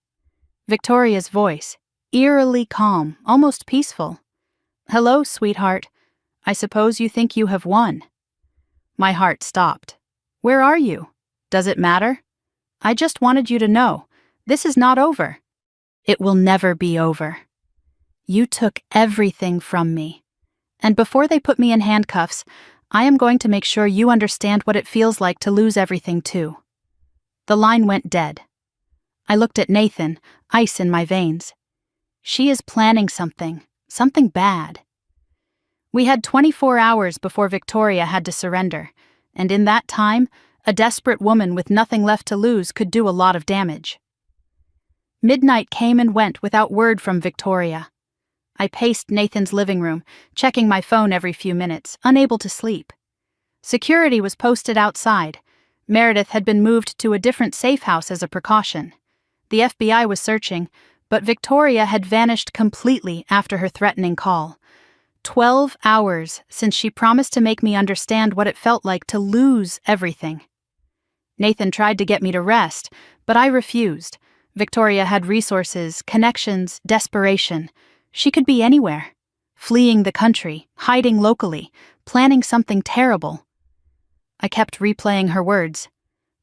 Victoria's voice, eerily calm, almost peaceful. Hello, sweetheart. I suppose you think you have won. My heart stopped. Where are you? Does it matter? I just wanted you to know. This is not over. It will never be over. You took everything from me. And before they put me in handcuffs, I am going to make sure you understand what it feels like to lose everything too. The line went dead. I looked at Nathan, ice in my veins. She is planning something bad. We had 24 hours before Victoria had to surrender, and in that time, a desperate woman with nothing left to lose could do a lot of damage. Midnight came and went without word from Victoria. I paced Nathan's living room, checking my phone every few minutes, unable to sleep. Security was posted outside. Meredith had been moved to a different safe house as a precaution. The FBI was searching, but Victoria had vanished completely after her threatening call. 12 hours since she promised to make me understand what it felt like to lose everything. Nathan tried to get me to rest, but I refused. Victoria had resources, connections, desperation. She could be anywhere. Fleeing the country, hiding locally, planning something terrible. I kept replaying her words.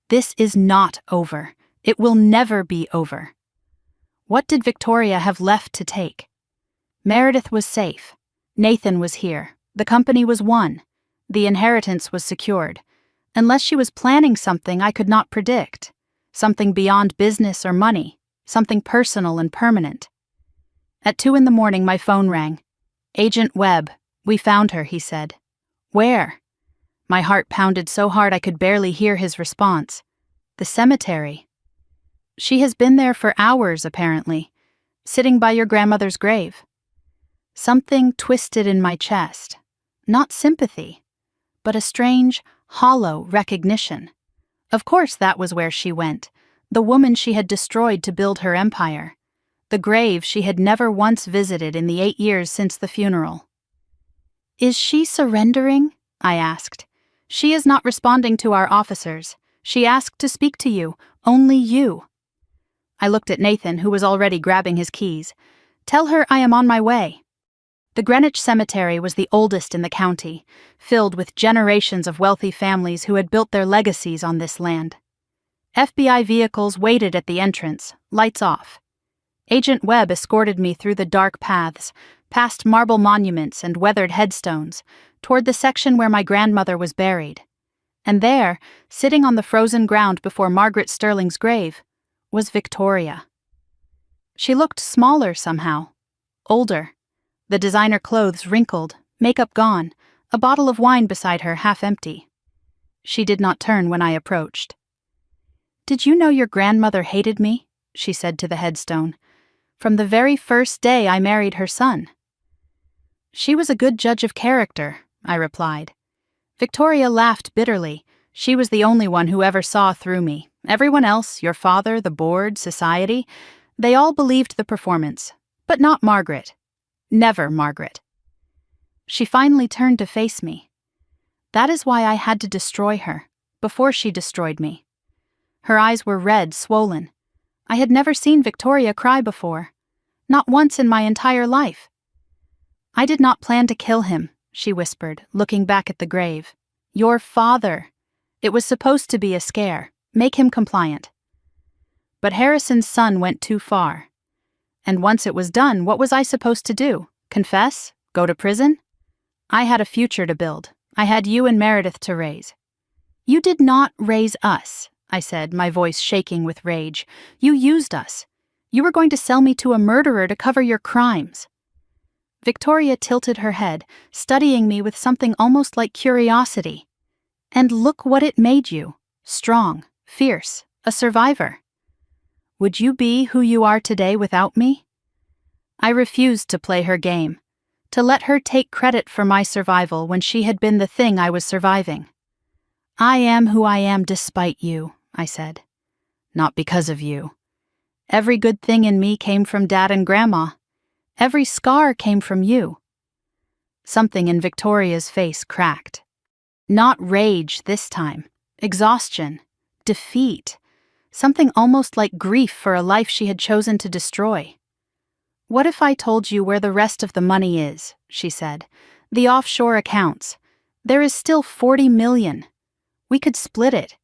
This is not over. It will never be over. What did Victoria have left to take? Meredith was safe. Nathan was here. The company was won. The inheritance was secured. Unless she was planning something I could not predict. Something beyond business or money. Something personal and permanent. At 2 a.m, my phone rang. Agent Webb, we found her, he said. Where? My heart pounded so hard I could barely hear his response. The cemetery. She has been there for hours, apparently, sitting by your grandmother's grave. Something twisted in my chest. Not sympathy, but a strange, hollow recognition. Of course that was where she went, the woman she had destroyed to build her empire. The grave she had never once visited in the 8 years since the funeral. Is she surrendering? I asked. She is not responding to our officers. She asked to speak to you, only you. I looked at Nathan, who was already grabbing his keys. Tell her I am on my way. The Greenwich Cemetery was the oldest in the county, filled with generations of wealthy families who had built their legacies on this land. FBI vehicles waited at the entrance, lights off. Agent Webb escorted me through the dark paths, past marble monuments and weathered headstones, toward the section where my grandmother was buried. And there, sitting on the frozen ground before Margaret Sterling's grave, was Victoria. She looked smaller somehow, older, the designer clothes wrinkled, makeup gone, a bottle of wine beside her half empty. She did not turn when I approached. Did you know your grandmother hated me? She said to the headstone. From the very first day I married her son. She was a good judge of character, I replied. Victoria laughed bitterly. She was the only one who ever saw through me. Everyone else, your father, the board, society, they all believed the performance. But not Margaret. Never Margaret. She finally turned to face me. That is why I had to destroy her, before she destroyed me. Her eyes were red, swollen. I had never seen Victoria cry before. Not once in my entire life. I did not plan to kill him, she whispered, looking back at the grave. Your father. It was supposed to be a scare, make him compliant. But Harrison's son went too far. And once it was done, what was I supposed to do? Confess? Go to prison? I had a future to build. I had you and Meredith to raise. You did not raise us, I said, my voice shaking with rage. You used us. You were going to sell me to a murderer to cover your crimes. Victoria tilted her head, studying me with something almost like curiosity. And look what it made you. Strong, fierce, a survivor. Would you be who you are today without me? I refused to play her game, to let her take credit for my survival when she had been the thing I was surviving. I am who I am despite you, I said. Not because of you. Every good thing in me came from Dad and Grandma. Every scar came from you. Something in Victoria's face cracked. Not rage this time. Exhaustion. Defeat. Something almost like grief for a life she had chosen to destroy. What if I told you where the rest of the money is, she said. The offshore accounts. There is still 40 million. We could split it.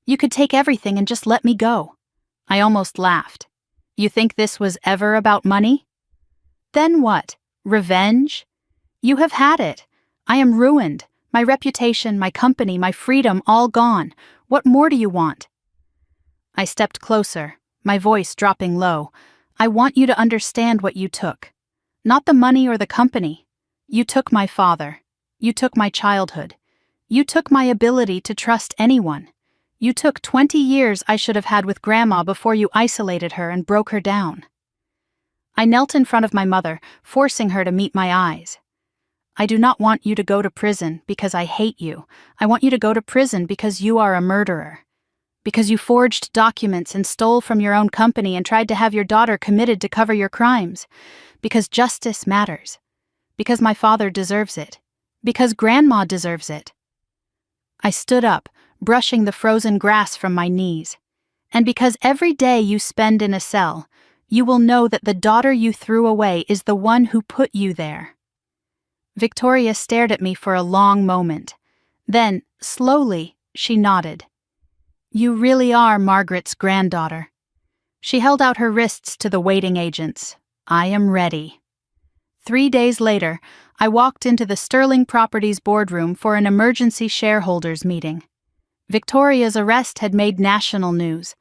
You could take everything and just let me go. I almost laughed. You think this was ever about money? Then what? Revenge? You have had it. I am ruined. My reputation, my company, my freedom, all gone. What more do you want? I stepped closer, my voice dropping low. I want you to understand what you took. Not the money or the company. You took my father. You took my childhood. You took my ability to trust anyone. You took 20 years I should have had with Grandma before you isolated her and broke her down. I knelt in front of my mother, forcing her to meet my eyes. I do not want you to go to prison because I hate you. I want you to go to prison because you are a murderer. Because you forged documents and stole from your own company and tried to have your daughter committed to cover your crimes. Because justice matters. Because my father deserves it. Because Grandma deserves it. I stood up, brushing the frozen grass from my knees. And because every day you spend in a cell, you will know that the daughter you threw away is the one who put you there. Victoria stared at me for a long moment. Then, slowly, she nodded. You really are Margaret's granddaughter. She held out her wrists to the waiting agents. I am ready. 3 days later, I walked into the Sterling Properties boardroom for an emergency shareholders meeting. Victoria's arrest had made national news.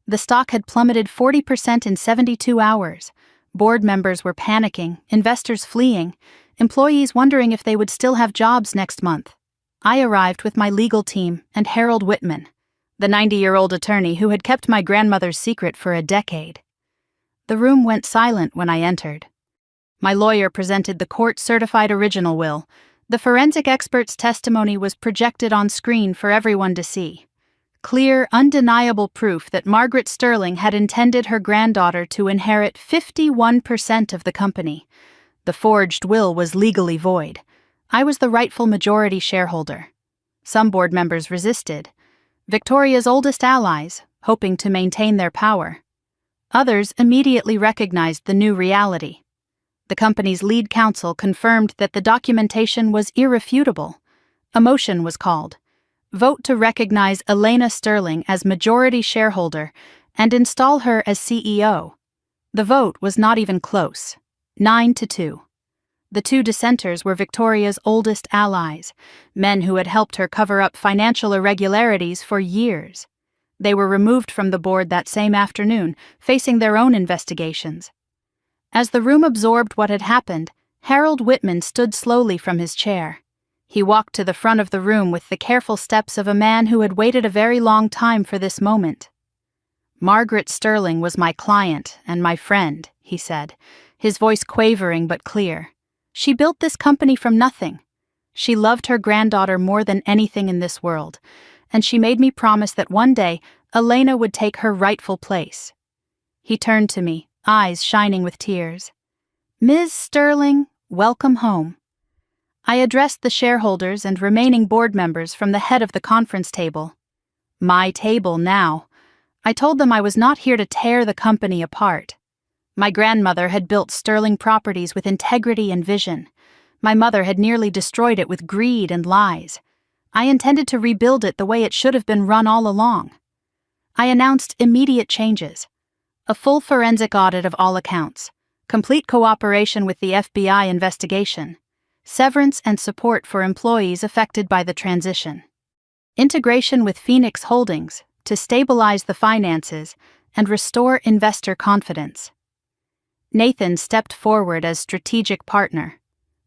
The stock had plummeted 40% in 72 hours. Board members were panicking, investors fleeing, employees wondering if they would still have jobs next month. I arrived with my legal team and Harold Whitman, the 90-year-old attorney who had kept my grandmother's secret for a decade. The room went silent when I entered. My lawyer presented the court-certified original will. The forensic expert's testimony was projected on screen for everyone to see. Clear, undeniable proof that Margaret Sterling had intended her granddaughter to inherit 51% of the company. The forged will was legally void. I was the rightful majority shareholder. Some board members resisted. Victoria's oldest allies, hoping to maintain their power. Others immediately recognized the new reality. The company's lead counsel confirmed that the documentation was irrefutable. A motion was called. Vote to recognize Elena Sterling as majority shareholder and install her as CEO. The vote was not even close. 9-2. The two dissenters were Victoria's oldest allies, men who had helped her cover up financial irregularities for years. They were removed from the board that same afternoon, facing their own investigations. As the room absorbed what had happened, Harold Whitman stood slowly from his chair. He walked to the front of the room with the careful steps of a man who had waited a very long time for this moment. Margaret Sterling was my client and my friend, he said, his voice quavering but clear. She built this company from nothing. She loved her granddaughter more than anything in this world, and she made me promise that one day Elena would take her rightful place. He turned to me, eyes shining with tears. Ms. Sterling, welcome home. I addressed the shareholders and remaining board members from the head of the conference table. My table now. I told them I was not here to tear the company apart. My grandmother had built sterling properties with integrity and vision. My mother had nearly destroyed it with greed and lies. I intended to rebuild it the way it should have been run all along. I announced immediate changes. A full forensic audit of all accounts, complete cooperation with the FBI investigation, severance and support for employees affected by the transition, integration with Phoenix Holdings to stabilize the finances and restore investor confidence. Nathan stepped forward as strategic partner.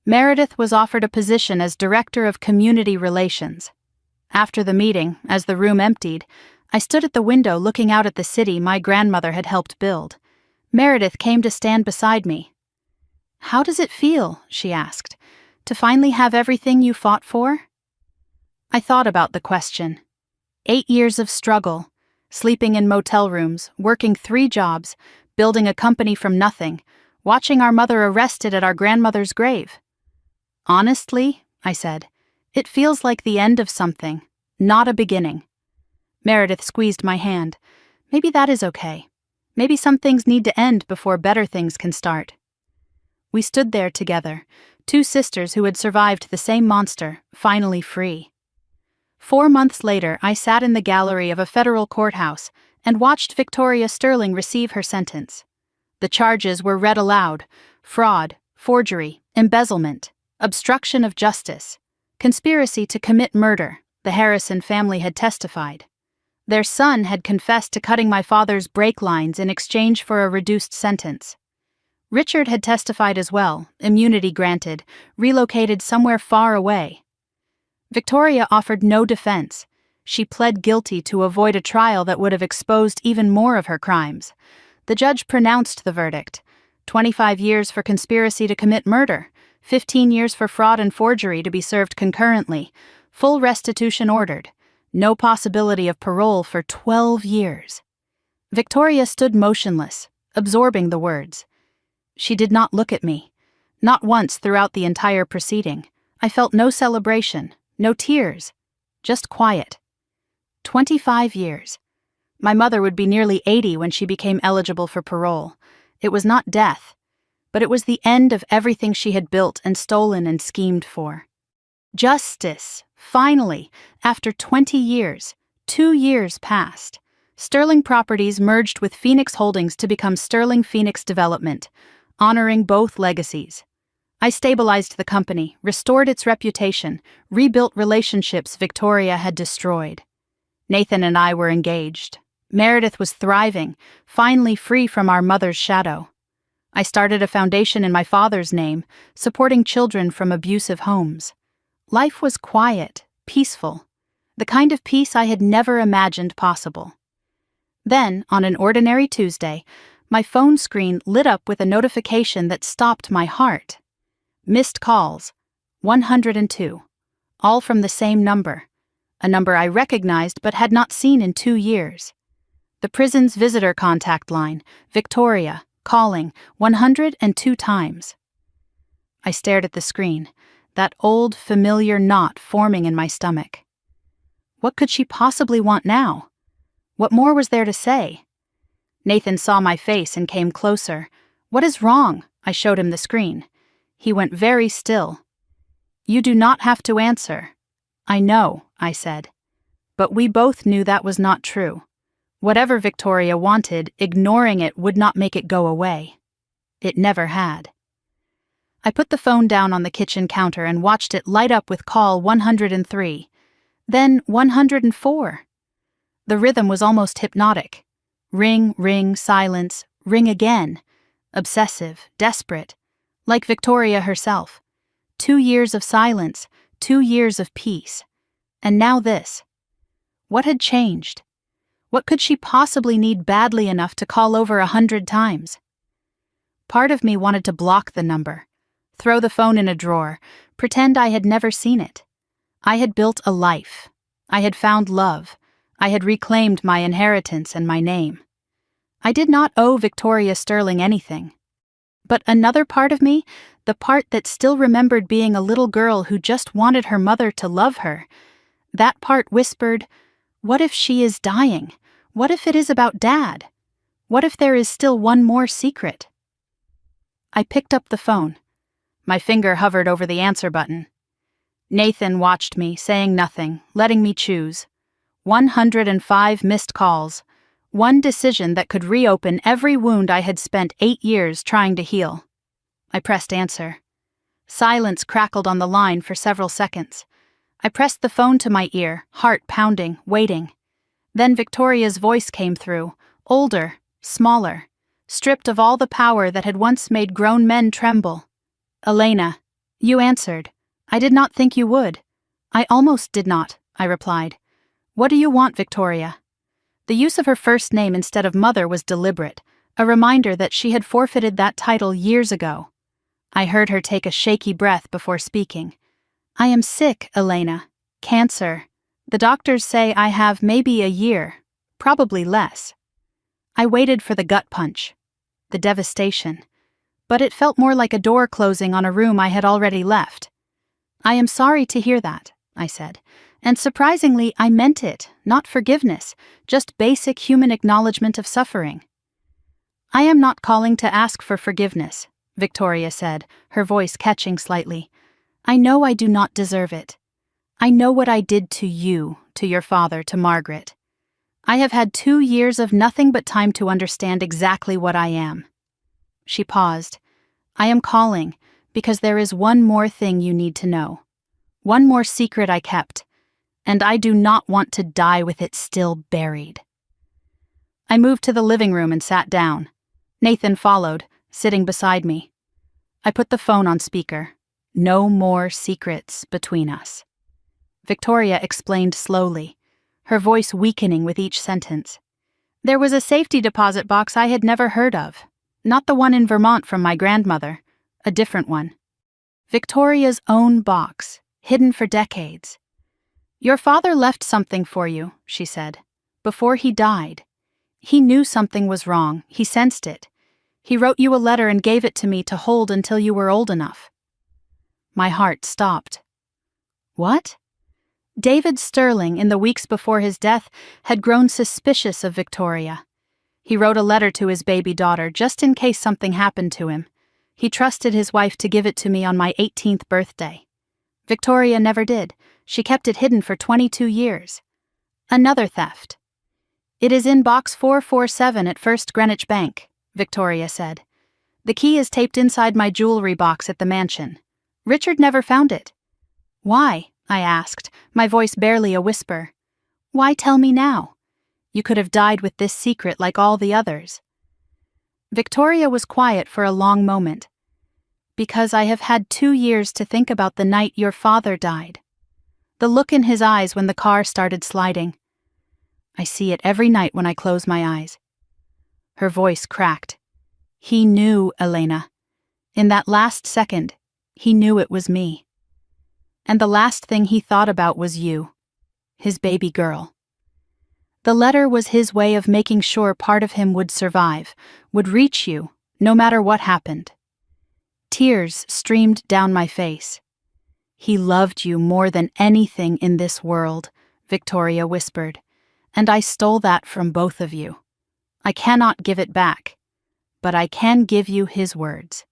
Meredith was offered a position as Director of Community Relations. After the meeting, as the room emptied, I stood at the window looking out at the city my grandmother had helped build. Meredith came to stand beside me. "How does it feel," she asked, "to finally have everything you fought for?" I thought about the question. 8 years of struggle, sleeping in motel rooms, working 3 jobs, building a company from nothing, watching our mother arrested at our grandmother's grave. "Honestly," I said, "it feels like the end of something, not a beginning." Meredith squeezed my hand. "Maybe that is okay. Maybe some things need to end before better things can start." We stood there together, 2 sisters who had survived the same monster, finally free. 4 months later, I sat in the gallery of a federal courthouse and watched Victoria Sterling receive her sentence. The charges were read aloud: fraud, forgery, embezzlement, obstruction of justice, conspiracy to commit murder, the Harrison family had testified. Their son had confessed to cutting my father's brake lines in exchange for a reduced sentence. Richard had testified as well, immunity granted, relocated somewhere far away. Victoria offered no defense. She pled guilty to avoid a trial that would have exposed even more of her crimes. The judge pronounced the verdict: 25 years for conspiracy to commit murder, 15 years for fraud and forgery to be served concurrently, full restitution ordered, no possibility of parole for 12 years. Victoria stood motionless, absorbing the words. She did not look at me. Not once throughout the entire proceeding. I felt no celebration, no tears, just quiet. 25 years. My mother would be nearly 80 when she became eligible for parole. It was not death, but it was the end of everything she had built and stolen and schemed for. Justice. Finally, after 20 years, 2 years passed. Sterling Properties merged with Phoenix Holdings to become Sterling Phoenix Development, honoring both legacies. I stabilized the company, restored its reputation, rebuilt relationships Victoria had destroyed. Nathan and I were engaged. Meredith was thriving, finally free from our mother's shadow. I started a foundation in my father's name, supporting children from abusive homes. Life was quiet, peaceful, the kind of peace I had never imagined possible. Then, on an ordinary Tuesday, my phone screen lit up with a notification that stopped my heart. Missed calls, 102, all from the same number, a number I recognized but had not seen in 2 years. The prison's visitor contact line, Victoria, calling 102 times. I stared at the screen, that old, familiar knot forming in my stomach. What could she possibly want now? What more was there to say? Nathan saw my face and came closer. "What is wrong?" I showed him the screen. He went very still. "You do not have to answer." "I know," I said. But we both knew that was not true. Whatever Victoria wanted, ignoring it would not make it go away. It never had. I put the phone down on the kitchen counter and watched it light up with call 103, then 104. The rhythm was almost hypnotic. Ring, ring, silence, ring again. Obsessive, desperate, like Victoria herself. 2 years of silence, 2 years of peace. And now this. What had changed? What could she possibly need badly enough to call over 100 times? Part of me wanted to block the number, throw the phone in a drawer, pretend I had never seen it. I had built a life. I had found love. I had reclaimed my inheritance and my name. I did not owe Victoria Sterling anything. But another part of me, the part that still remembered being a little girl who just wanted her mother to love her, that part whispered, "What if she is dying? What if it is about Dad? What if there is still one more secret?" I picked up the phone. My finger hovered over the answer button. Nathan watched me, saying nothing, letting me choose. 105 missed calls. One decision that could reopen every wound I had spent 8 years trying to heal. I pressed answer. Silence crackled on the line for several seconds. I pressed the phone to my ear, heart pounding, waiting. Then Victoria's voice came through, older, smaller, stripped of all the power that had once made grown men tremble. "Elena, you answered. I did not think you would." "I almost did not," I replied. "What do you want, Victoria?" The use of her first name instead of mother was deliberate, a reminder that she had forfeited that title years ago. I heard her take a shaky breath before speaking. "I am sick, Elena. Cancer. The doctors say I have maybe a year, probably less." I waited for the gut punch, the devastation, but it felt more like a door closing on a room I had already left. "I am sorry to hear that," I said, and surprisingly I meant it, not forgiveness, just basic human acknowledgement of suffering. "I am not calling to ask for forgiveness," Victoria said, her voice catching slightly. "I know I do not deserve it. I know what I did to you, to your father, to Margaret. I have had 2 years of nothing but time to understand exactly what I am." She paused. "I am calling because there is one more thing you need to know. One more secret I kept, and I do not want to die with it still buried." I moved to the living room and sat down. Nathan followed, sitting beside me. I put the phone on speaker. No more secrets between us. Victoria explained slowly, her voice weakening with each sentence. "There was a safety deposit box I had never heard of. Not the one in Vermont from my grandmother, a different one. Victoria's own box, hidden for decades. Your father left something for you," she said, "before he died. He knew something was wrong, he sensed it. He wrote you a letter and gave it to me to hold until you were old enough." My heart stopped. What? David Sterling, in the weeks before his death, had grown suspicious of Victoria. He wrote a letter to his baby daughter just in case something happened to him. He trusted his wife to give it to me on my 18th birthday. Victoria never did. She kept it hidden for 22 years. Another theft. "It is in box 447 at First Greenwich Bank," Victoria said. "The key is taped inside my jewelry box at the mansion. Richard never found it." "Why?" I asked, my voice barely a whisper. "Why tell me now? You could have died with this secret like all the others." Victoria was quiet for a long moment. "Because I have had 2 years to think about the night your father died." The look in his eyes when the car started sliding. "I see it every night when I close my eyes." Her voice cracked. "He knew, Elena. In that last second, he knew it was me. And the last thing he thought about was you, his baby girl." The letter was his way of making sure part of him would survive, would reach you, no matter what happened. Tears streamed down my face. "He loved you more than anything in this world," Victoria whispered, "and I stole that from both of you. I cannot give it back, but I can give you his words."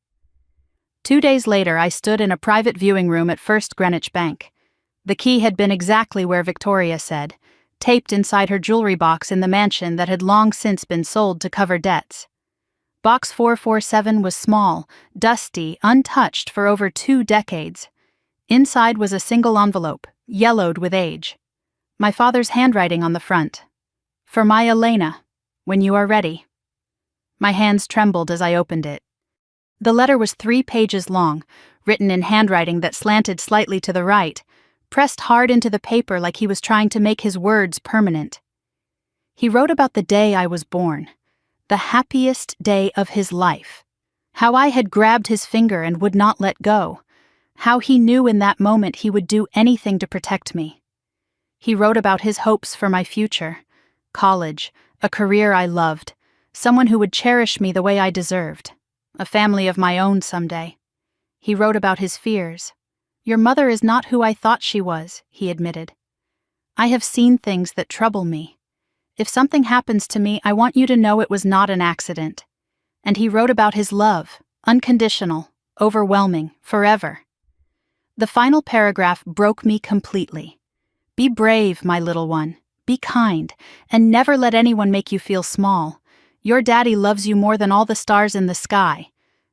2 days later, I stood in a private viewing room at First Greenwich Bank. The key had been exactly where Victoria said, taped inside her jewelry box in the mansion that had long since been sold to cover debts. Box 447 was small, dusty, untouched for over 2 decades. Inside was a single envelope, yellowed with age. My father's handwriting on the front. "For my Elena, when you are ready." My hands trembled as I opened it. The letter was 3 pages long, written in handwriting that slanted slightly to the right, pressed hard into the paper like he was trying to make his words permanent. He wrote about the day I was born, the happiest day of his life, how I had grabbed his finger and would not let go, how he knew in that moment he would do anything to protect me. He wrote about his hopes for my future, college, a career I loved, someone who would cherish me the way I deserved, a family of my own someday. He wrote about his fears. "Your mother is not who I thought she was," he admitted. "I have seen things that trouble me. If something happens to me, I want you to know it was not an accident." And he wrote about his love, Unconditional, overwhelming, forever. The final paragraph broke me completely. Be brave, my little one. Be kind, and never let anyone make you feel small. Your daddy loves you more than all the stars in the sky,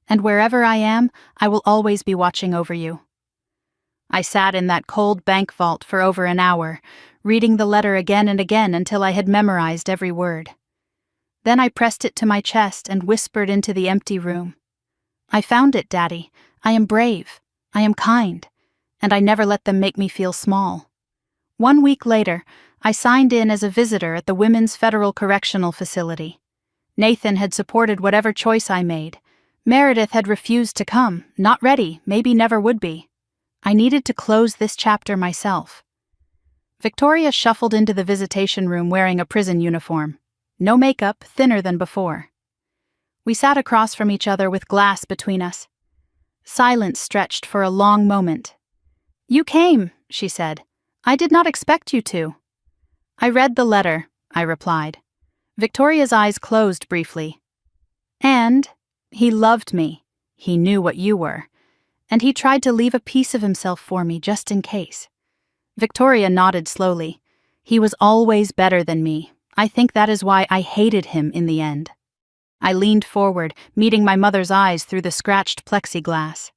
and wherever I am, I will always be watching over you. I sat in that cold bank vault for over an hour, reading the letter again and again until I had memorized every word. Then I pressed it to my chest and whispered into the empty room. I found it, Daddy. I am brave. I am kind. And I never let them make me feel small. 1 week later, I signed in as a visitor at the Women's Federal Correctional Facility. Nathan had supported whatever choice I made. Meredith had refused to come, not ready, maybe never would be. I needed to close this chapter myself. Victoria shuffled into the visitation room wearing a prison uniform. No makeup, thinner than before. We sat across from each other with glass between us. Silence stretched for a long moment. "You came," she said. "I did not expect you to." "I read the letter," I replied. Victoria's eyes closed briefly. "And he loved me. He knew what you were. And he tried to leave a piece of himself for me just in case." Victoria nodded slowly. "He was always better than me. I think that is why I hated him in the end." I leaned forward, meeting my mother's eyes through the scratched plexiglass.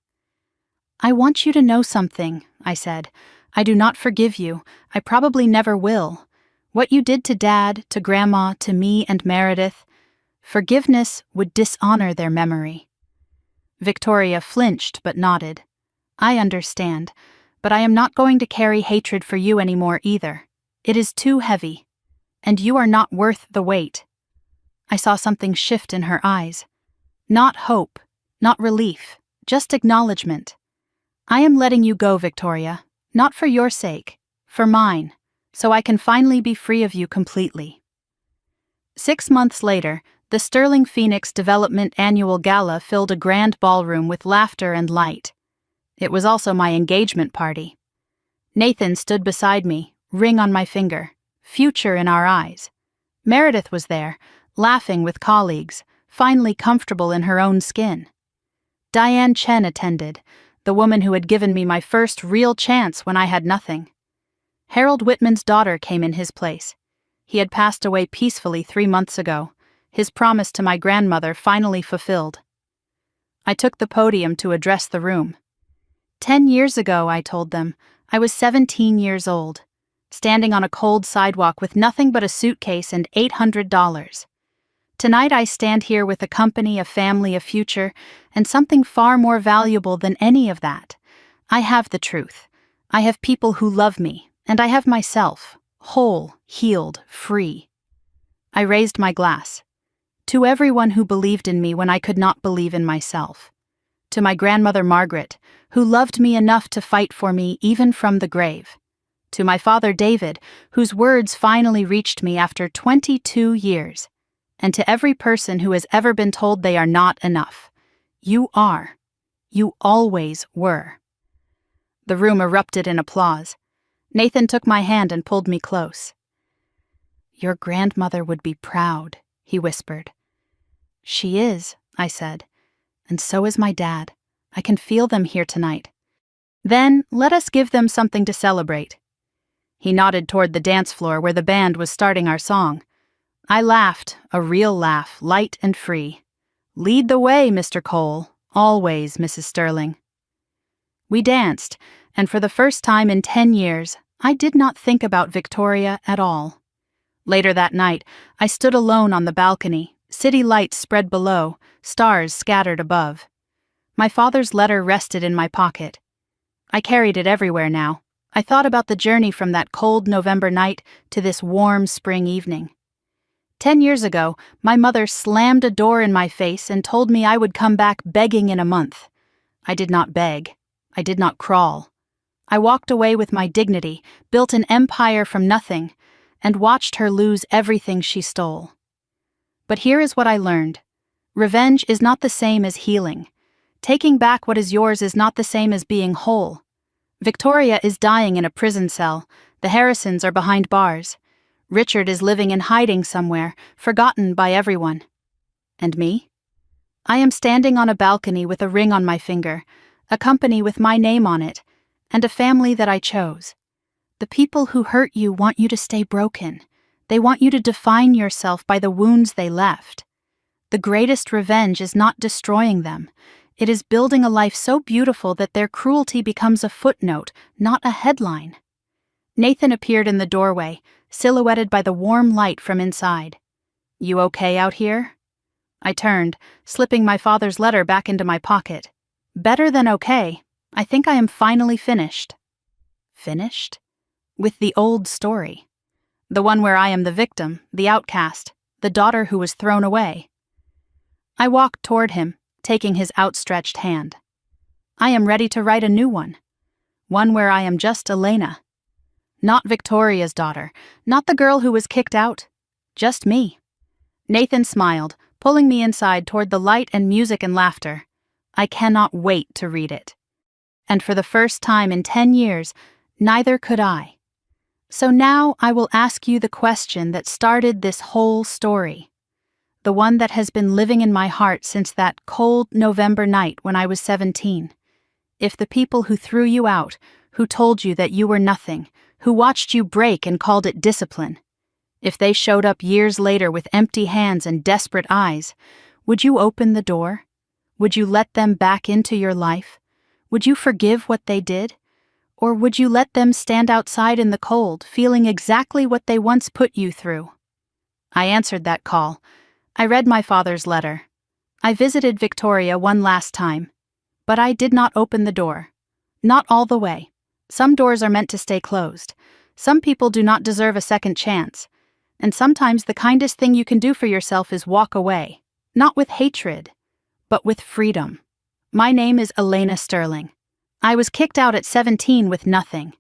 "I want you to know something," I said. "I do not forgive you. I probably never will. What you did to Dad, to Grandma, to me and Meredith, forgiveness would dishonor their memory." Victoria flinched but nodded. "I understand, but I am not going to carry hatred for you anymore either. It is too heavy, and you are not worth the weight." I saw something shift in her eyes. Not hope, not relief, just acknowledgement. "I am letting you go, Victoria, not for your sake, for mine, so I can finally be free of you completely." 6 months later, the Sterling Phoenix Development Annual Gala filled a grand ballroom with laughter and light. It was also my engagement party. Nathan stood beside me, ring on my finger, future in our eyes. Meredith was there, laughing with colleagues, finally comfortable in her own skin. Diane Chen attended, the woman who had given me my first real chance when I had nothing. Harold Whitman's daughter came in his place. He had passed away peacefully 3 months ago, his promise to my grandmother finally fulfilled. I took the podium to address the room. 10 years ago, I told them, I was 17 years old, standing on a cold sidewalk with nothing but a suitcase and $800. Tonight I stand here with a company, a family, a future, and something far more valuable than any of that. I have the truth. I have people who love me, and I have myself, whole, healed, free. I raised my glass. To everyone who believed in me when I could not believe in myself. To my grandmother Margaret, who loved me enough to fight for me even from the grave. To my father David, whose words finally reached me after 22 years. And to every person who has ever been told they are not enough. You are. You always were. The room erupted in applause. Nathan took my hand and pulled me close. "Your grandmother would be proud," he whispered. "She is," I said, "and so is my dad. I can feel them here tonight. Then let us give them something to celebrate." He nodded toward the dance floor where the band was starting our song. I laughed, a real laugh, light and free. "Lead the way, Mr. Cole. Always, Mrs. Sterling." We danced, and for the first time in 10 years, I did not think about Victoria at all. Later that night, I stood alone on the balcony, city lights spread below, stars scattered above. My father's letter rested in my pocket. I carried it everywhere now. I thought about the journey from that cold November night to this warm spring evening. 10 years ago, my mother slammed a door in my face and told me I would come back begging in a month. I did not beg. I did not crawl. I walked away with my dignity, built an empire from nothing, and watched her lose everything she stole. But here is what I learned. Revenge is not the same as healing. Taking back what is yours is not the same as being whole. Victoria is dying in a prison cell. The Harrisons are behind bars. Richard is living in hiding somewhere, forgotten by everyone. And me? I am standing on a balcony with a ring on my finger, a company with my name on it, and a family that I chose. The people who hurt you want you to stay broken. They want you to define yourself by the wounds they left. The greatest revenge is not destroying them. It is building a life so beautiful that their cruelty becomes a footnote, not a headline. Nathan appeared in the doorway, silhouetted by the warm light from inside. "You okay out here?" I turned, slipping my father's letter back into my pocket. Better than okay. I think I am finally finished. Finished? With the old story. The one where I am the victim, the outcast, the daughter who was thrown away. I walked toward him, taking his outstretched hand. I am ready to write a new one. One where I am just Elena. Not Victoria's daughter, not the girl who was kicked out. Just me. Nathan smiled, pulling me inside toward the light and music and laughter. I cannot wait to read it. And for the first time in 10 years, neither could I. So now I will ask you the question that started this whole story. The one that has been living in my heart since that cold November night when I was 17. If the people who threw you out, who told you that you were nothing, who watched you break and called it discipline, if they showed up years later with empty hands and desperate eyes, would you open the door? Would you let them back into your life? Would you forgive what they did? Or would you let them stand outside in the cold, feeling exactly what they once put you through? I answered that call. I read my father's letter. I visited Victoria one last time. But I did not open the door. Not all the way. Some doors are meant to stay closed. Some people do not deserve a second chance. And sometimes the kindest thing you can do for yourself is walk away. Not with hatred, but with freedom. My name is Elena Sterling. I was kicked out at 17 with nothing.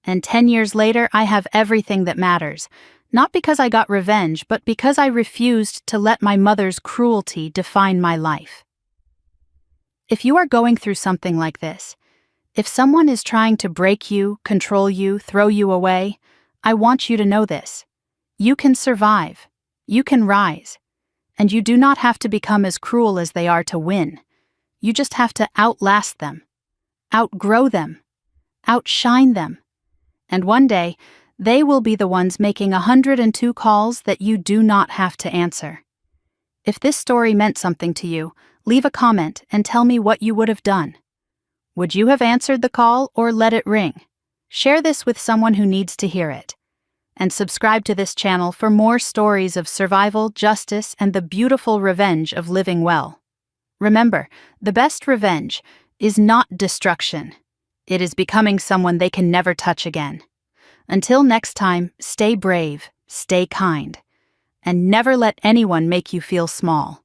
And 10 years later, I have everything that matters. Not because I got revenge, but because I refused to let my mother's cruelty define my life. If you are going through something like this, if someone is trying to break you, control you, throw you away, I want you to know this. You can survive. You can rise. And you do not have to become as cruel as they are to win. You just have to outlast them. Outgrow them, outshine them, and one day, they will be the ones making 102 calls that you do not have to answer. If this story meant something to you, leave a comment and tell me what you would have done. Would you have answered the call or let it ring? Share this with someone who needs to hear it. And subscribe to this channel for more stories of survival, justice, and the beautiful revenge of living well. Remember, the best revenge is not destruction. It is becoming someone they can never touch again. Until next time, stay brave, stay kind, and never let anyone make you feel small.